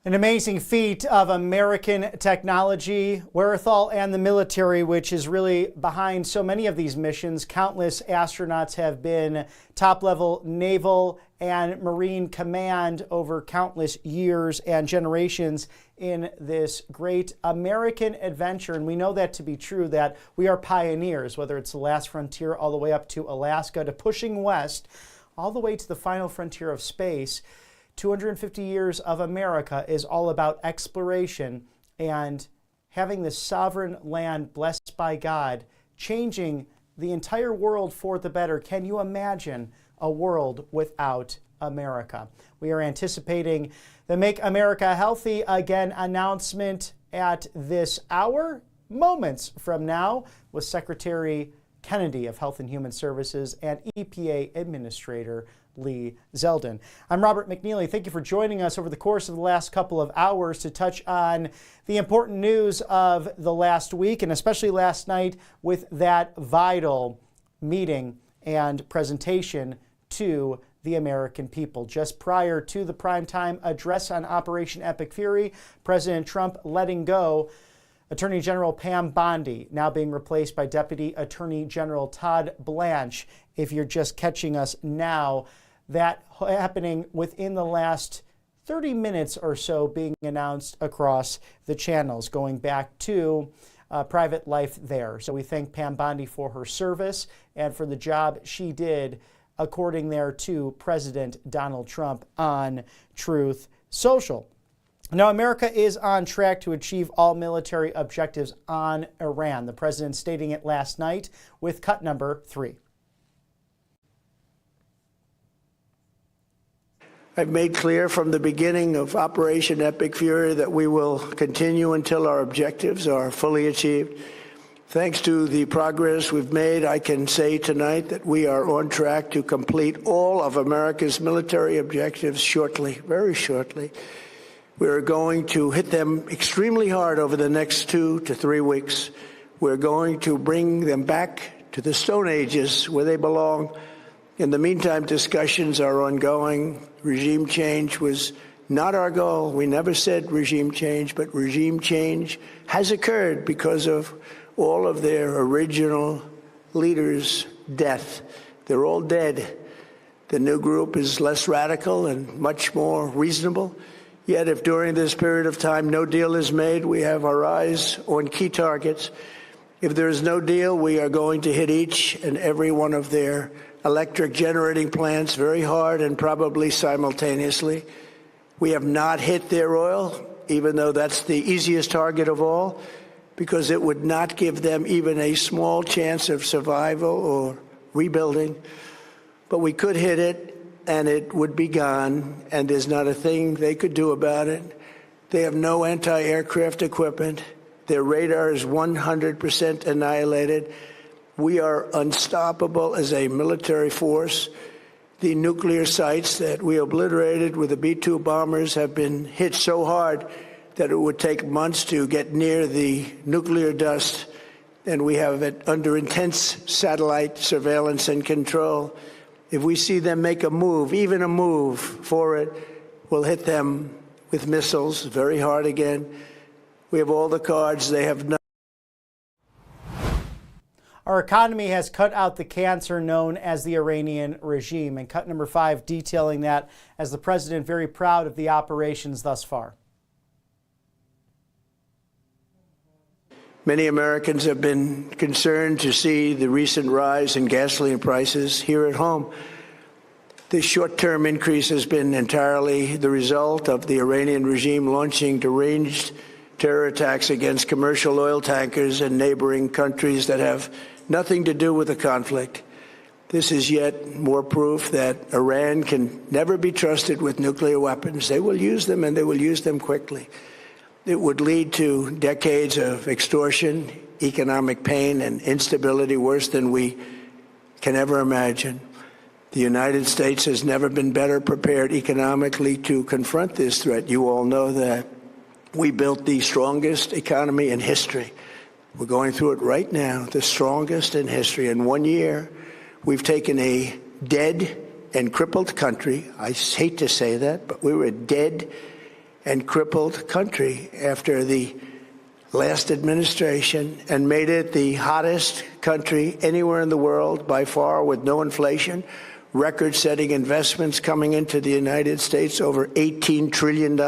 An amazing feat of American technology, wherewithal, and the military, which is really behind so many of these missions. Countless astronauts have been top-level naval and Marine command over countless years and generations in this great American adventure. And we know that to be true, that we are pioneers, whether it's the last frontier all the way up to Alaska, to pushing west, all the way to the final frontier of space. 250 years of America is all about exploration and having this sovereign land blessed by God, changing the entire world for the better. Can you imagine a world without America? We are anticipating the Make America Healthy Again announcement at this hour, moments from now, with Secretary Kennedy of Health and Human Services and EPA Administrator Lee Zeldin. I'm Robert McNeely. Thank you for joining us over the course of the last couple of hours to touch on the important news of the last week, and especially last night with that vital meeting and presentation to the American people. Just prior to the primetime address on Operation Epic Fury, President Trump letting go Attorney General Pam Bondi, now being replaced by Deputy Attorney General Todd Blanche. If you're just catching us now, that happening within the last 30 minutes or so, being announced across the channels, going back to private life there. So we thank Pam Bondi for her service and for the job she did, according there to President Donald Trump on Truth Social. Now, America is on track to achieve all military objectives on Iran. The president stating it last night with cut number 3. I've made clear from the beginning of Operation Epic Fury that we will continue until our objectives are fully achieved. Thanks to the progress we've made, I can say tonight that we are on track to complete all of America's military objectives shortly, very shortly. We're going to hit them extremely hard over the next 2 to 3 weeks. We're going to bring them back to the Stone Ages where they belong. In the meantime, discussions are ongoing. Regime change was not our goal. We never said regime change, but regime change has occurred because of all of their original leaders' death. They're all dead. The new group is less radical and much more reasonable. Yet if during this period of time no deal is made, we have our eyes on key targets. If there is no deal, we are going to hit each and every one of their electric generating plants very hard and probably simultaneously. We have not hit their oil, even though that's the easiest target of all, because it would not give them even a small chance of survival or rebuilding. But we could hit it, and it would be gone, and there's not a thing they could do about it. They have no anti-aircraft equipment. Their radar is 100% annihilated. We are unstoppable as a military force. The nuclear sites that we obliterated with the B-2 bombers have been hit so hard that it would take months to get near the nuclear dust, and we have it under intense satellite surveillance and control. If we see them make a move, even a move for it, we'll hit them with missiles very hard again. We have all the cards. They have none. Our economy has cut out the cancer known as the Iranian regime, and cut number 5 detailing that as the president very proud of the operations thus far. Many Americans have been concerned to see the recent rise in gasoline prices here at home. This short-term increase has been entirely the result of the Iranian regime launching deranged terror attacks against commercial oil tankers in neighboring countries that have nothing to do with the conflict. This is yet more proof that Iran can never be trusted with nuclear weapons. They will use them, and they will use them quickly. It would lead to decades of extortion, economic pain, and instability worse than we can ever imagine. The United States has never been better prepared economically to confront this threat. You all know that. We built the strongest economy in history. We're going through it right now, the strongest in history. In 1 year, we've taken a dead and crippled country. I hate to say that, but we were dead and crippled country after the last administration and made it the hottest country anywhere in the world by far, with no inflation, record-setting investments coming into the United States, over $18 trillion,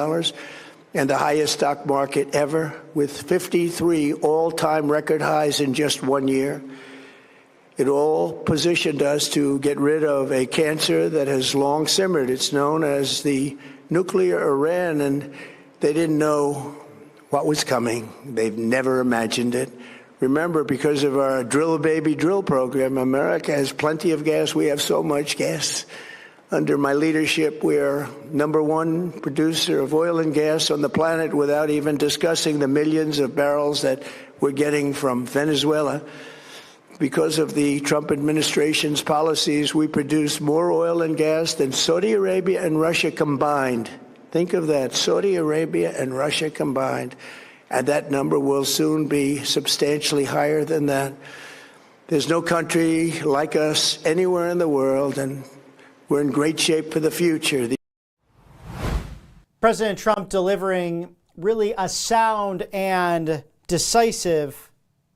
and the highest stock market ever, with 53 all-time record highs in just 1 year. It all positioned us to get rid of a cancer that has long simmered. It's known as the nuclear Iran, and they didn't know what was coming. They've never imagined it. Remember, because of our Drill Baby Drill program, America has plenty of gas. We have so much gas. Under my leadership, we are #1 producer of oil and gas on the planet, without even discussing the millions of barrels that we're getting from Venezuela. Because of the Trump administration's policies, we produce more oil and gas than Saudi Arabia and Russia combined. Think of that, Saudi Arabia and Russia combined. And that number will soon be substantially higher than that. There's no country like us anywhere in the world, and we're in great shape for the future. President Trump delivering really a sound and decisive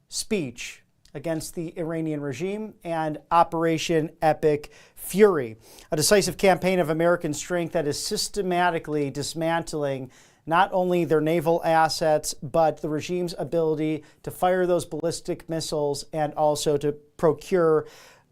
speech against the Iranian regime and Operation Epic Fury, a decisive campaign of American strength that is systematically dismantling not only their naval assets, but the regime's ability to fire those ballistic missiles and also to procure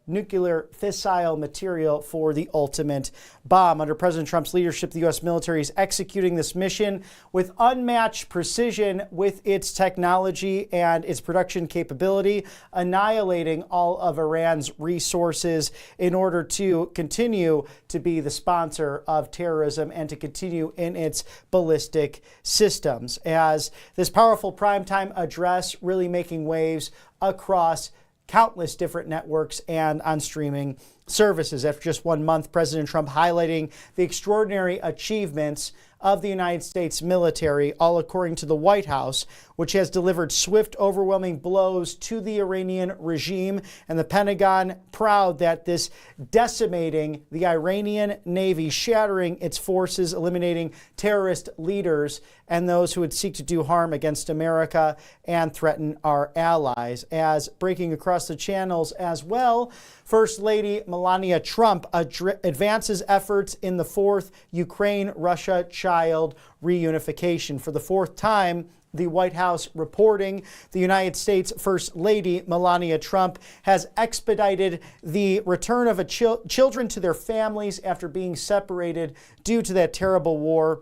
nuclear fissile material for the ultimate bomb. Under President Trump's leadership, the U.S. military is executing this mission with unmatched precision with its technology and its production capability, annihilating all of Iran's resources in order to continue to be the sponsor of terrorism and to continue in its ballistic systems. As this powerful primetime address really making waves across countless different networks and on streaming services. After just 1 month, President Trump highlighting the extraordinary achievements of the United States military, all according to the White House, which has delivered swift, overwhelming blows to the Iranian regime, and the Pentagon proud that this decimating the Iranian Navy, shattering its forces, eliminating terrorist leaders and those who would seek to do harm against America and threaten our allies. As breaking across the channels as well, First Lady Melania Trump advances efforts in the 4th Ukraine-Russia child reunification. For the 4th time, the White House reporting the United States First Lady Melania Trump has expedited the return of children to their families after being separated due to that terrible war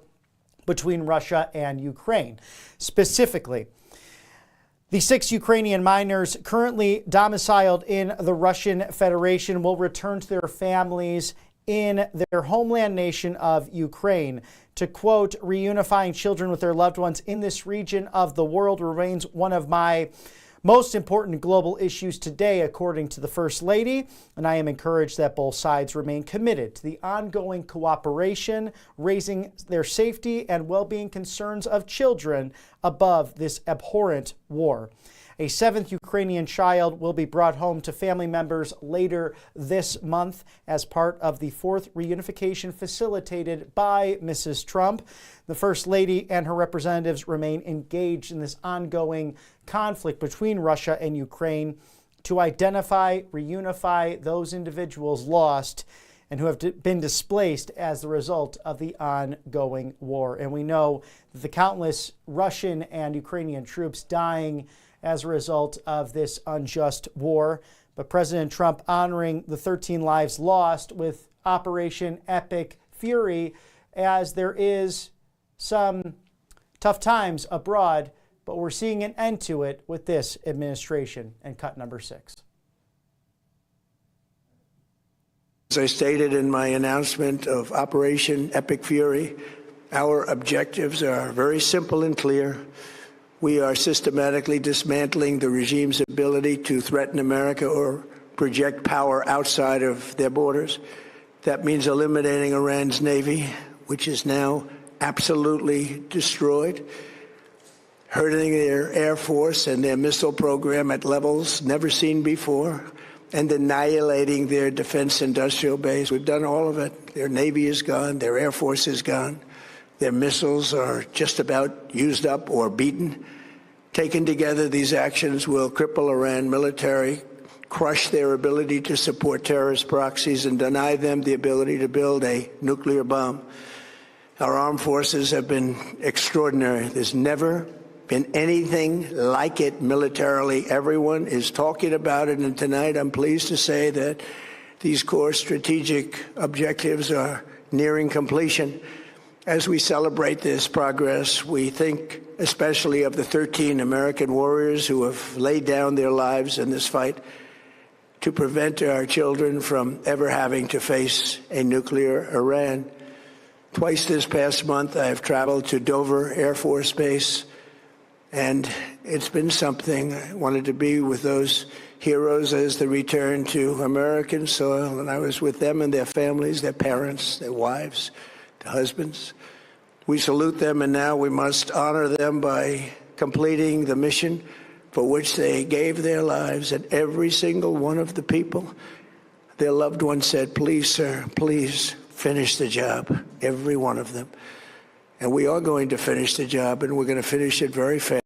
between Russia and Ukraine. Specifically, the 6 Ukrainian minors currently domiciled in the Russian Federation will return to their families in their homeland nation of Ukraine. To quote, reunifying children with their loved ones in this region of the world remains one of my most important global issues today, according to the First Lady, and I am encouraged that both sides remain committed to the ongoing cooperation, raising their safety and well-being concerns of children above this abhorrent war. A 7th Ukrainian child will be brought home to family members later this month as part of the 4th reunification facilitated by Mrs. Trump. The First Lady and her representatives remain engaged in this ongoing conflict between Russia and Ukraine to identify, reunify those individuals lost and who have been displaced as the result of the ongoing war. And we know that the countless Russian and Ukrainian troops dying as a result of this unjust war. But President Trump honoring the 13 lives lost with Operation Epic Fury, as there is some tough times abroad, but we're seeing an end to it with this administration and cut number 6. As I stated in my announcement of Operation Epic Fury, our objectives are very simple and clear. We are systematically dismantling the regime's ability to threaten America or project power outside of their borders. That means eliminating Iran's Navy, which is now absolutely destroyed, hurting their Air Force and their missile program at levels never seen before, and annihilating their defense industrial base. We've done all of it. Their Navy is gone. Their Air Force is gone. Their missiles are just about used up or beaten. Taken together, these actions will cripple Iran military, crush their ability to support terrorist proxies, and deny them the ability to build a nuclear bomb. Our armed forces have been extraordinary. There's never been anything like it militarily. Everyone is talking about it, and tonight I'm pleased to say that these core strategic objectives are nearing completion. As we celebrate this progress, we think especially of the 13 American warriors who have laid down their lives in this fight to prevent our children from ever having to face a nuclear Iran. Twice this past month, I have traveled to Dover Air Force Base, and it's been something. I wanted to be with those heroes as they return to American soil, and I was with them and their families, their parents, their wives, their husbands. We salute them, and now we must honor them by completing the mission for which they gave their lives. And every single one of the people, their loved ones said, "Please, sir, please finish the job." Every one of them. And we are going to finish the job, and we're going to finish it very fast.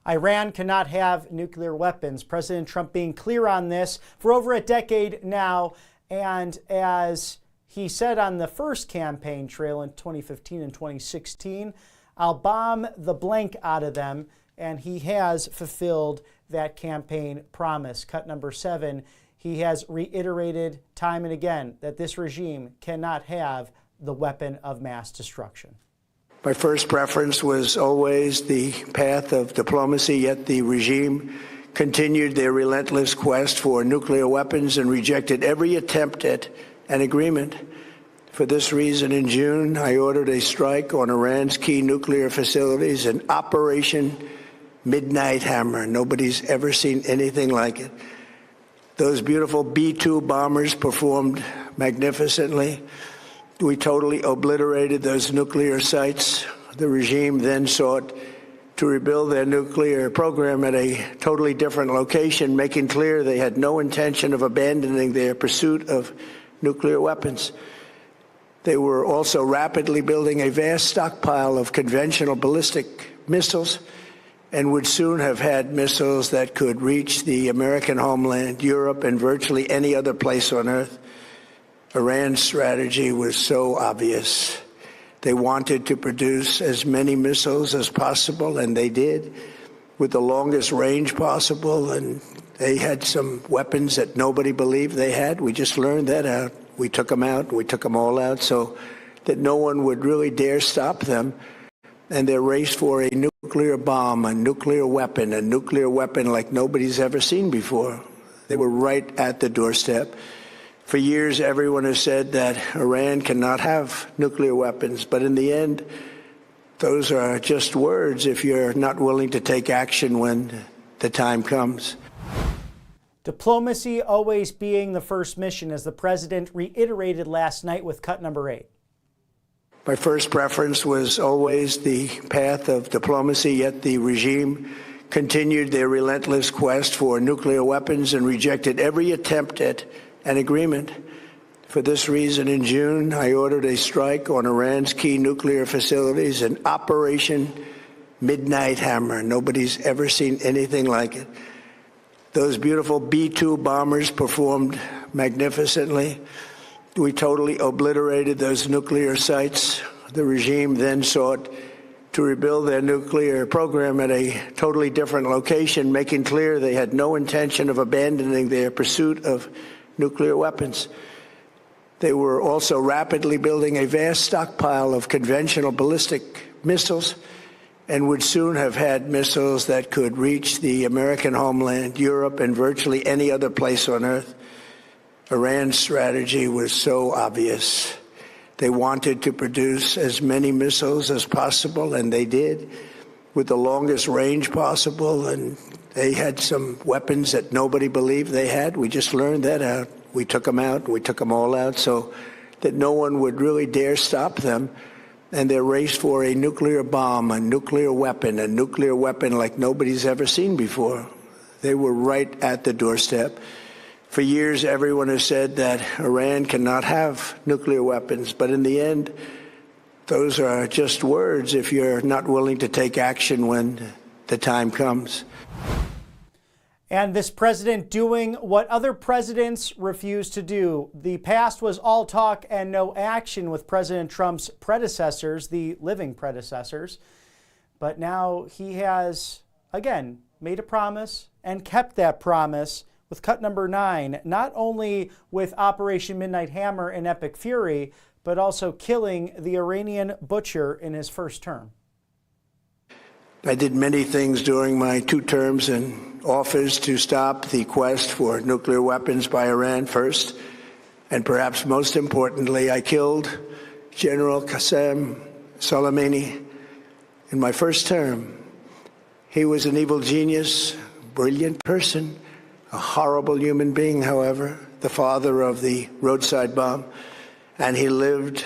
Iran cannot have nuclear weapons. President Trump being clear on this for over a decade now. And as he said on the first campaign trail in 2015 and 2016, I'll bomb the blank out of them. And he has fulfilled that campaign promise. Cut number 7, he has reiterated time and again that this regime cannot have the weapon of mass destruction. My first preference was always the path of diplomacy, yet the regime continued their relentless quest for nuclear weapons and rejected every attempt at an agreement. For this reason, in June, I ordered a strike on Iran's key nuclear facilities, an Operation Midnight Hammer. Nobody's ever seen anything like it. Those beautiful B-2 bombers performed magnificently. We totally obliterated those nuclear sites. The regime then sought to rebuild their nuclear program at a totally different location, making clear they had no intention of abandoning their pursuit of nuclear weapons. They were also rapidly building a vast stockpile of conventional ballistic missiles and would soon have had missiles that could reach the American homeland, Europe, and virtually any other place on Earth. Iran's strategy was so obvious. They wanted to produce as many missiles as possible, and they did, with the longest range possible, and they had some weapons that nobody believed they had. We just learned that out. We took them out. We took them all out so that no one would really dare stop them. And their race for a nuclear bomb, a nuclear weapon like nobody's ever seen before. They were right at the doorstep. For years, everyone has said that Iran cannot have nuclear weapons, but in the end, those are just words if you're not willing to take action when the time comes. Diplomacy always being the first mission, as the president reiterated last night with cut number 8. My first preference was always the path of diplomacy, yet the regime continued their relentless quest for nuclear weapons and rejected every attempt at an agreement. For this reason, in June, I ordered a strike on Iran's key nuclear facilities, an Operation Midnight Hammer. Nobody's ever seen anything like it. Those beautiful B-2 bombers performed magnificently. We totally obliterated those nuclear sites. The regime then sought to rebuild their nuclear program at a totally different location, making clear they had no intention of abandoning their pursuit of nuclear weapons. They were also rapidly building a vast stockpile of conventional ballistic missiles and would soon have had missiles that could reach the American homeland, Europe, and virtually any other place on Earth. Iran's strategy was so obvious. They wanted to produce as many missiles as possible, and they did, with the longest range possible, and they had some weapons that nobody believed they had. We just learned that out. We took them out. We took them all out so that no one would really dare stop them. And their race for a nuclear bomb, a nuclear weapon like nobody's ever seen before. They were right at the doorstep. For years, everyone has said that Iran cannot have nuclear weapons, but in the end, those are just words if you're not willing to take action when the time comes. And this president doing what other presidents refuse to do. The past was all talk and no action with President Trump's predecessors, the living predecessors. But now he has, again, made a promise and kept that promise with cut number 9, not only with Operation Midnight Hammer and Epic Fury, but also killing the Iranian butcher in his first term. I did many things during my 2 terms in office to stop the quest for nuclear weapons by Iran first, and perhaps most importantly, I killed General Qasem Soleimani in my first term. He was an evil genius, brilliant person, a horrible human being, however, the father of the roadside bomb, and he lived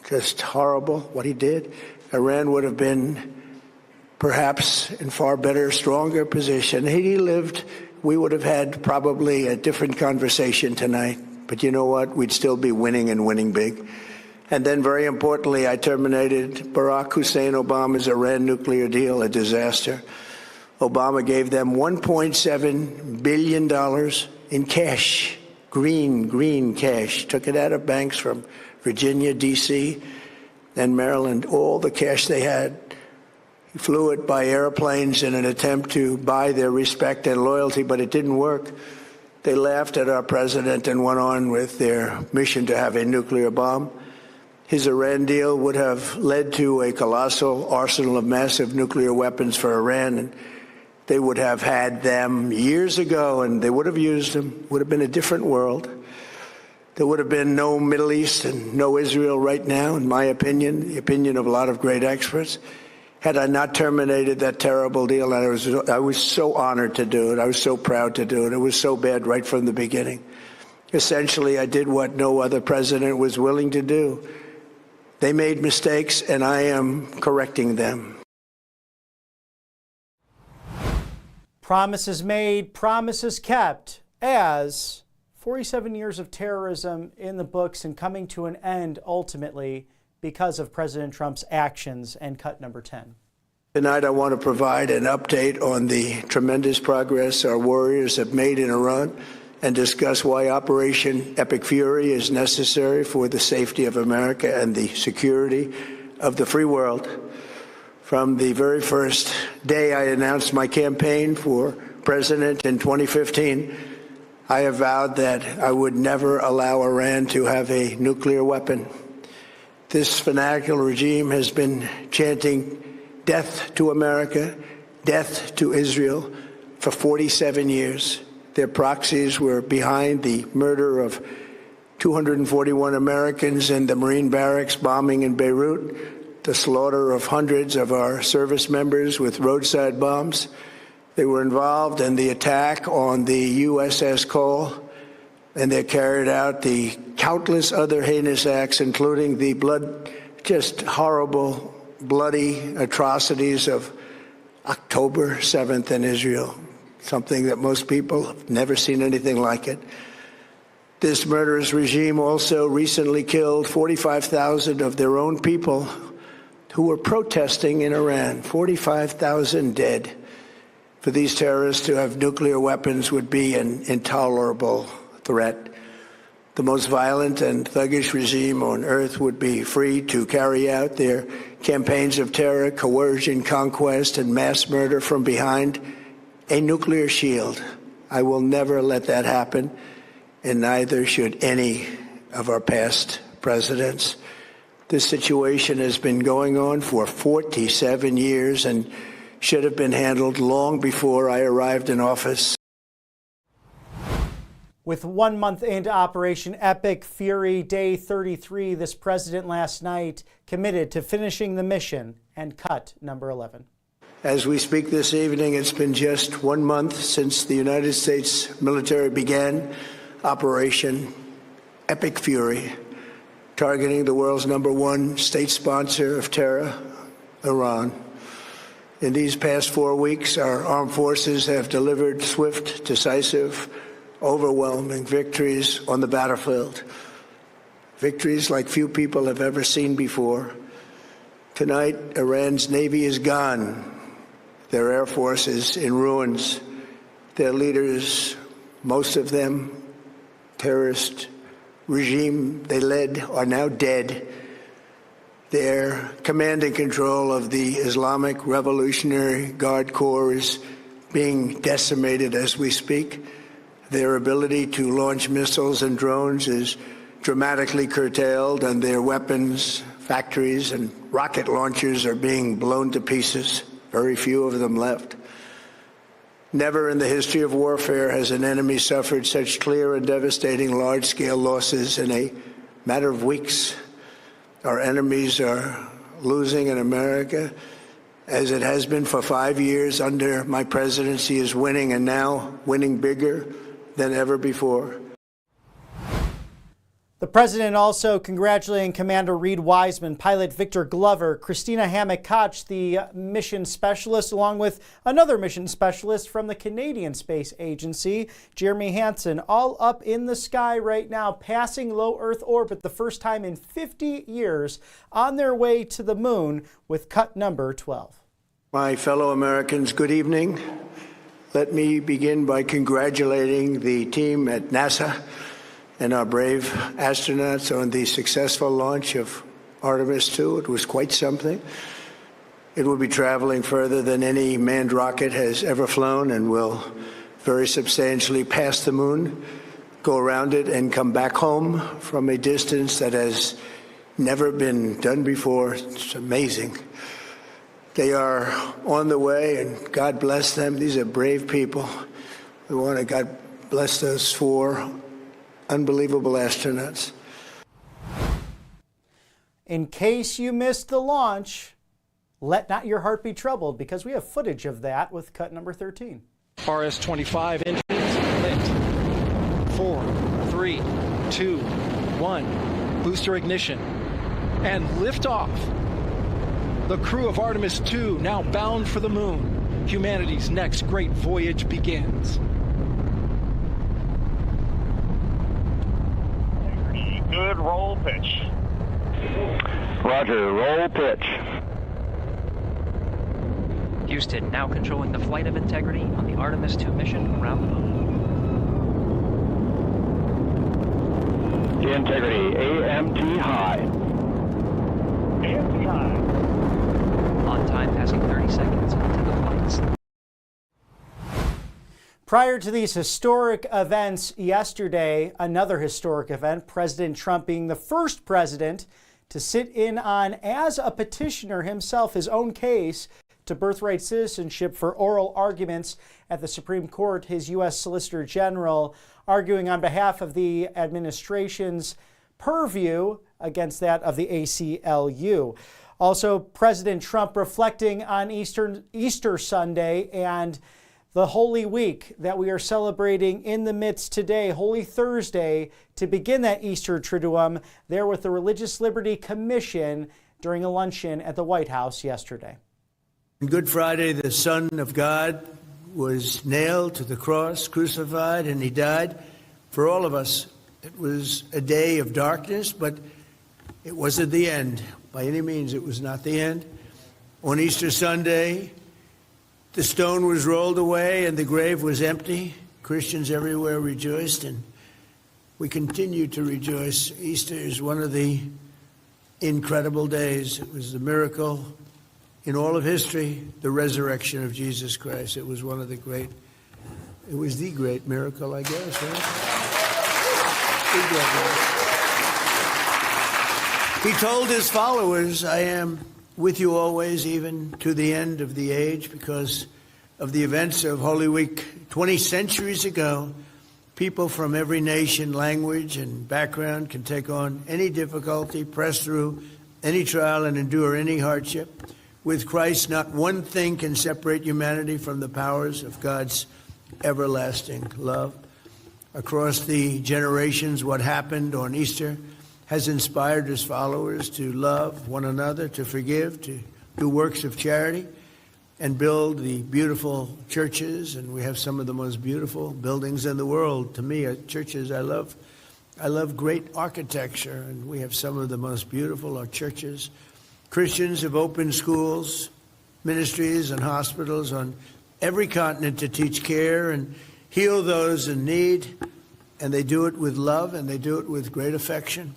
just horrible what he did. Iran would have been perhaps in far better, stronger position. Had he lived, we would have had probably a different conversation tonight. But you know what? We'd still be winning and winning big. And then, very importantly, I terminated Barack Hussein Obama's Iran nuclear deal, a disaster. Obama gave them $1.7 billion in cash, green cash. Took it out of banks from Virginia, D.C., and Maryland, all the cash they had. He flew it by airplanes in an attempt to buy their respect and loyalty, but it didn't work. They laughed at our president and went on with their mission to have a nuclear bomb. His Iran deal would have led to a colossal arsenal of massive nuclear weapons for Iran, and they would have had them years ago, and they would have used them. Would have been a different world. There would have been no Middle East and no Israel right now, in my opinion, the opinion of a lot of great experts, had I not terminated that terrible deal. And I was so honored to do it. I was so proud to do it. It was so bad right from the beginning. Essentially, I did what no other president was willing to do. They made mistakes, and I am correcting them. Promises made, promises kept, as 47 years of terrorism in the books and coming to an end ultimately because of President Trump's actions, and cut number 10. Tonight, I want to provide an update on the tremendous progress our warriors have made in Iran and discuss why Operation Epic Fury is necessary for the safety of America and the security of the free world. From the very first day I announced my campaign for president in 2015, I have vowed that I would never allow Iran to have a nuclear weapon. This fanatical regime has been chanting death to America, death to Israel for 47 years. Their proxies were behind the murder of 241 Americans in the Marine barracks bombing in Beirut, the slaughter of hundreds of our service members with roadside bombs. They were involved in the attack on the USS Cole, and they carried out the countless other heinous acts, including the just horrible, bloody atrocities of October 7th in Israel, something that most people have never seen anything like it. This murderous regime also recently killed 45,000 of their own people who were protesting in Iran. 45,000 dead. For these terrorists to have nuclear weapons would be an intolerable threat. The most violent and thuggish regime on earth would be free to carry out their campaigns of terror, coercion, conquest, and mass murder from behind a nuclear shield. I will never let that happen, and neither should any of our past presidents. This situation has been going on for 47 years and should have been handled long before I arrived in office. With 1 month into Operation Epic Fury, day 33, this president last night committed to finishing the mission, and cut number 11. As we speak this evening, it's been just 1 month since the United States military began Operation Epic Fury, targeting the world's #1 state sponsor of terror, Iran. In these past 4 weeks, our armed forces have delivered swift, decisive, overwhelming victories on the battlefield. Victories like few people have ever seen before. Tonight, Iran's Navy is gone. Their Air Force is in ruins. Their leaders, most of them, terrorist regime they led, are now dead. Their command and control of the Islamic Revolutionary Guard Corps is being decimated as we speak. Their ability to launch missiles and drones is dramatically curtailed, and their weapons, factories, and rocket launchers are being blown to pieces. Very few of them left. Never in the history of warfare has an enemy suffered such clear and devastating large-scale losses in a matter of weeks. Our enemies are losing in America, as it has been for 5 years under my presidency, is winning, and now winning bigger than ever before. The president also congratulating Commander Reed Wiseman, pilot Victor Glover, Christina Hammack-Koch, the mission specialist, along with another mission specialist from the Canadian Space Agency, Jeremy Hansen, all up in the sky right now, passing low Earth orbit the first time in 50 years, on their way to the moon with cut number 12. My fellow Americans, good evening. Let me begin by congratulating the team at NASA and our brave astronauts on the successful launch of Artemis 2. It was quite something. It will be traveling further than any manned rocket has ever flown and will very substantially pass the moon, go around it, and come back home from a distance that has never been done before. It's amazing. They are on the way, and God bless them. These are brave people. We want to God bless those 4 unbelievable astronauts. In case you missed the launch, let not your heart be troubled, because we have footage of that with cut number 13. RS-25 engines lit. 4, 3, 2, 1. Booster ignition. And liftoff. The crew of Artemis 2 now bound for the moon. Humanity's next great voyage begins. Good roll pitch. Roger, roll pitch. Houston, now controlling the flight of integrity on the Artemis 2 mission around the moon. Integrity, AMT high. AMT high. On time, passing 30 seconds into the flights. Prior to these historic events yesterday, another historic event, President Trump being the first president to sit in on, as a petitioner himself, his own case to birthright citizenship for oral arguments at the Supreme Court, his U.S. Solicitor General arguing on behalf of the administration's purview against that of the ACLU. Also, President Trump reflecting on Easter Sunday and the Holy Week that we are celebrating in the midst today, Holy Thursday, to begin that Easter Triduum, there with the Religious Liberty Commission during a luncheon at the White House yesterday. On Good Friday, the Son of God was nailed to the cross, crucified, and he died for all of us. It was a day of darkness, but it wasn't the end. By any means, it was not the end. On Easter Sunday, the stone was rolled away and the grave was empty. Christians everywhere rejoiced, and we continue to rejoice. Easter is one of the incredible days. It was the miracle in all of history, the resurrection of Jesus Christ. It was the great miracle, I guess, right? He told his followers, I am with you always, even to the end of the age, because of the events of Holy Week 20 centuries ago. People from every nation, language, and background can take on any difficulty, press through any trial, and endure any hardship. With Christ, not one thing can separate humanity from the powers of God's everlasting love. Across the generations, what happened on Easter has inspired his followers to love one another, to forgive, to do works of charity. and build the beautiful churches, and we have some of the most beautiful buildings in the world. To me, churches, I love great architecture, and we have some of the most beautiful churches. Christians have opened schools, ministries, and hospitals on every continent to teach care and heal those in need, and they do it with love, and they do it with great affection.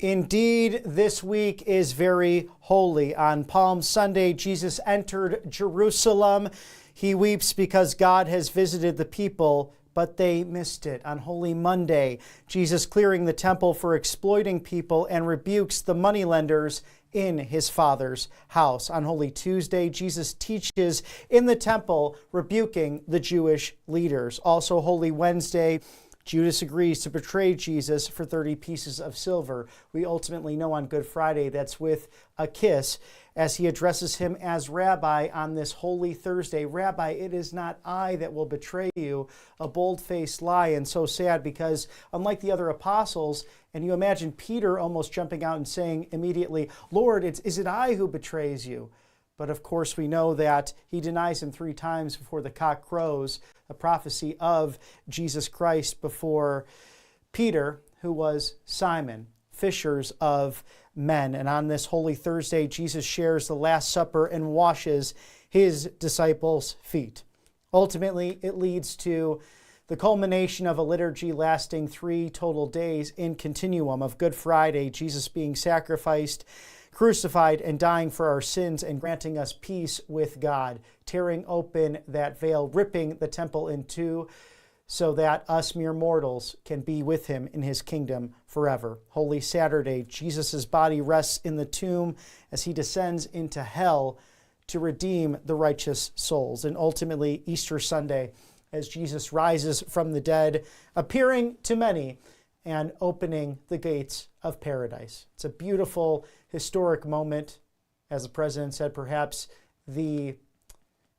Indeed, this week is very holy. On Palm Sunday, Jesus entered Jerusalem. He weeps because God has visited the people, but they missed it. On Holy Monday, Jesus clearing the temple for exploiting people and rebukes the moneylenders in his Father's house. On Holy Tuesday, Jesus teaches in the temple, rebuking the Jewish leaders. Also, Holy Wednesday, Judas agrees to betray Jesus for 30 pieces of silver. We ultimately know on Good Friday that's with a kiss as he addresses him as Rabbi on this Holy Thursday. Rabbi, it is not I that will betray you. A bold-faced lie, and so sad because unlike the other apostles, and you imagine Peter almost jumping out and saying immediately, Lord, is it I who betrays you? But of course, we know that he denies him 3 times before the cock crows, a prophecy of Jesus Christ before Peter, who was Simon, fishers of men. And on this Holy Thursday, Jesus shares the Last Supper and washes his disciples' feet. Ultimately, it leads to the culmination of a liturgy lasting 3 total days in continuum of Good Friday, Jesus being sacrificed, crucified, and dying for our sins and granting us peace with God, tearing open that veil, ripping the temple in two, so that us mere mortals can be with him in his kingdom forever. Holy Saturday, Jesus' body rests in the tomb as he descends into hell to redeem the righteous souls. And ultimately, Easter Sunday, as Jesus rises from the dead, appearing to many and opening the gates of paradise. It's a beautiful, historic moment. As the president said, perhaps the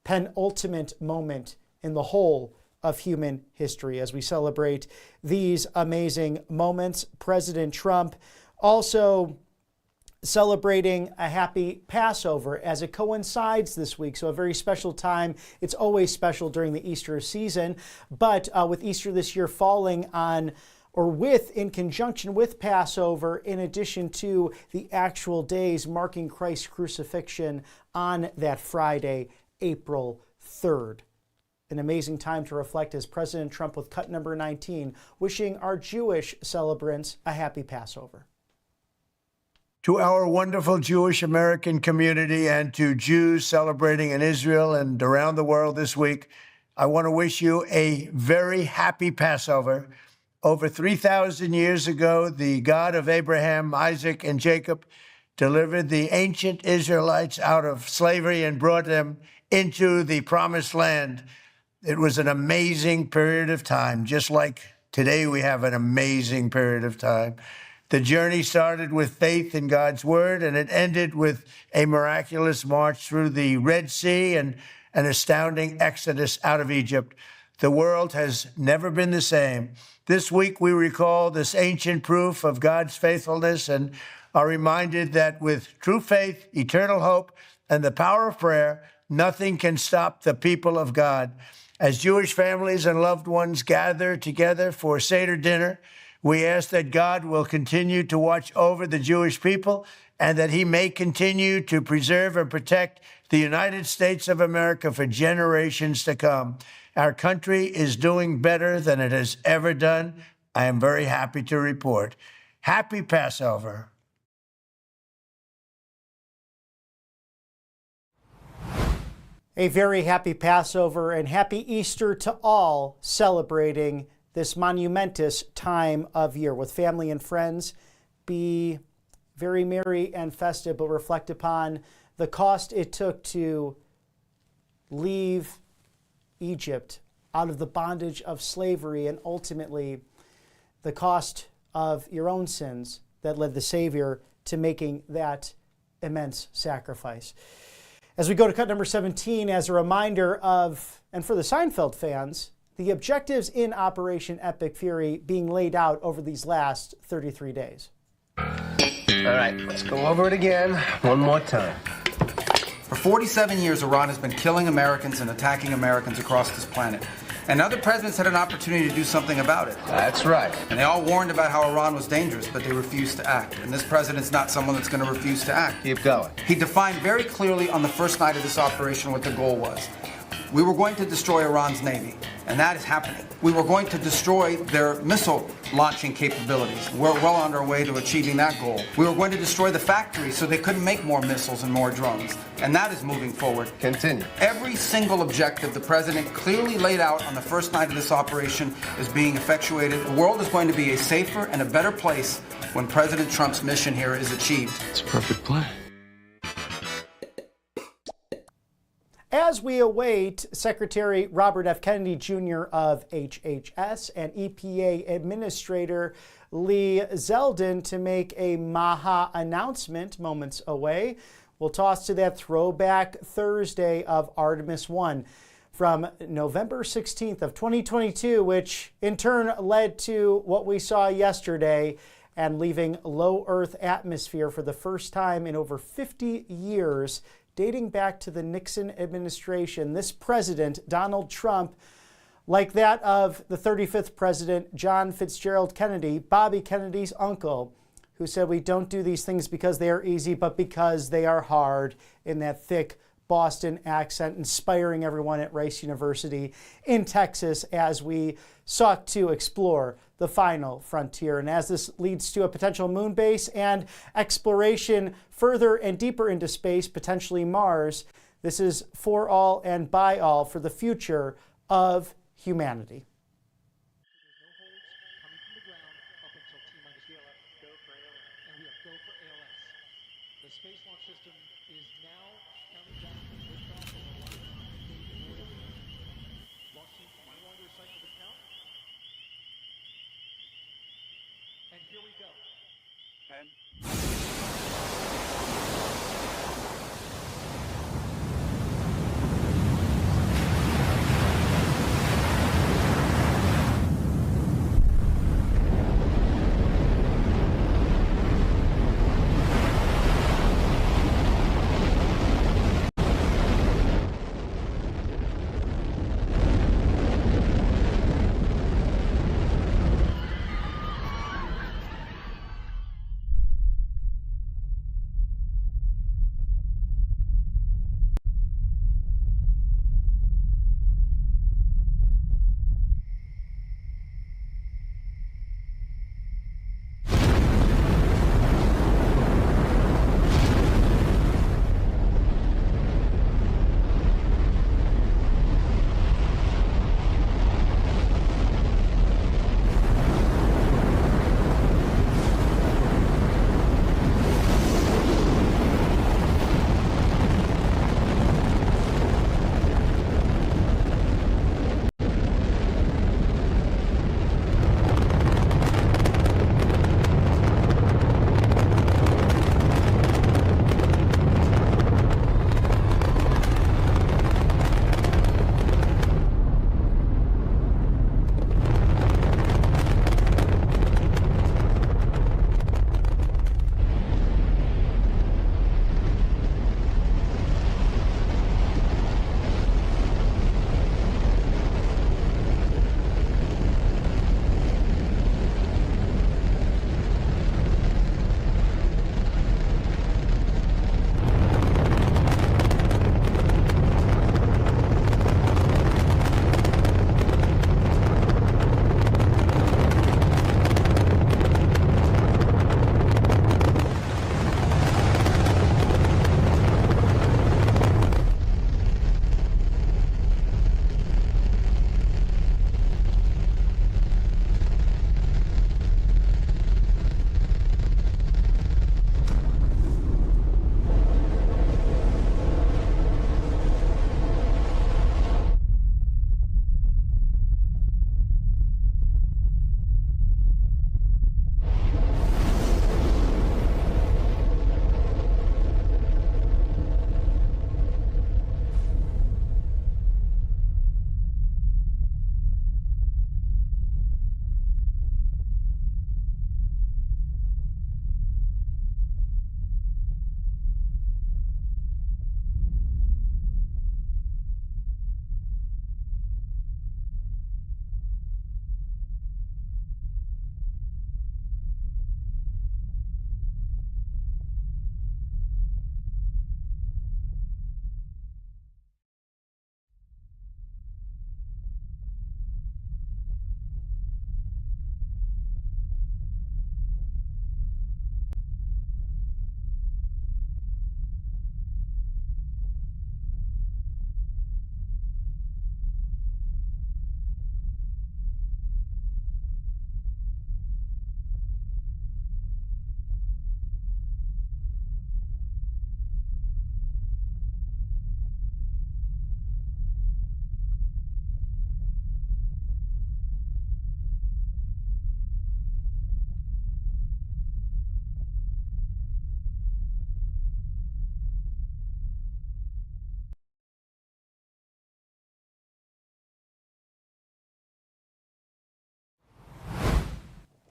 penultimate moment in the whole of human history. As we celebrate these amazing moments, President Trump also celebrating a happy Passover as it coincides this week. So a very special time. It's always special during the Easter season, but with Easter this year falling on in conjunction with Passover, in addition to the actual days marking Christ's crucifixion on that Friday, April 3rd. An amazing time to reflect as President Trump with cut number 19, wishing our Jewish celebrants a happy Passover. To our wonderful Jewish American community and to Jews celebrating in Israel and around the world this week, I want to wish you a very happy Passover. Over 3,000 years ago, the God of Abraham, Isaac, and Jacob delivered the ancient Israelites out of slavery and brought them into the promised land. It was an amazing period of time, just like today we have an amazing period of time. The journey started with faith in God's word, and it ended with a miraculous march through the Red Sea and an astounding exodus out of Egypt. The world has never been the same. This week, we recall this ancient proof of God's faithfulness and are reminded that with true faith, eternal hope, and the power of prayer, nothing can stop the people of God. As Jewish families and loved ones gather together for Seder dinner, we ask that God will continue to watch over the Jewish people and that he may continue to preserve and protect the United States of America for generations to come. Our country is doing better than it has ever done. I am very happy to report. Happy Passover. A very happy Passover and happy Easter to all celebrating this monumentous time of year. With family and friends, be very merry and festive, but reflect upon the cost it took to leave Egypt out of the bondage of slavery, and ultimately the cost of your own sins that led the Savior to making that immense sacrifice. As we go to cut number 17, as a reminder of, and for the Seinfeld fans, the objectives in Operation Epic Fury being laid out over these last 33 days. All right, let's go over it again one more time. For 47 years, Iran has been killing Americans and attacking Americans across this planet. And other presidents had an opportunity to do something about it. That's right. And they all warned about how Iran was dangerous, but they refused to act. And this president's not someone that's going to refuse to act. Keep going. He defined very clearly on the first night of this operation what the goal was. We were going to destroy Iran's Navy, and that is happening. We were going to destroy their missile launching capabilities. We're well on our way to achieving that goal. We were going to destroy the factories so they couldn't make more missiles and more drones, and that is moving forward. Continue. Every single objective the president clearly laid out on the first night of this operation is being effectuated. The world is going to be a safer and a better place when President Trump's mission here is achieved. It's a perfect plan. As we await Secretary Robert F. Kennedy Jr. of HHS and EPA Administrator Lee Zeldin to make a MAHA announcement moments away, we'll toss to that throwback Thursday of Artemis 1 from November 16th of 2022, which in turn led to what we saw yesterday and leaving low Earth atmosphere for the first time in over 50 years, dating back to the Nixon administration. This president, Donald Trump, like that of the 35th president, John Fitzgerald Kennedy, Bobby Kennedy's uncle, who said we don't do these things because they are easy, but because they are hard, in that thick Boston accent, inspiring everyone at Rice University in Texas as we sought to explore the final frontier. And as this leads to a potential moon base and exploration further and deeper into space, potentially Mars, this is for all and by all for the future of humanity.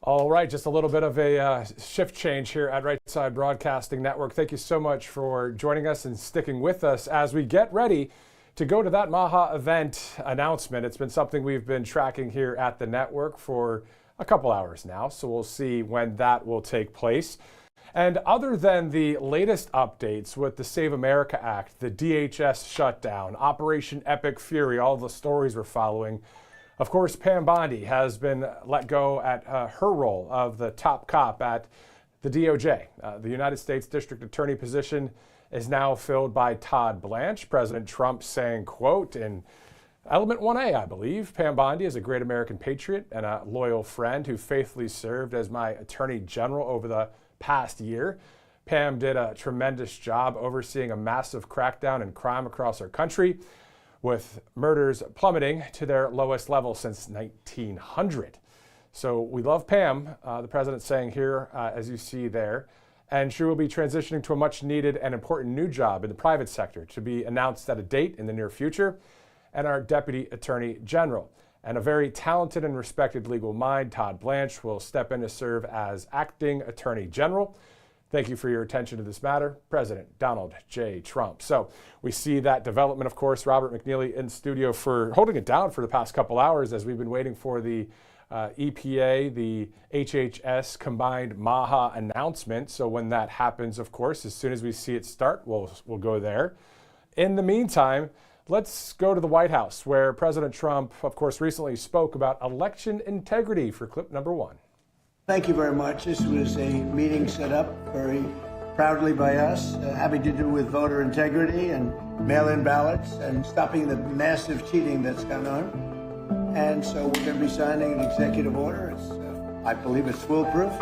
All right, just a little bit of a shift change here at Right Side Broadcasting Network. Thank you so much for joining us and sticking with us as we get ready to go to that MAHA event announcement. It's been something we've been tracking here at the network for a couple hours now, so we'll see when that will take place. And other than the latest updates with the Save America Act, the DHS shutdown, Operation Epic Fury, all the stories we're following, of course, Pam Bondi has been let go at her role of the top cop at the DOJ. The United States District Attorney position is now filled by Todd Blanche. President Trump saying, quote, in Element 1A, I believe, Pam Bondi is a great American patriot and a loyal friend who faithfully served as my Attorney General over the past year. Pam did a tremendous job overseeing a massive crackdown in crime across our country, with murders plummeting to their lowest level since 1900. So we love Pam, the president saying here, as you see there, and she will be transitioning to a much needed and important new job in the private sector to be announced at a date in the near future, and our Deputy Attorney General. And a very talented and respected legal mind, Todd Blanche, will step in to serve as Acting Attorney General. Thank you for your attention to this matter, President Donald J. Trump. So we see that development, of course. Robert McNeely in studio for holding it down for the past couple hours as we've been waiting for the EPA, the HHS combined MAHA announcement. So when that happens, of course, as soon as we see it start, we'll go there. In the meantime, let's go to the White House, where President Trump, of course, recently spoke about election integrity for clip number 1. Thank you very much. This was a meeting set up very proudly by us, having to do with voter integrity and mail-in ballots and stopping the massive cheating that's gone on. And so we're going to be signing an executive order. I believe it's foolproof.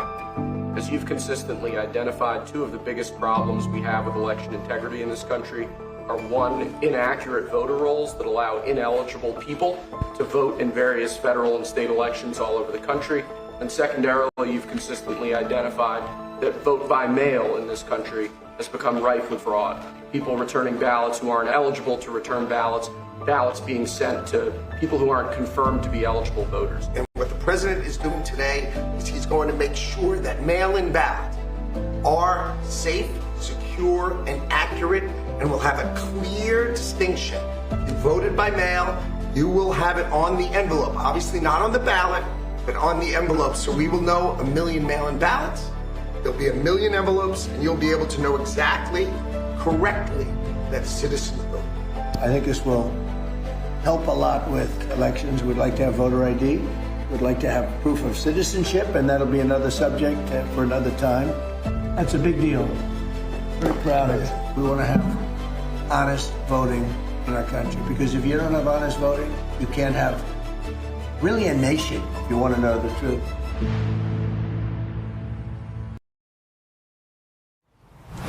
As you've consistently identified, two of the biggest problems we have with election integrity in this country are, one, inaccurate voter rolls that allow ineligible people to vote in various federal and state elections all over the country. And secondarily, you've consistently identified that vote by mail in this country has become rife with fraud. People returning ballots who aren't eligible to return ballots, ballots being sent to people who aren't confirmed to be eligible voters. And what the president is doing today is he's going to make sure that mail-in ballots are safe, secure, and accurate, and will have a clear distinction. If you voted by mail, you will have it on the envelope. Obviously not on the ballot, but on the envelope, so we will know 1 million mail-in ballots. There'll be 1 million envelopes, and you'll be able to know exactly, correctly, that citizens voted. I think this will help a lot with elections. We'd like to have voter ID. We'd like to have proof of citizenship, and that'll be another subject for another time. That's a big deal. Very proud of it. We want to have honest voting in our country, because if you don't have honest voting, you can't have really a nation, if you want to know the truth.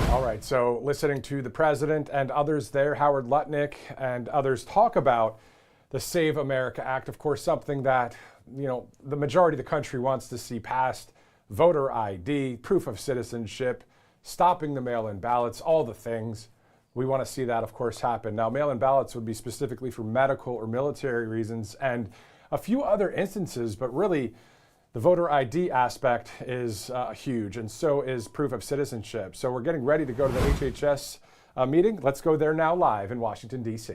All right, so listening to the president and others there, Howard Lutnick and others talk about the Save America Act, of course, something that, you know, the majority of the country wants to see passed. Voter ID, proof of citizenship, stopping the mail-in ballots, all the things. We want to see that, of course, happen. Now, mail-in ballots would be specifically for medical or military reasons, and a few other instances, but really the voter ID aspect is huge, and so is proof of citizenship. So we're getting ready to go to the HHS meeting. Let's go there now live in Washington, D.C.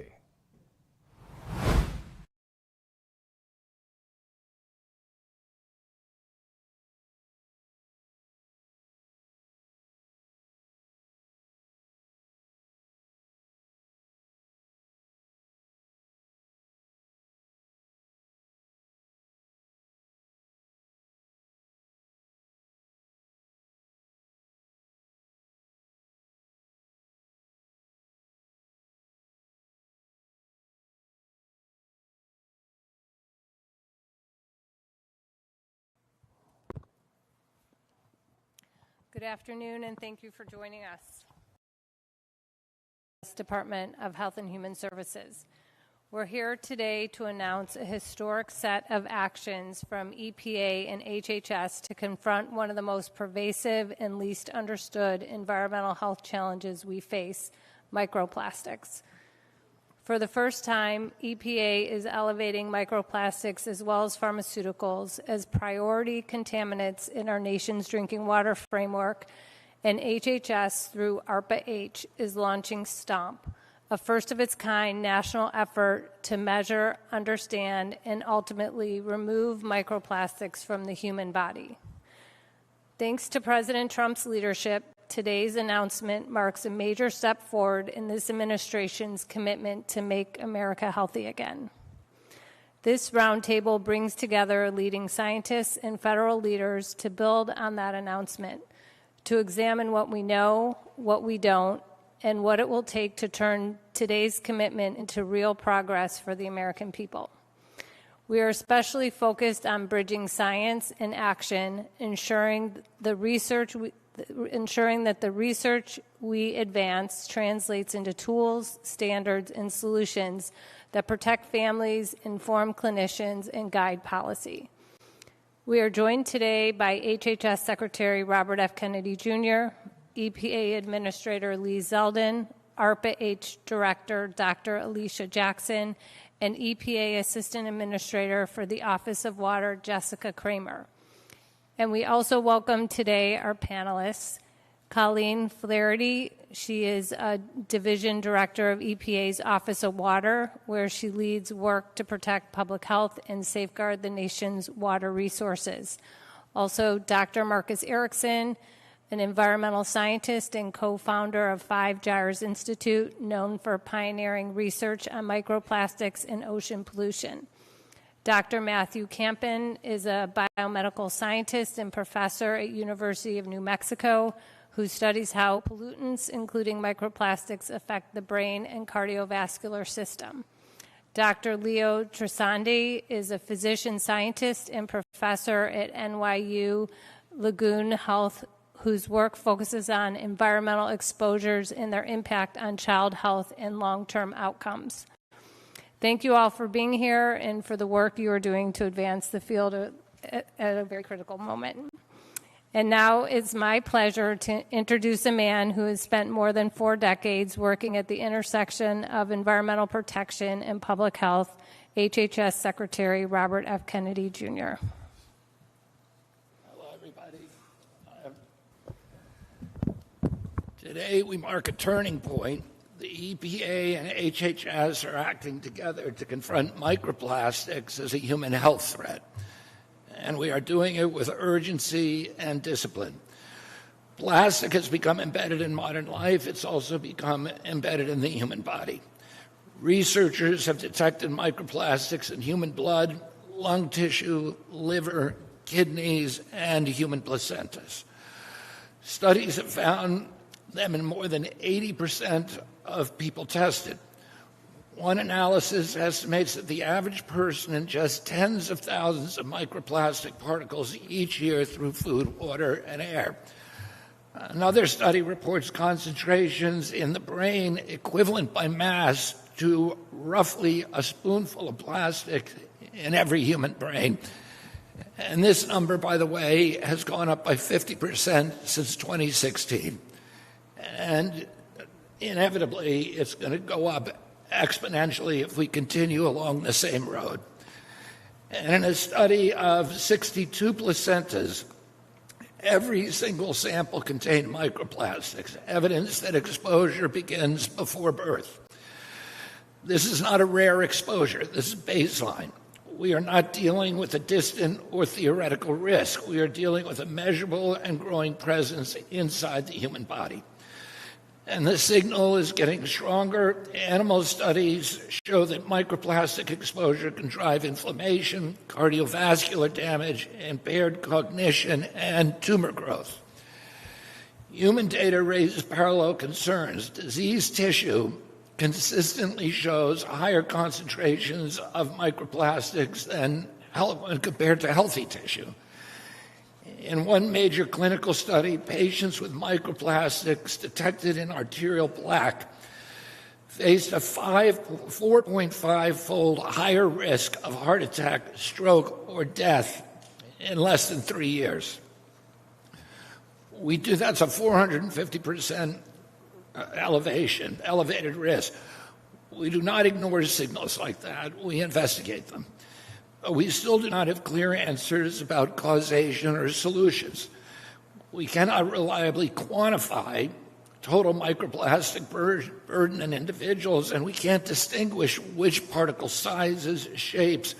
Good afternoon, and thank you for joining us. Department of Health and Human Services. We're here today to announce a historic set of actions from EPA and HHS to confront one of the most pervasive and least understood environmental health challenges we face, microplastics. For the first time, EPA is elevating microplastics as well as pharmaceuticals as priority contaminants in our nation's drinking water framework, and HHS, through ARPA-H, is launching STOMP, a first-of-its-kind national effort to measure, understand, and ultimately remove microplastics from the human body. Thanks to President Trump's leadership, today's announcement marks a major step forward in this administration's commitment to make America healthy again. This roundtable brings together leading scientists and federal leaders to build on that announcement, to examine what we know, what we don't, and what it will take to turn today's commitment into real progress for the American people. We are especially focused on bridging science and action, ensuring that the research we advance translates into tools, standards, and solutions that protect families, inform clinicians, and guide policy. We are joined today by HHS Secretary Robert F. Kennedy Jr., EPA Administrator Lee Zeldin, ARPA-H Director Dr. Alicia Jackson, and EPA Assistant Administrator for the Office of Water, Jessica Kramer. And we also welcome today our panelists, Colleen Flaherty. She is a Division Director of EPA's Office of Water, where she leads work to protect public health and safeguard the nation's water resources. Also, Dr. Marcus Erickson, an environmental scientist and co-founder of 5 Gyres Institute, known for pioneering research on microplastics and ocean pollution. Dr. Matthew Campen is a biomedical scientist and professor at University of New Mexico who studies how pollutants, including microplastics, affect the brain and cardiovascular system. Dr. Leo Tresandi is a physician scientist and professor at NYU Langone Health, whose work focuses on environmental exposures and their impact on child health and long-term outcomes. Thank you all for being here and for the work you are doing to advance the field at a very critical moment. And now it's my pleasure to introduce a man who has spent more than 4 decades working at the intersection of environmental protection and public health, HHS Secretary Robert F. Kennedy Jr. Hello, everybody. Today we mark a turning point. The EPA and HHS are acting together to confront microplastics as a human health threat, and we are doing it with urgency and discipline. Plastic has become embedded in modern life. It's also become embedded in the human body. Researchers have detected microplastics in human blood, lung tissue, liver, kidneys, and human placentas. Studies have found them in more than 80% of people tested. One analysis estimates that the average person ingests tens of thousands of microplastic particles each year through food, water, and air. Another study reports concentrations in the brain equivalent by mass to roughly a spoonful of plastic in every human brain. And this number, by the way, has gone up by 50% since 2016. And inevitably, it's going to go up exponentially if we continue along the same road. And in a study of 62 placentas, every single sample contained microplastics, evidence that exposure begins before birth. This is not a rare exposure. This is baseline. We are not dealing with a distant or theoretical risk. We are dealing with a measurable and growing presence inside the human body. And the signal is getting stronger. Animal studies show that microplastic exposure can drive inflammation, cardiovascular damage, impaired cognition, and tumor growth. Human data raises parallel concerns. Diseased tissue consistently shows higher concentrations of microplastics than compared to healthy tissue. In one major clinical study, patients with microplastics detected in arterial plaque faced a 4.5-fold higher risk of heart attack, stroke, or death in less than 3 years. That's a 450% elevated risk. We do not ignore signals like that. We investigate them. But we still do not have clear answers about causation or solutions. We cannot reliably quantify total microplastic burden in individuals, and we can't distinguish which particle sizes, shapes,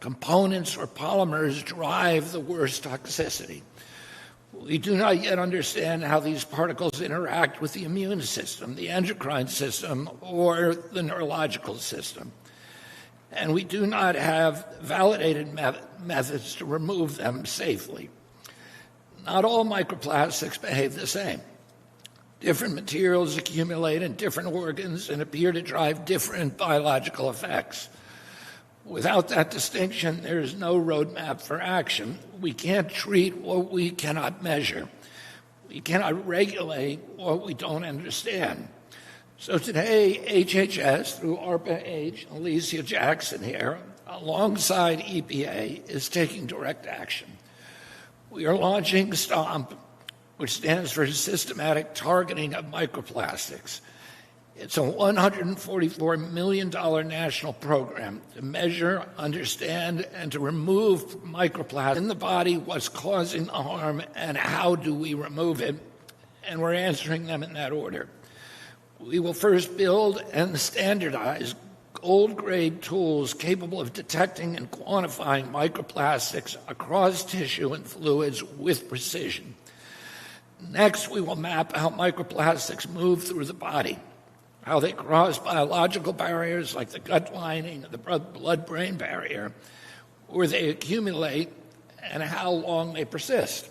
components, or polymers drive the worst toxicity. We do not yet understand how these particles interact with the immune system, the endocrine system, or the neurological system. And we do not have validated methods to remove them safely. Not all microplastics behave the same. Different materials accumulate in different organs and appear to drive different biological effects. Without that distinction, there is no roadmap for action. We can't treat what we cannot measure. We cannot regulate what we don't understand. So today, HHS, through ARPA-H, Alicia Jackson here, alongside EPA, is taking direct action. We are launching STOMP, which stands for Systematic Targeting of Microplastics. It's a $144 million national program to measure, understand, and to remove microplastics in the body, what's causing the harm, and how do we remove it. And we're answering them in that order. We will first build and standardize gold-grade tools capable of detecting and quantifying microplastics across tissue and fluids with precision. Next, we will map how microplastics move through the body, how they cross biological barriers like the gut lining, the blood-brain barrier, where they accumulate, and how long they persist.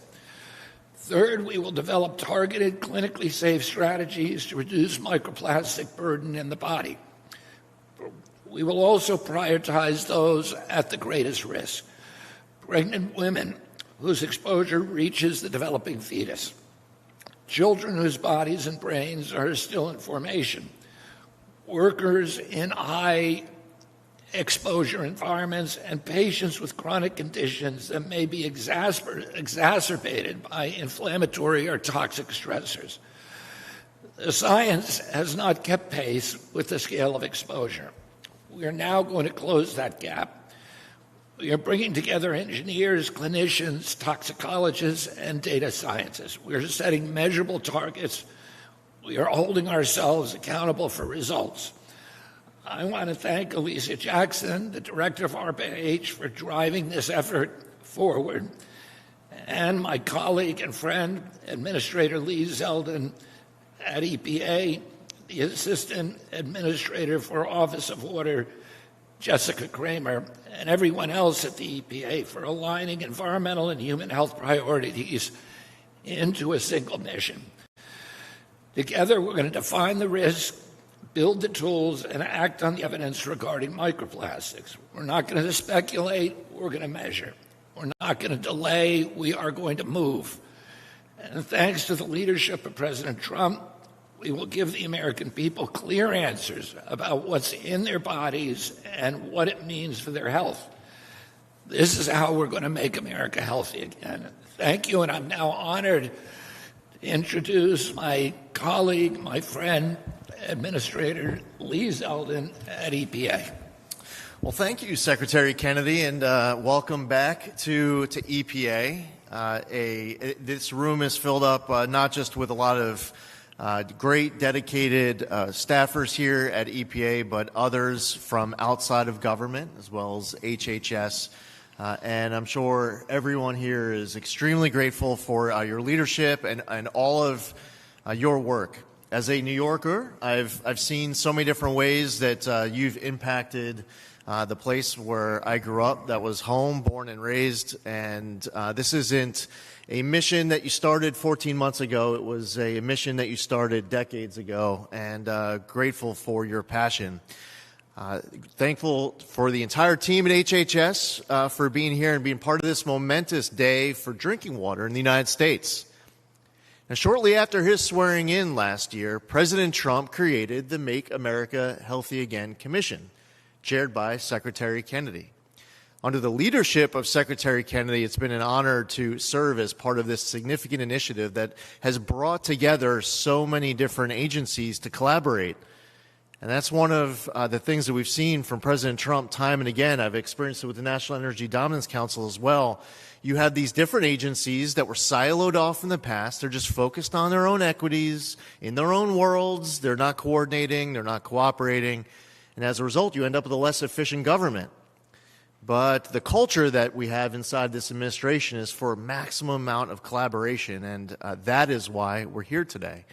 Third, we will develop targeted, clinically safe strategies to reduce microplastic burden in the body. We will also prioritize those at the greatest risk: pregnant women whose exposure reaches the developing fetus, children whose bodies and brains are still in formation, workers in high exposure environments, and patients with chronic conditions that may be exacerbated by inflammatory or toxic stressors. The science has not kept pace with the scale of exposure. We are now going to close that gap. We are bringing together engineers, clinicians, toxicologists, and data scientists. We are setting measurable targets. We are holding ourselves accountable for results. I want to thank Alicia Jackson, the director of ARPA-H, for driving this effort forward, and my colleague and friend, Administrator Lee Zeldin at EPA, the Assistant Administrator for Office of Water, Jessica Kramer, and everyone else at the EPA for aligning environmental and human health priorities into a single mission. Together, we're going to define the risk, build the tools, and act on the evidence regarding microplastics. We're not going to speculate, we're going to measure. We're not going to delay, we are going to move. And thanks to the leadership of President Trump, we will give the American people clear answers about what's in their bodies and what it means for their health. This is how we're going to make America healthy again. Thank you, and I'm now honored to introduce my colleague, my friend, Administrator Lee Zeldin at EPA. Well, thank you, Secretary Kennedy, and welcome back to EPA. This room is filled up not just with a lot of great, dedicated staffers here at EPA, but others from outside of government, as well as HHS. And I'm sure everyone here is extremely grateful for your leadership and all of your work. As a New Yorker, I've seen so many different ways that you've impacted the place where I grew up, that was home, born and raised. And this isn't a mission that you started 14 months ago. It was a mission that you started decades ago, and grateful for your passion. Thankful for the entire team at HHS for being here and being part of this momentous day for drinking water in the United States. Now, shortly after his swearing in last year, President Trump created the Make America Healthy Again Commission, chaired by Secretary Kennedy. Under the leadership of Secretary Kennedy, it's been an honor to serve as part of this significant initiative that has brought together so many different agencies to collaborate. And that's one of the things that we've seen from President Trump time and again. I've experienced it with the National Energy Dominance Council as well. You have these different agencies that were siloed off in the past. They're just focused on their own equities, in their own worlds. They're not coordinating. They're not cooperating. And as a result, you end up with a less efficient government. But the culture that we have inside this administration is for a maximum amount of collaboration, and that is why we're here today.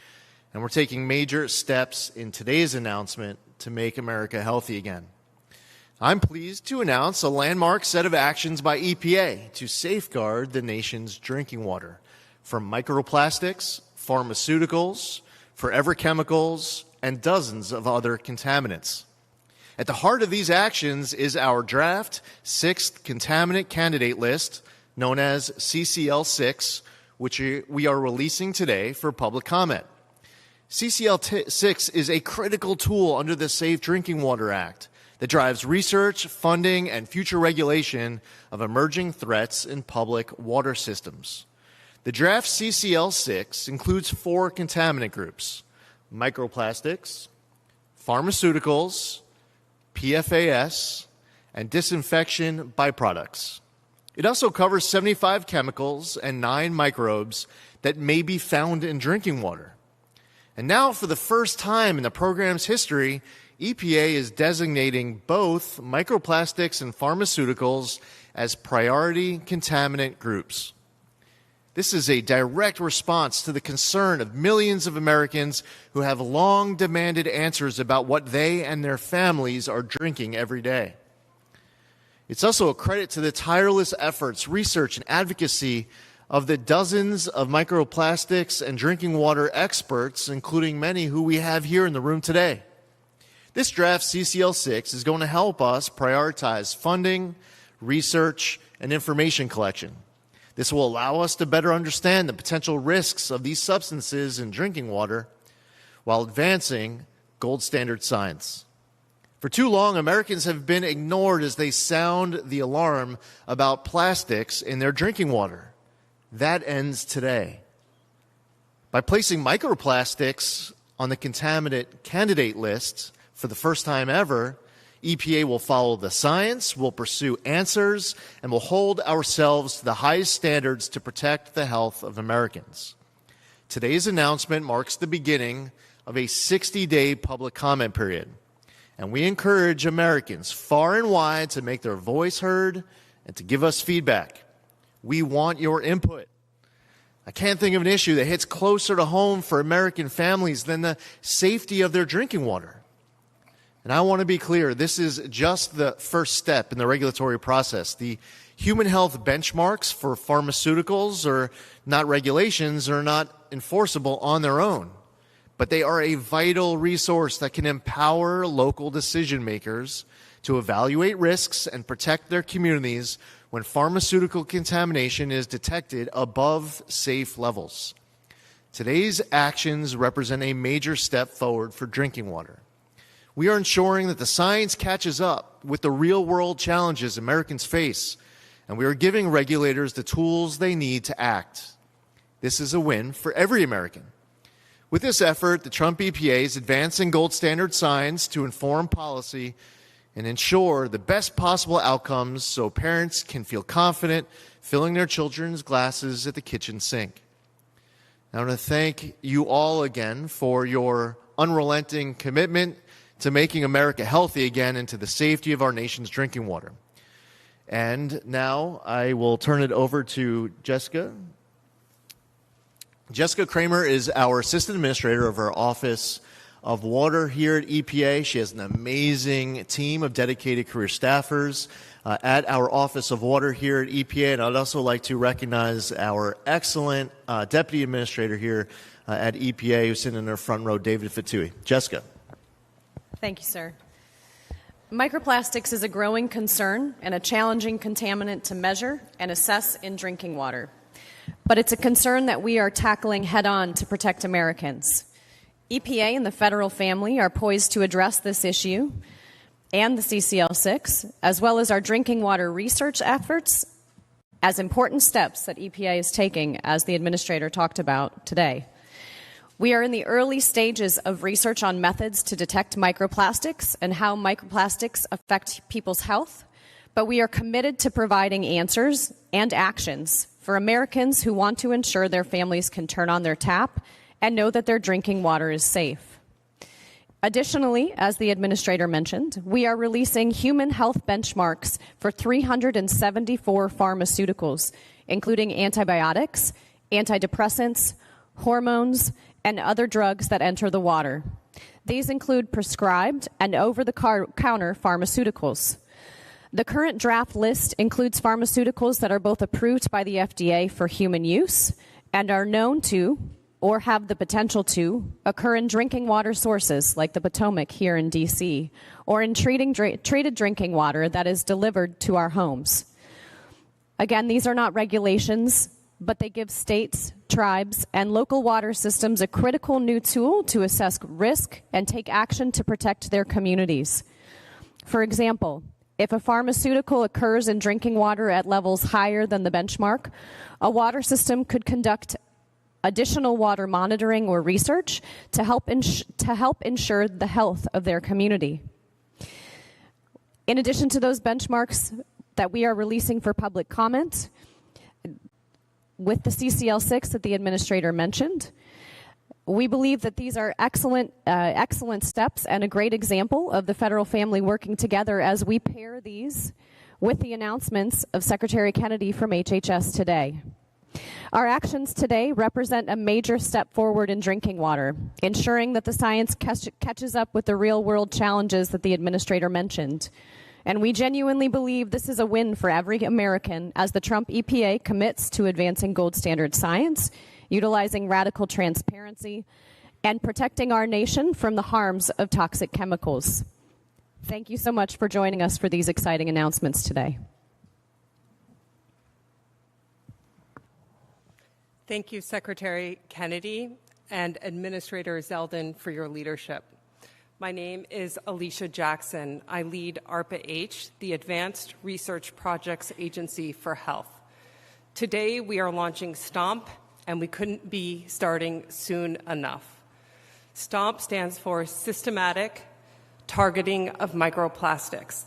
And we're taking major steps in today's announcement to make America healthy again. I'm pleased to announce a landmark set of actions by EPA to safeguard the nation's drinking water from microplastics, pharmaceuticals, forever chemicals, and dozens of other contaminants. At the heart of these actions is our draft 6th contaminant candidate list, known as CCL6, which we are releasing today for public comment. CCL6 is a critical tool under the Safe Drinking Water Act that drives research, funding, and future regulation of emerging threats in public water systems. The draft CCL6 includes 4 contaminant groups: microplastics, pharmaceuticals, PFAS, and disinfection byproducts. It also covers 75 chemicals and 9 microbes that may be found in drinking water. And now, for the first time in the program's history, EPA is designating both microplastics and pharmaceuticals as priority contaminant groups. This is a direct response to the concern of millions of Americans who have long demanded answers about what they and their families are drinking every day. It's also a credit to the tireless efforts, research, and advocacy of the dozens of microplastics and drinking water experts, including many who we have here in the room today. This draft CCL6 is going to help us prioritize funding, research, and information collection. This will allow us to better understand the potential risks of these substances in drinking water while advancing gold standard science. For too long, Americans have been ignored as they sound the alarm about plastics in their drinking water. That ends today. By placing microplastics on the contaminant candidate list for the first time ever, EPA will follow the science, will pursue answers, and will hold ourselves to the highest standards to protect the health of Americans. Today's announcement marks the beginning of a 60-day public comment period, and we encourage Americans far and wide to make their voice heard and to give us feedback. We want your input. I can't think of an issue that hits closer to home for American families than the safety of their drinking water. And I want to be clear, this is just the first step in the regulatory process. The human health benchmarks for pharmaceuticals are not regulations, are not enforceable on their own. But they are a vital resource that can empower local decision makers to evaluate risks and protect their communities when pharmaceutical contamination is detected above safe levels. Today's actions represent a major step forward for drinking water. We are ensuring that the science catches up with the real-world challenges Americans face, and we are giving regulators the tools they need to act. This is a win for every American. With this effort, the Trump EPA is advancing gold standard science to inform policy and ensure the best possible outcomes so parents can feel confident filling their children's glasses at the kitchen sink. I want to thank you all again for your unrelenting commitment to making America healthy again and to the safety of our nation's drinking water. And now I will turn it over to Jessica. Jessica Kramer is our Assistant Administrator of our Office of Water here at EPA. She has an amazing team of dedicated career staffers at our Office of Water here at EPA. And I'd also like to recognize our excellent Deputy Administrator here at EPA who's sitting in the front row, David Fatui. Jessica. Thank you, sir. Microplastics is a growing concern and a challenging contaminant to measure and assess in drinking water. But it's a concern that we are tackling head-on to protect Americans. EPA and the federal family are poised to address this issue and the CCL6, as well as our drinking water research efforts, as important steps that EPA is taking, as the administrator talked about today. We are in the early stages of research on methods to detect microplastics and how microplastics affect people's health, but we are committed to providing answers and actions for Americans who want to ensure their families can turn on their tap and know that their drinking water is safe. Additionally, as the administrator mentioned, we are releasing human health benchmarks for 374 pharmaceuticals, including antibiotics, antidepressants, hormones, and other drugs that enter the water. These include prescribed and over-the-counter pharmaceuticals. The current draft list includes pharmaceuticals that are both approved by the FDA for human use and are known to, or have the potential to, occur in drinking water sources like the Potomac here in D.C., or in treated drinking water that is delivered to our homes. Again, these are not regulations, but they give states, tribes, and local water systems a critical new tool to assess risk and take action to protect their communities. For example, if a pharmaceutical occurs in drinking water at levels higher than the benchmark, a water system could conduct additional water monitoring or research to help ensure the health of their community. In addition to those benchmarks that we are releasing for public comment, with the CCL6 that the administrator mentioned, we believe that these are excellent steps and a great example of the federal family working together as we pair these with the announcements of Secretary Kennedy from HHS today. Our actions today represent a major step forward in drinking water, ensuring that the science catches up with the real-world challenges that the administrator mentioned. And we genuinely believe this is a win for every American as the Trump EPA commits to advancing gold standard science, utilizing radical transparency, and protecting our nation from the harms of toxic chemicals. Thank you so much for joining us for these exciting announcements today. Thank you, Secretary Kennedy and Administrator Zeldin, for your leadership. My name is Alicia Jackson. I lead ARPA-H, the Advanced Research Projects Agency for Health. Today, we are launching STOMP, and we couldn't be starting soon enough. STOMP stands for Systematic Targeting of Microplastics.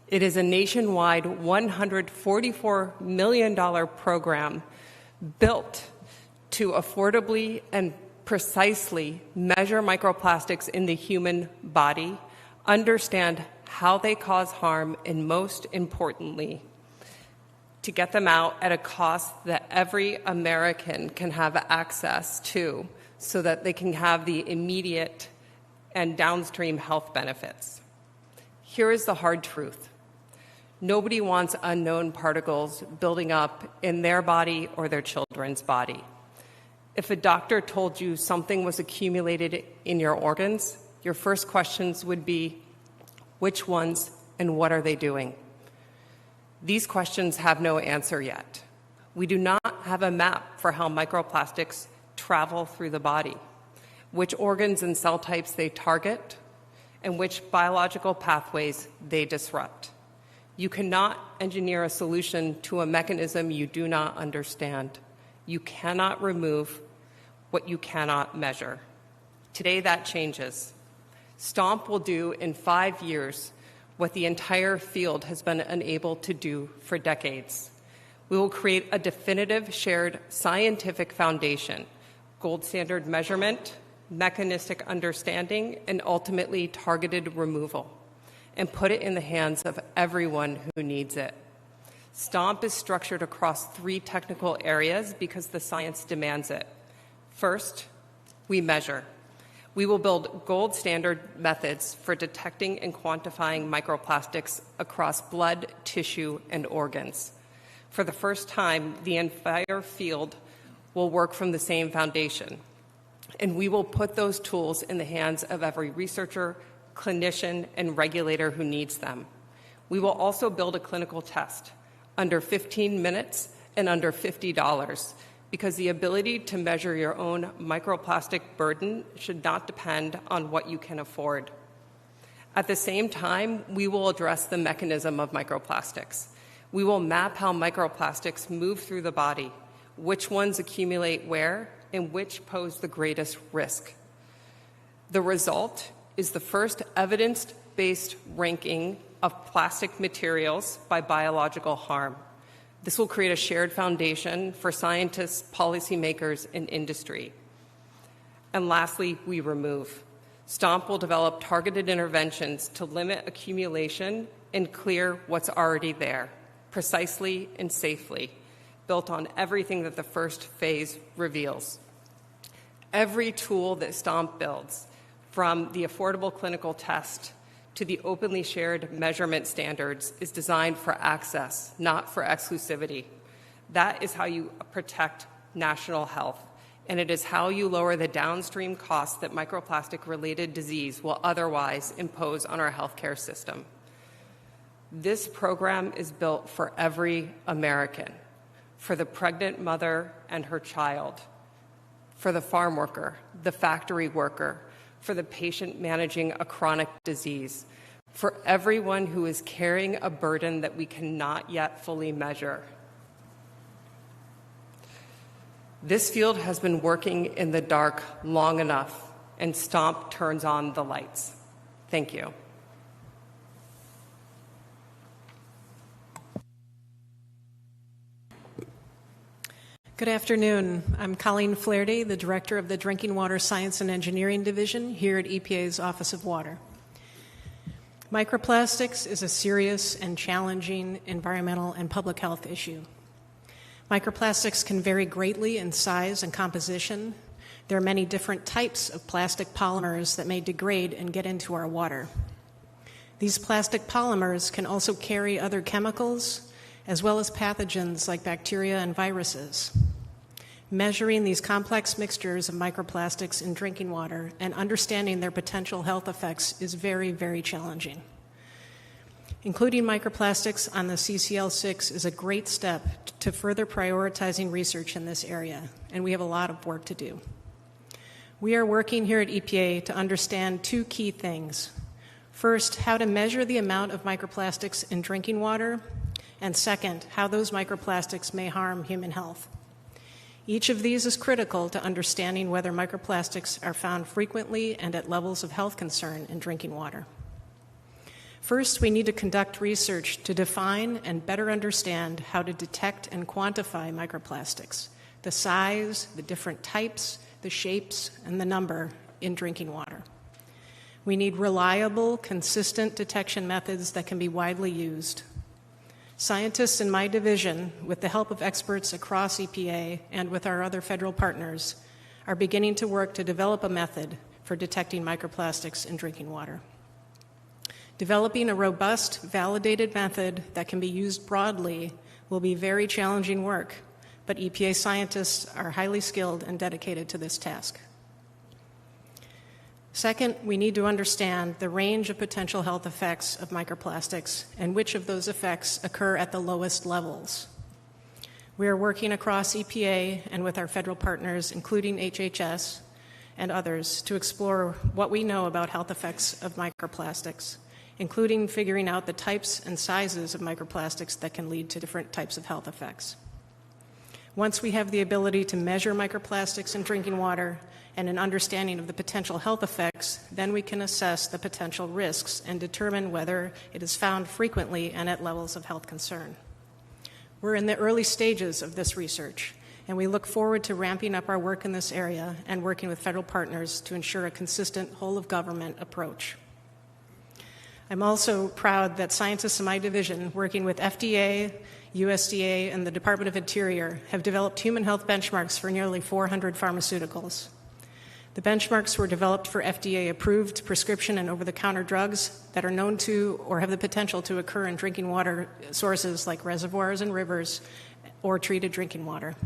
It is a nationwide $144 million program built to affordably and precisely measure microplastics in the human body, understand how they cause harm, and most importantly, to get them out at a cost that every American can have access to so that they can have the immediate and downstream health benefits. Here is the hard truth. Nobody wants unknown particles building up in their body or their children's body. If a doctor told you something was accumulated in your organs, your first questions would be, which ones and what are they doing? These questions have no answer yet. We do not have a map for how microplastics travel through the body, which organs and cell types they target, and which biological pathways they disrupt. You cannot engineer a solution to a mechanism you do not understand. You cannot remove what you cannot measure. Today, that changes. STOMP will do in 5 years what the entire field has been unable to do for decades. We will create a definitive shared scientific foundation, gold standard measurement, mechanistic understanding, and ultimately targeted removal, and put it in the hands of everyone who needs it. STOMP is structured across 3 technical areas because the science demands it. First, we measure. We will build gold standard methods for detecting and quantifying microplastics across blood, tissue, and organs. For the first time, the entire field will work from the same foundation, and we will put those tools in the hands of every researcher, clinician, and regulator who needs them. We will also build a clinical test under 15 minutes and under $50, because the ability to measure your own microplastic burden should not depend on what you can afford. At the same time, we will address the mechanism of microplastics. We will map how microplastics move through the body, which ones accumulate where, and which pose the greatest risk. The result is the first evidence-based ranking of plastic materials by biological harm. This will create a shared foundation for scientists, policymakers, and industry. And lastly, we remove. STOMP will develop targeted interventions to limit accumulation and clear what's already there, precisely and safely, built on everything that the first phase reveals. Every tool that STOMP builds, from the affordable clinical test to the openly shared measurement standards, is designed for access, not for exclusivity. That is how you protect national health, and it is how you lower the downstream costs that microplastic-related disease will otherwise impose on our healthcare system. This program is built for every American, for the pregnant mother and her child, for the farm worker, the factory worker, for the patient managing a chronic disease, for everyone who is carrying a burden that we cannot yet fully measure. This field has been working in the dark long enough, and STOMP turns on the lights. Thank you. Good afternoon. I'm Colleen Flaherty, the Director of the Drinking Water Science and Engineering Division here at EPA's Office of Water. Microplastics is a serious and challenging environmental and public health issue. Microplastics can vary greatly in size and composition. There are many different types of plastic polymers that may degrade and get into our water. These plastic polymers can also carry other chemicals, as well as pathogens like bacteria and viruses. Measuring these complex mixtures of microplastics in drinking water and understanding their potential health effects is very, very challenging. Including microplastics on the CCL6 is a great step to further prioritizing research in this area, and we have a lot of work to do. We are working here at EPA to understand two key things. First, how to measure the amount of microplastics in drinking water, and second, how those microplastics may harm human health. Each of these is critical to understanding whether microplastics are found frequently and at levels of health concern in drinking water. First, we need to conduct research to define and better understand how to detect and quantify microplastics, the size, the different types, the shapes, and the number in drinking water. We need reliable, consistent detection methods that can be widely used. Scientists in my division, with the help of experts across EPA and with our other federal partners, are beginning to work to develop a method for detecting microplastics in drinking water. Developing a robust, validated method that can be used broadly will be very challenging work, but EPA scientists are highly skilled and dedicated to this task. Second, we need to understand the range of potential health effects of microplastics and which of those effects occur at the lowest levels. We are working across EPA and with our federal partners, including HHS and others, to explore what we know about health effects of microplastics, including figuring out the types and sizes of microplastics that can lead to different types of health effects. Once we have the ability to measure microplastics in drinking water and an understanding of the potential health effects, then we can assess the potential risks and determine whether it is found frequently and at levels of health concern. We're in the early stages of this research, and we look forward to ramping up our work in this area and working with federal partners to ensure a consistent whole-of-government approach. I'm also proud that scientists in my division, working with FDA, USDA, and the Department of Interior, have developed human health benchmarks for nearly 400 pharmaceuticals. The benchmarks were developed for FDA-approved prescription and over-the-counter drugs that are known to or have the potential to occur in drinking water sources like reservoirs and rivers or treated drinking water.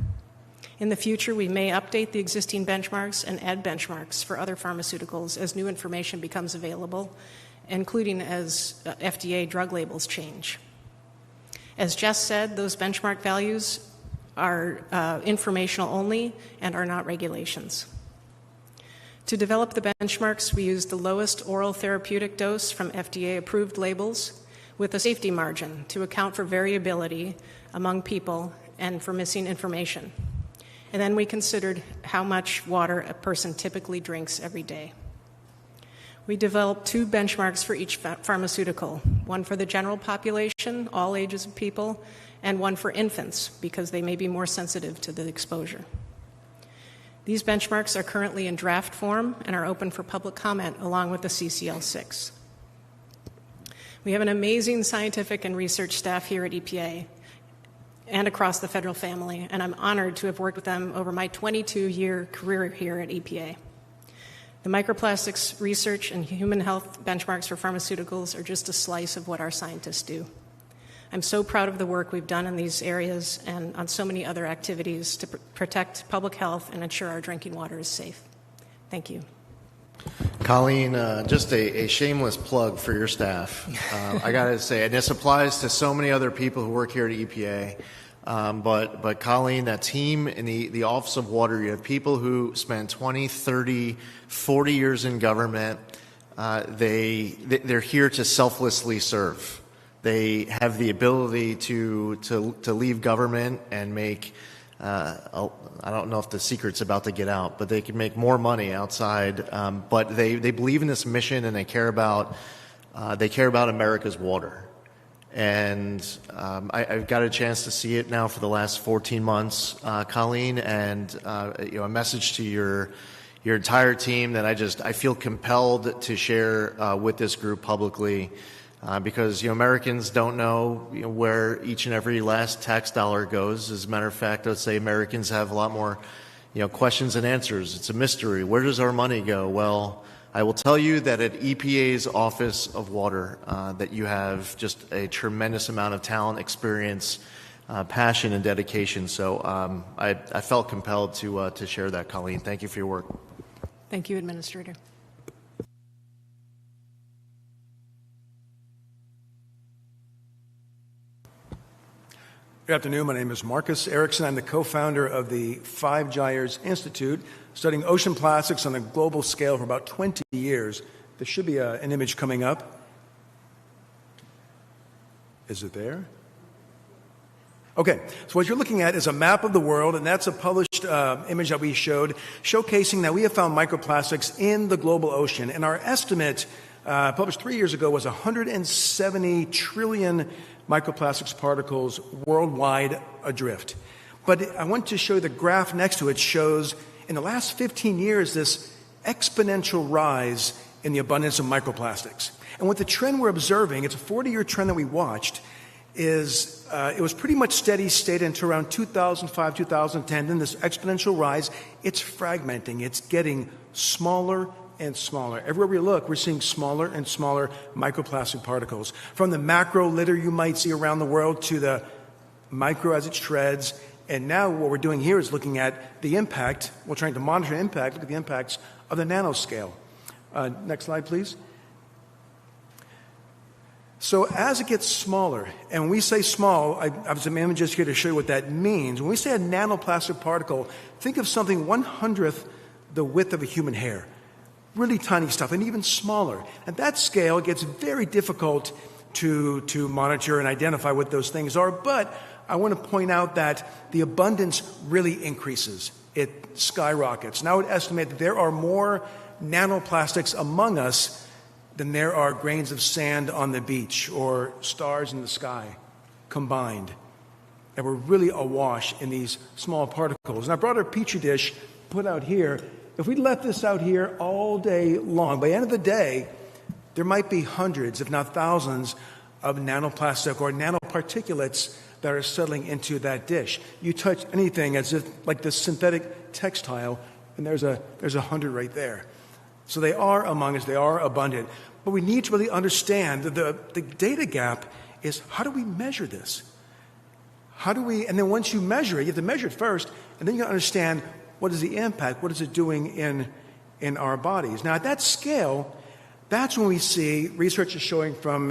In the future, we may update the existing benchmarks and add benchmarks for other pharmaceuticals as new information becomes available, including as FDA drug labels change. As Jess said, those benchmark values are informational only and are not regulations. To develop the benchmarks, we used the lowest oral therapeutic dose from FDA-approved labels with a safety margin to account for variability among people and for missing information. And then we considered how much water a person typically drinks every day. We developed 2 benchmarks for each pharmaceutical, one for the general population, all ages of people, and one for infants, because they may be more sensitive to the exposure. These benchmarks are currently in draft form and are open for public comment along with the CCL6. We have an amazing scientific and research staff here at EPA and across the federal family, and I'm honored to have worked with them over my 22-year career here at EPA. The microplastics research and human health benchmarks for pharmaceuticals are just a slice of what our scientists do. I'm so proud of the work we've done in these areas and on so many other activities to protect public health and ensure our drinking water is safe. Thank you. Colleen, just a shameless plug for your staff. I got to say, and this applies to so many other people who work here at EPA, but Colleen, that team in the Office of Water, you have people who spend 20, 30, 40 years in government. They're here to selflessly serve. They have the ability to leave government and make, I don't know if the secret's about to get out, but they can make more money outside. But they believe in this mission, and they care about America's water. And I've got a chance to see it now for the last 14 months, Colleen, and a message to your entire team that I feel compelled to share with this group publicly. Because Americans don't know where each and every last tax dollar goes. As a matter of fact, I would say Americans have a lot more questions than answers. It's a mystery. Where does our money go? Well, I will tell you that at EPA's Office of Water, that you have just a tremendous amount of talent, experience, passion, and dedication. So I felt compelled to share that, Colleen. Thank you for your work. Thank you, Administrator. Good afternoon. My name is Marcus Erickson. I'm the co-founder of the Five Gyres Institute, studying ocean plastics on a global scale for about 20 years. There should be an image coming up. Is it there? Okay, so what you're looking at is a map of the world, and that's a published image that we showed, showcasing that we have found microplastics in the global ocean. And our estimate, published 3 years ago, was 170 trillion microplastics particles worldwide adrift. But I want to show you the graph next to it shows in the last 15 years this exponential rise in the abundance of microplastics. And what the trend we're observing, it's a 40-year trend that we watched, is it was pretty much steady state until around 2005, 2010. Then this exponential rise, it's fragmenting. It's getting smaller and smaller. Everywhere we look, we're seeing smaller and smaller microplastic particles. From the macro litter you might see around the world to the micro as it shreds. And now what we're doing here is looking at the impact. We're trying to monitor impact, look at the impacts of the nanoscale. Next slide, please. So as it gets smaller, and when we say small, I have some images here to show you what that means. When we say a nanoplastic particle, think of something 1/100th the width of a human hair. Really tiny stuff, and even smaller. At that scale, it gets very difficult to monitor and identify what those things are, but I want to point out that the abundance really increases. It skyrockets. Now I would estimate that there are more nanoplastics among us than there are grains of sand on the beach or stars in the sky combined. And we're really awash in these small particles. And I brought a petri dish put out here. If we left this out here all day long, by the end of the day, there might be hundreds, if not thousands, of nanoplastic or nanoparticulates that are settling into that dish. You touch anything as if like this synthetic textile, and there's 100 right there. So they are among us, they are abundant. But we need to really understand the data gap is how do we measure this? And then once you measure it, you have to measure it first, and then you understand what is the impact, what is it doing in our bodies. Now at that scale, that's when we see, research is showing from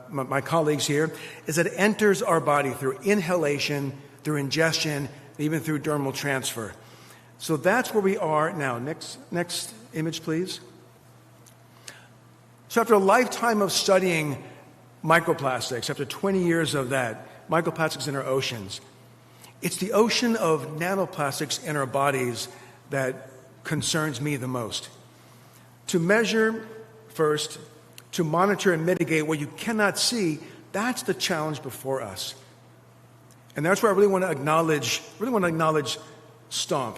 my colleagues here, is that it enters our body through inhalation, through ingestion, even through dermal transfer. So that's where we are now. Next image, please. So after a lifetime of studying microplastics, after 20 years of that, microplastics in our oceans, It's the ocean of nanoplastics in our bodies that concerns me the most. To measure first, to monitor and mitigate what you cannot see, that's the challenge before us. And that's where I really want to acknowledge STOMP,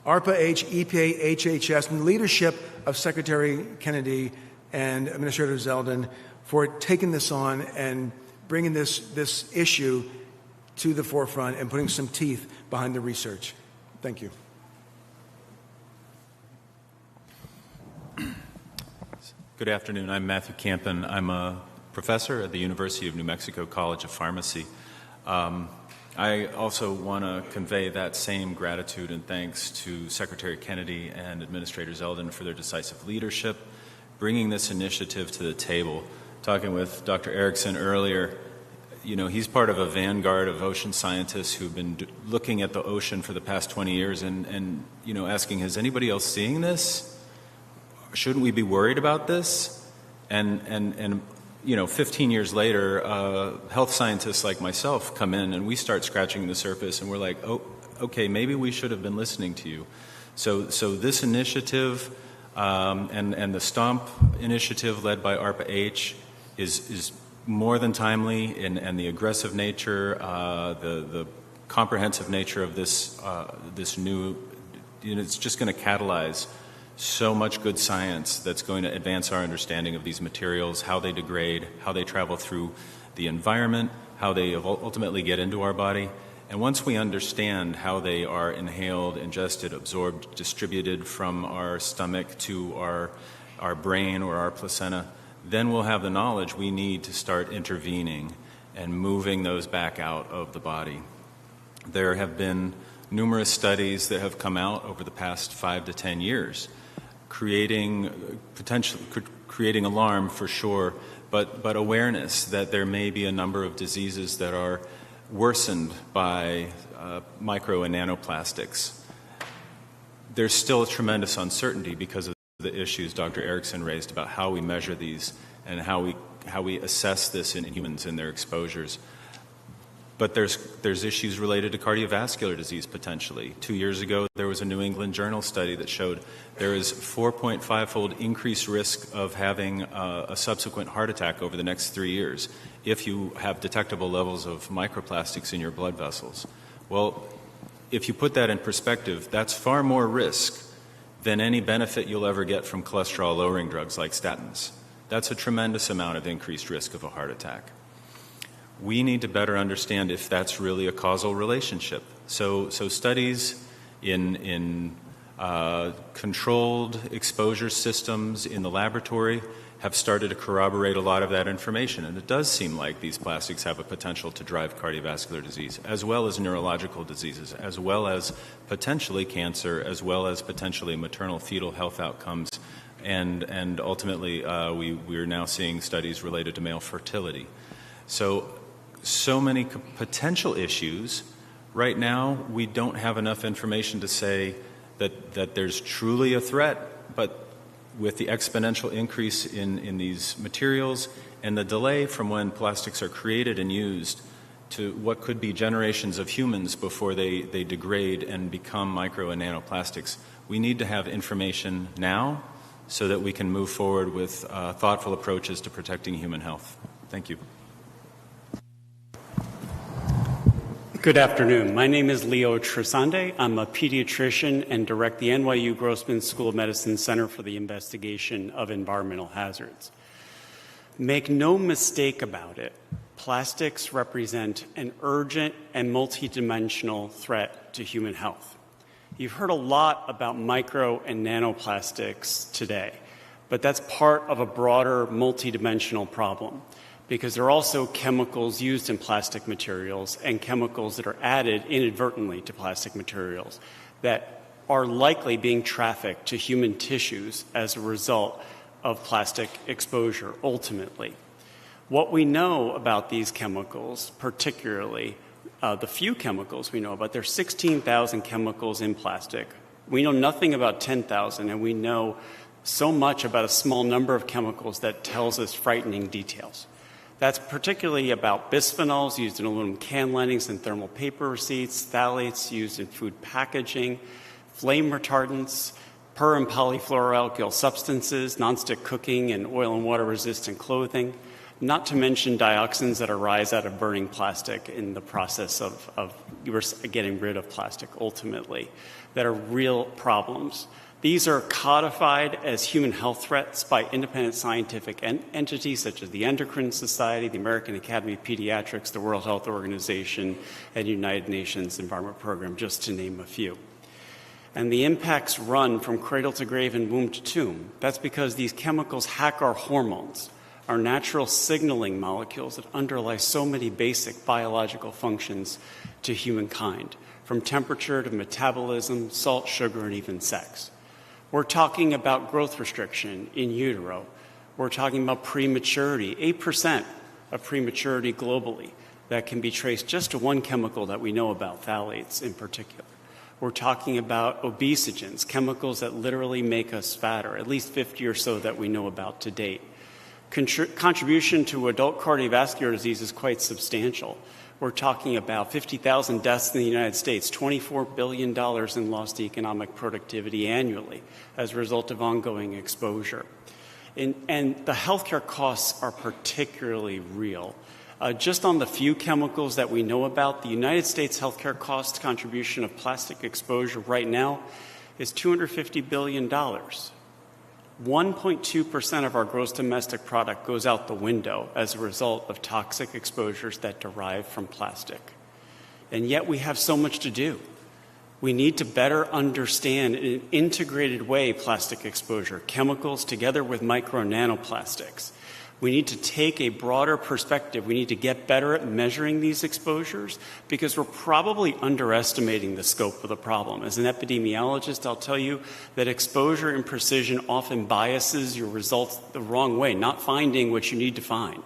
ARPA-H, EPA, HHS, and the leadership of Secretary Kennedy and Administrator Zeldin for taking this on and bringing this issue to the forefront and putting some teeth behind the research. Thank you. Good afternoon. I'm Matthew Campen. I'm a professor at the University of New Mexico College of Pharmacy. I also want to convey that same gratitude and thanks to Secretary Kennedy and Administrator Zeldin for their decisive leadership, bringing this initiative to the table. Talking with Dr. Erickson earlier, you know, he's part of a vanguard of ocean scientists who've been looking at the ocean for the past 20 years and you know, asking, is anybody else seeing this? Shouldn't we be worried about this? And you know, 15 years later, health scientists like myself come in and we start scratching the surface and we're like, oh, okay, maybe we should have been listening to you. So this initiative and the STOMP initiative led by ARPA-H is more than timely, and the aggressive nature, the comprehensive nature of this new, you know, it's just going to catalyze so much good science that's going to advance our understanding of these materials, how they degrade, how they travel through the environment, how they ultimately get into our body. And once we understand how they are inhaled, ingested, absorbed, distributed from our stomach to our brain or our placenta, then we'll have the knowledge we need to start intervening and moving those back out of the body. There have been numerous studies that have come out over the past 5 to 10 years creating alarm for sure, but awareness that there may be a number of diseases that are worsened by micro and nanoplastics. There's still a tremendous uncertainty because of the issues Dr. Erickson raised about how we measure these and how we assess this in humans and their exposures. But there's issues related to cardiovascular disease potentially. 2 years ago, there was a New England Journal study that showed there is 4.5-fold increased risk of having a subsequent heart attack over the next 3 years if you have detectable levels of microplastics in your blood vessels. Well, if you put that in perspective, that's far more risk than any benefit you'll ever get from cholesterol-lowering drugs like statins. That's a tremendous amount of increased risk of a heart attack. We need to better understand if that's really a causal relationship. So studies in controlled exposure systems in the laboratory have started to corroborate a lot of that information. And it does seem like these plastics have a potential to drive cardiovascular disease, as well as neurological diseases, as well as potentially cancer, as well as potentially maternal fetal health outcomes. And ultimately, we are now seeing studies related to male fertility. So many potential issues. Right now, we don't have enough information to say that there's truly a threat, but with the exponential increase in these materials and the delay from when plastics are created and used to what could be generations of humans before they degrade and become micro and nanoplastics, we need to have information now so that we can move forward with thoughtful approaches to protecting human health. Thank you. Good afternoon. My name is Leo Trisande. I'm a pediatrician and direct the NYU Grossman School of Medicine Center for the Investigation of Environmental Hazards. Make no mistake about it, plastics represent an urgent and multidimensional threat to human health. You've heard a lot about micro and nanoplastics today, but that's part of a broader multidimensional problem, because there are also chemicals used in plastic materials and chemicals that are added inadvertently to plastic materials that are likely being trafficked to human tissues as a result of plastic exposure, ultimately. What we know about these chemicals, particularly the few chemicals we know about, there are 16,000 chemicals in plastic. We know nothing about 10,000, and we know so much about a small number of chemicals that tells us frightening details. That's particularly about bisphenols used in aluminum can linings and thermal paper receipts, phthalates used in food packaging, flame retardants, per and polyfluoroalkyl substances, nonstick cooking, and oil and water resistant clothing, not to mention dioxins that arise out of burning plastic in the process of getting rid of plastic ultimately, that are real problems. These are codified as human health threats by independent scientific entities such as the Endocrine Society, the American Academy of Pediatrics, the World Health Organization, and United Nations Environment Program, just to name a few. And the impacts run from cradle to grave and womb to tomb. That's because these chemicals hack our hormones, our natural signaling molecules that underlie so many basic biological functions to humankind, from temperature to metabolism, salt, sugar, and even sex. We're talking about growth restriction in utero. We're talking about prematurity, 8% of prematurity globally that can be traced just to one chemical that we know about, phthalates in particular. We're talking about obesogens, chemicals that literally make us fatter, at least 50 or so that we know about to date. Contribution to adult cardiovascular disease is quite substantial. We're talking about 50,000 deaths in the United States, $24 billion in lost economic productivity annually as a result of ongoing exposure. And the healthcare costs are particularly real. Just on the few chemicals that we know about, the United States healthcare cost contribution of plastic exposure right now is $250 billion. 1.2% of our gross domestic product goes out the window as a result of toxic exposures that derive from plastic. And yet we have so much to do. We need to better understand in an integrated way plastic exposure, chemicals together with micro and nanoplastics. We need to take a broader perspective. We need to get better at measuring these exposures because we're probably underestimating the scope of the problem. As an epidemiologist, I'll tell you that exposure and precision often biases your results the wrong way, not finding what you need to find,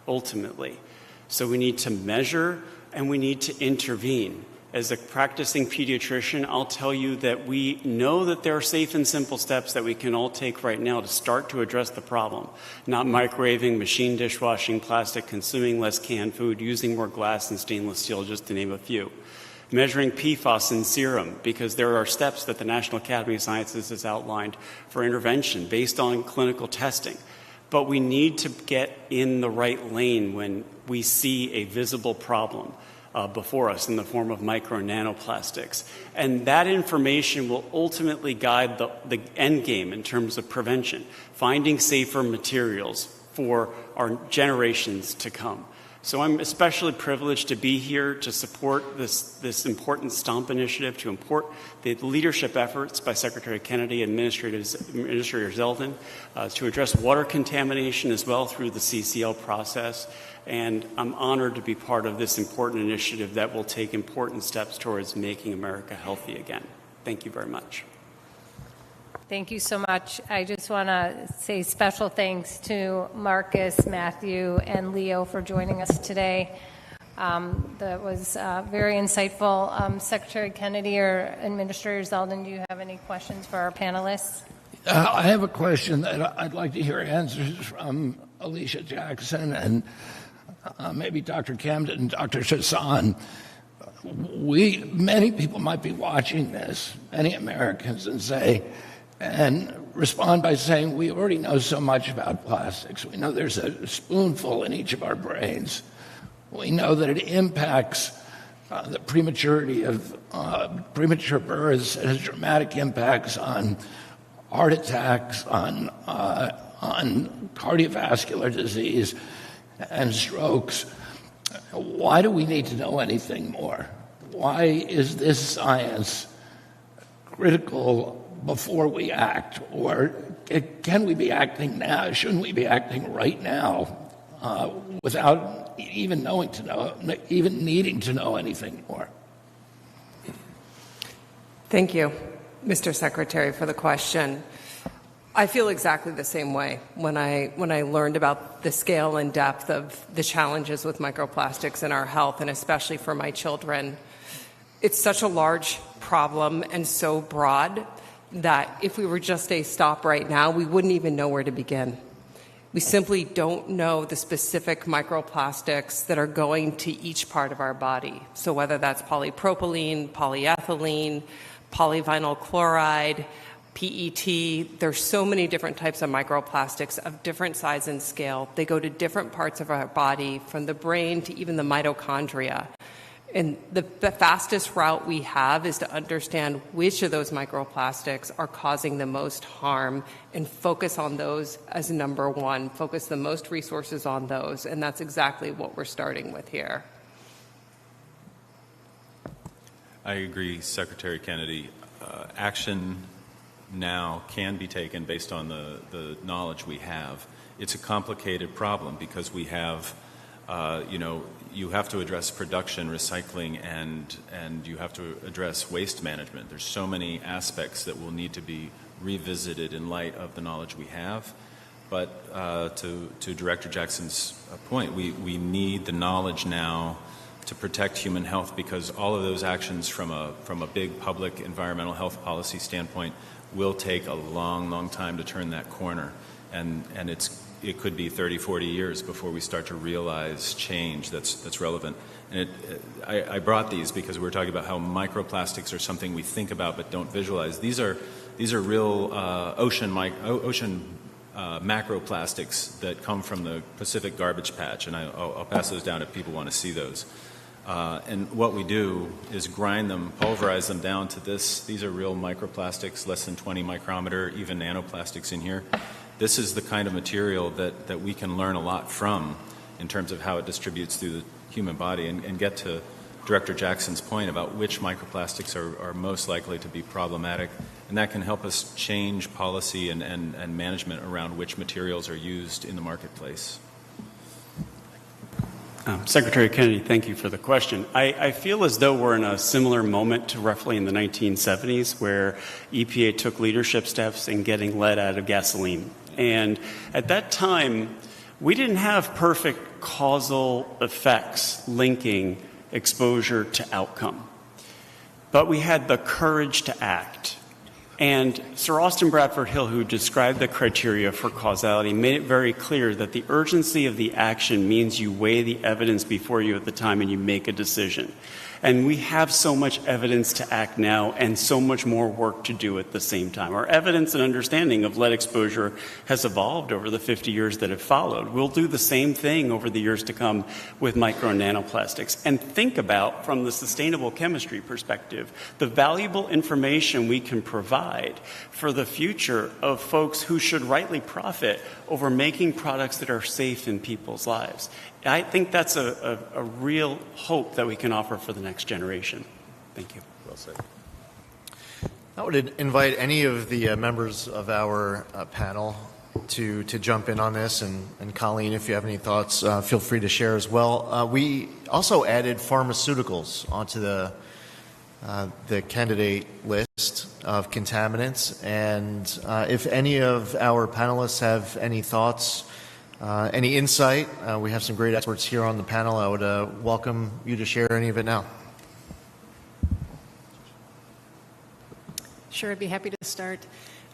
ultimately. So we need to measure and we need to intervene. As a practicing pediatrician, I'll tell you that we know that there are safe and simple steps that we can all take right now to start to address the problem. Not microwaving, machine dishwashing plastic, consuming less canned food, using more glass and stainless steel, just to name a few. Measuring PFAS in serum, because there are steps that the National Academy of Sciences has outlined for intervention based on clinical testing. But we need to get in the right lane when we see a visible problem before us in the form of micro and nanoplastics. And that information will ultimately guide the end game in terms of prevention, finding safer materials for our generations to come. So I'm especially privileged to be here to support this important STOMP initiative, to import the leadership efforts by Secretary Kennedy and Administrator Zeldin to address water contamination as well through the CCL process. And I'm honored to be part of this important initiative that will take important steps towards making America healthy again. Thank you very much. Thank you so much. I just want to say special thanks to Marcus, Matthew, and Leo for joining us today. That was very insightful. Secretary Kennedy or Administrator Zeldin, do you have any questions for our panelists? I have a question that I'd like to hear answers from Alicia Jackson and maybe Dr. Camden and Dr. Chassan. Many people might be watching this, many Americans, and respond by saying, we already know so much about plastics. We know there's a spoonful in each of our brains. We know that it impacts the prematurity of premature births. It has dramatic impacts on heart attacks, on cardiovascular disease, and strokes. Why do we need to know anything more? Why is this science critical before we act? Or can we be acting now? Shouldn't we be acting right now without even needing to know anything more? Thank you, Mr. Secretary, for the question. I feel exactly the same way when I learned about the scale and depth of the challenges with microplastics in our health, and especially for my children. It's such a large problem and so broad that if we were just a stop right now, we wouldn't even know where to begin. We simply don't know the specific microplastics that are going to each part of our body. So whether that's polypropylene, polyethylene, polyvinyl chloride, PET, there's so many different types of microplastics of different size and scale. They go to different parts of our body, from the brain to even the mitochondria. And the fastest route we have is to understand which of those microplastics are causing the most harm and focus on those as number one, focus the most resources on those, and that's exactly what we're starting with here. I agree, Secretary Kennedy. Action now can be taken based on the knowledge we have. It's a complicated problem because we have, you have to address production, recycling, and you have to address waste management. There's so many aspects that will need to be revisited in light of the knowledge we have. But to Director Jackson's point, we need the knowledge now to protect human health, because all of those actions from a big public environmental health policy standpoint will take a long, long time to turn that corner. And it could be 30, 40 years before we start to realize change that's relevant. And I brought these because we were talking about how microplastics are something we think about but don't visualize. These are real ocean macroplastics that come from the Pacific garbage patch, and I'll pass those down if people want to see those. And what we do is grind them, pulverize them down to this. These are real microplastics, less than 20 micrometer, even nanoplastics in here. This is the kind of material that we can learn a lot from in terms of how it distributes through the human body, and get to Director Jackson's point about which microplastics are most likely to be problematic. And that can help us change policy and management around which materials are used in the marketplace. Secretary Kennedy, thank you for the question. I feel as though we're in a similar moment to roughly in the 1970s, where EPA took leadership steps in getting lead out of gasoline. And at that time, we didn't have perfect causal effects linking exposure to outcome. But we had the courage to act. And Sir Austin Bradford Hill, who described the criteria for causality, made it very clear that the urgency of the action means you weigh the evidence before you at the time and you make a decision. And we have so much evidence to act now and so much more work to do at the same time. Our evidence and understanding of lead exposure has evolved over the 50 years that have followed. We'll do the same thing over the years to come with micro and nanoplastics. And think about, from the sustainable chemistry perspective, the valuable information we can provide for the future of folks who should rightly profit over making products that are safe in people's lives. I think that's a real hope that we can offer for the next generation. Thank you. Well said. I would invite any of the members of our panel to jump in on this, and Colleen, if you have any thoughts, feel free to share as well. We also added pharmaceuticals onto the candidate list of contaminants, and if any of our panelists have any thoughts, any insight, we have some great experts here on the panel. I would welcome you to share any of it now. Sure, I'd be happy to start.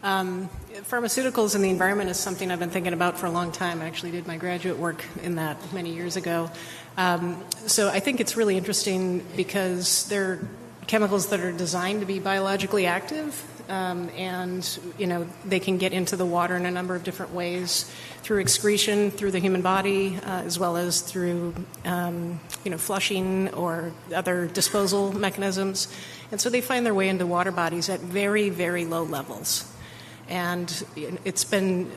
Pharmaceuticals and the environment is something I've been thinking about for a long time. I actually did my graduate work in that many years ago. So I think it's really interesting because they're chemicals that are designed to be biologically active, and they can get into the water in a number of different ways, through excretion through the human body, as well as through flushing or other disposal mechanisms. And so they find their way into water bodies at very, very low levels. And it's been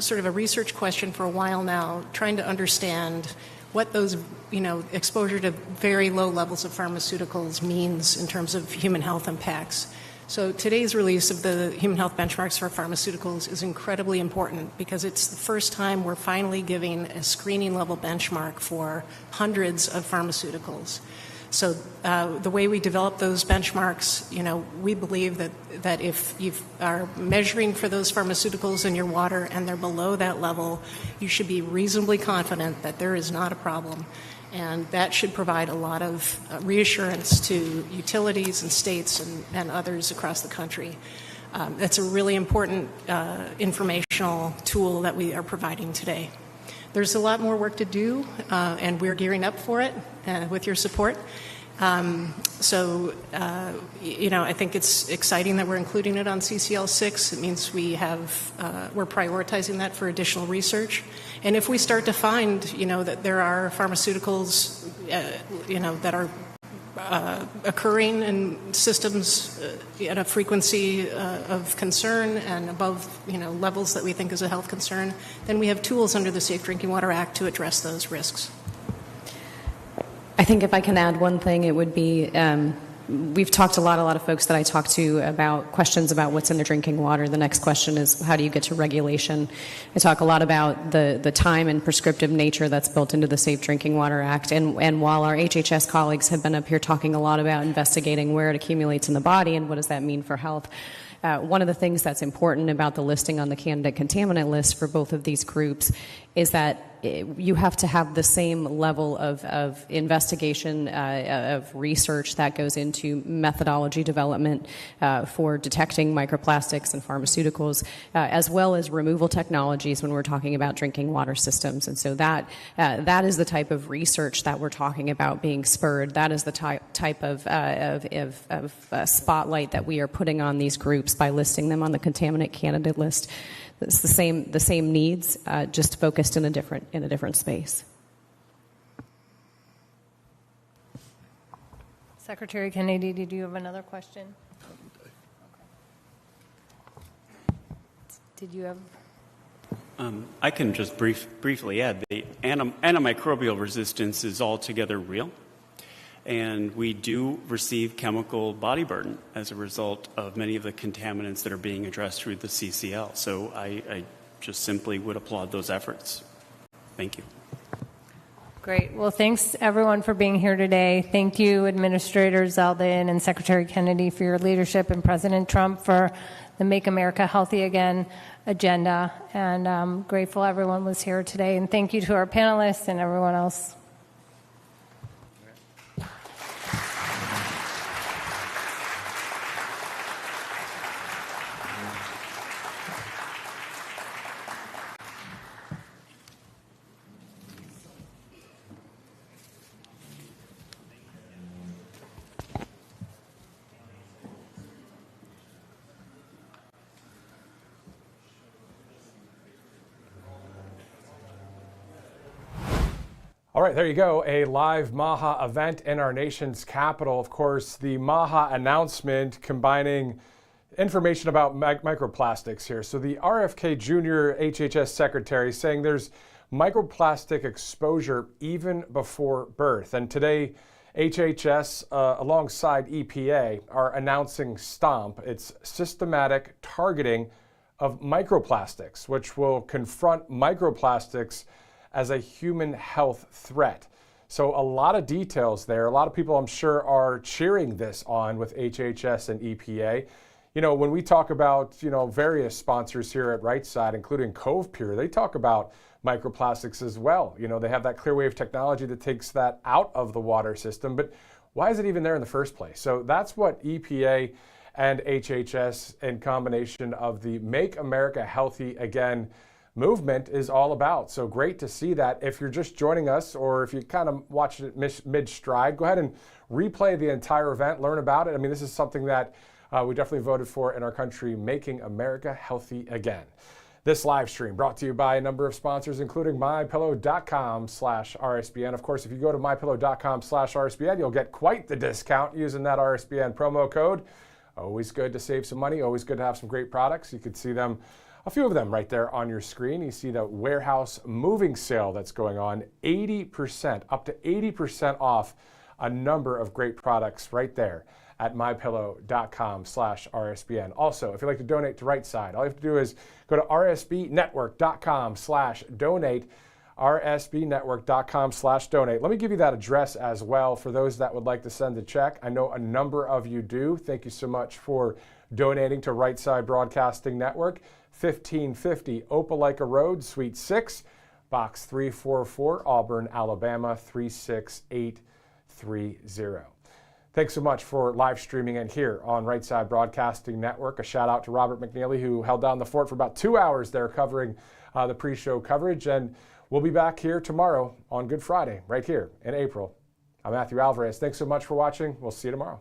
sort of a research question for a while now, trying to understand what those, exposure to very low levels of pharmaceuticals means in terms of human health impacts. So today's release of the human health benchmarks for pharmaceuticals is incredibly important because it's the first time we're finally giving a screening level benchmark for hundreds of pharmaceuticals. So the way we develop those benchmarks, we believe that if you are measuring for those pharmaceuticals in your water and they're below that level, you should be reasonably confident that there is not a problem. And that should provide a lot of reassurance to utilities and states and others across the country. That's a really important informational tool that we are providing today. There's a lot more work to do, and we're gearing up for it with your support. I think it's exciting that we're including it on CCL6. It means we're prioritizing that for additional research. And if we start to find, that there are pharmaceuticals, that are occurring in systems at a frequency of concern and above, levels that we think is a health concern, then we have tools under the Safe Drinking Water Act to address those risks. I think if I can add one thing, it would be we've talked a lot of folks that I talk to about questions about what's in the drinking water. The next question is, how do you get to regulation? I talk a lot about the time and prescriptive nature that's built into the Safe Drinking Water Act. And while our HHS colleagues have been up here talking a lot about investigating where it accumulates in the body and what does that mean for health, one of the things that's important about the listing on the candidate contaminant list for both of these groups is that you have to have the same level of investigation, of research that goes into methodology development for detecting microplastics and pharmaceuticals, as well as removal technologies when we're talking about drinking water systems. And so that is the type of research that we're talking about being spurred. That is the type of spotlight that we are putting on these groups by listing them on the contaminant candidate list. It's the same needs, just focused in a different space. Secretary Kennedy, did you have another question? Did you have? I can just briefly add the antimicrobial resistance is altogether real. And we do receive chemical body burden as a result of many of the contaminants that are being addressed through the CCL. So I just simply would applaud those efforts. Thank you. Great. Well, thanks everyone for being here today. Thank you, Administrator Zeldin and Secretary Kennedy, for your leadership, and President Trump for the Make America Healthy Again agenda. And I'm grateful everyone was here today. And thank you to our panelists and everyone else. All right, there you go. A live MAHA event in our nation's capital. Of course, the MAHA announcement combining information about microplastics here. So the RFK Jr. HHS Secretary saying there's microplastic exposure even before birth. And today, HHS, alongside EPA, are announcing STOMP. It's systematic targeting of microplastics, which will confront microplastics as a human health threat. So a lot of details there. A lot of people, I'm sure, are cheering this on with HHS and EPA. When we talk about, various sponsors here at Right Side, including Cove Pure, they talk about microplastics as well. They have that clear wave technology that takes that out of the water system. But why is it even there in the first place? So that's what EPA and HHS, in combination of the Make America Healthy Again movement, is all about. So great to see that. If you're just joining us, or if you kind of watched it mid-stride, go ahead and replay the entire event, learn about it. I mean, this is something that we definitely voted for in our country, Making America Healthy Again. This live stream brought to you by a number of sponsors, including mypillow.com/RSBN. Of course, if you go to mypillow.com/RSBN, you'll get quite the discount using that RSBN promo code. Always good to save some money, always good to have some great products. You could see them, a few of them right there on your screen. You see the warehouse moving sale that's going on, 80%, up to 80% off a number of great products right there at mypillow.com/RSBN. Also, if you'd like to donate to Right Side, all you have to do is go to rsbnetwork.com/donate, rsbnetwork.com/donate. Let me give you that address as well for those that would like to send a check. I know a number of you do. Thank you so much for donating to Right Side Broadcasting Network. 1550 Opelika Road, Suite 6, Box 344, Auburn, Alabama 36830. Thanks so much for live streaming and here on Right Side Broadcasting Network. A shout out to Robert McNeely, who held down the fort for about 2 hours there covering the pre-show coverage. And we'll be back here tomorrow on Good Friday, right here in April. I'm Matthew Alvarez. Thanks so much for watching. We'll see you tomorrow.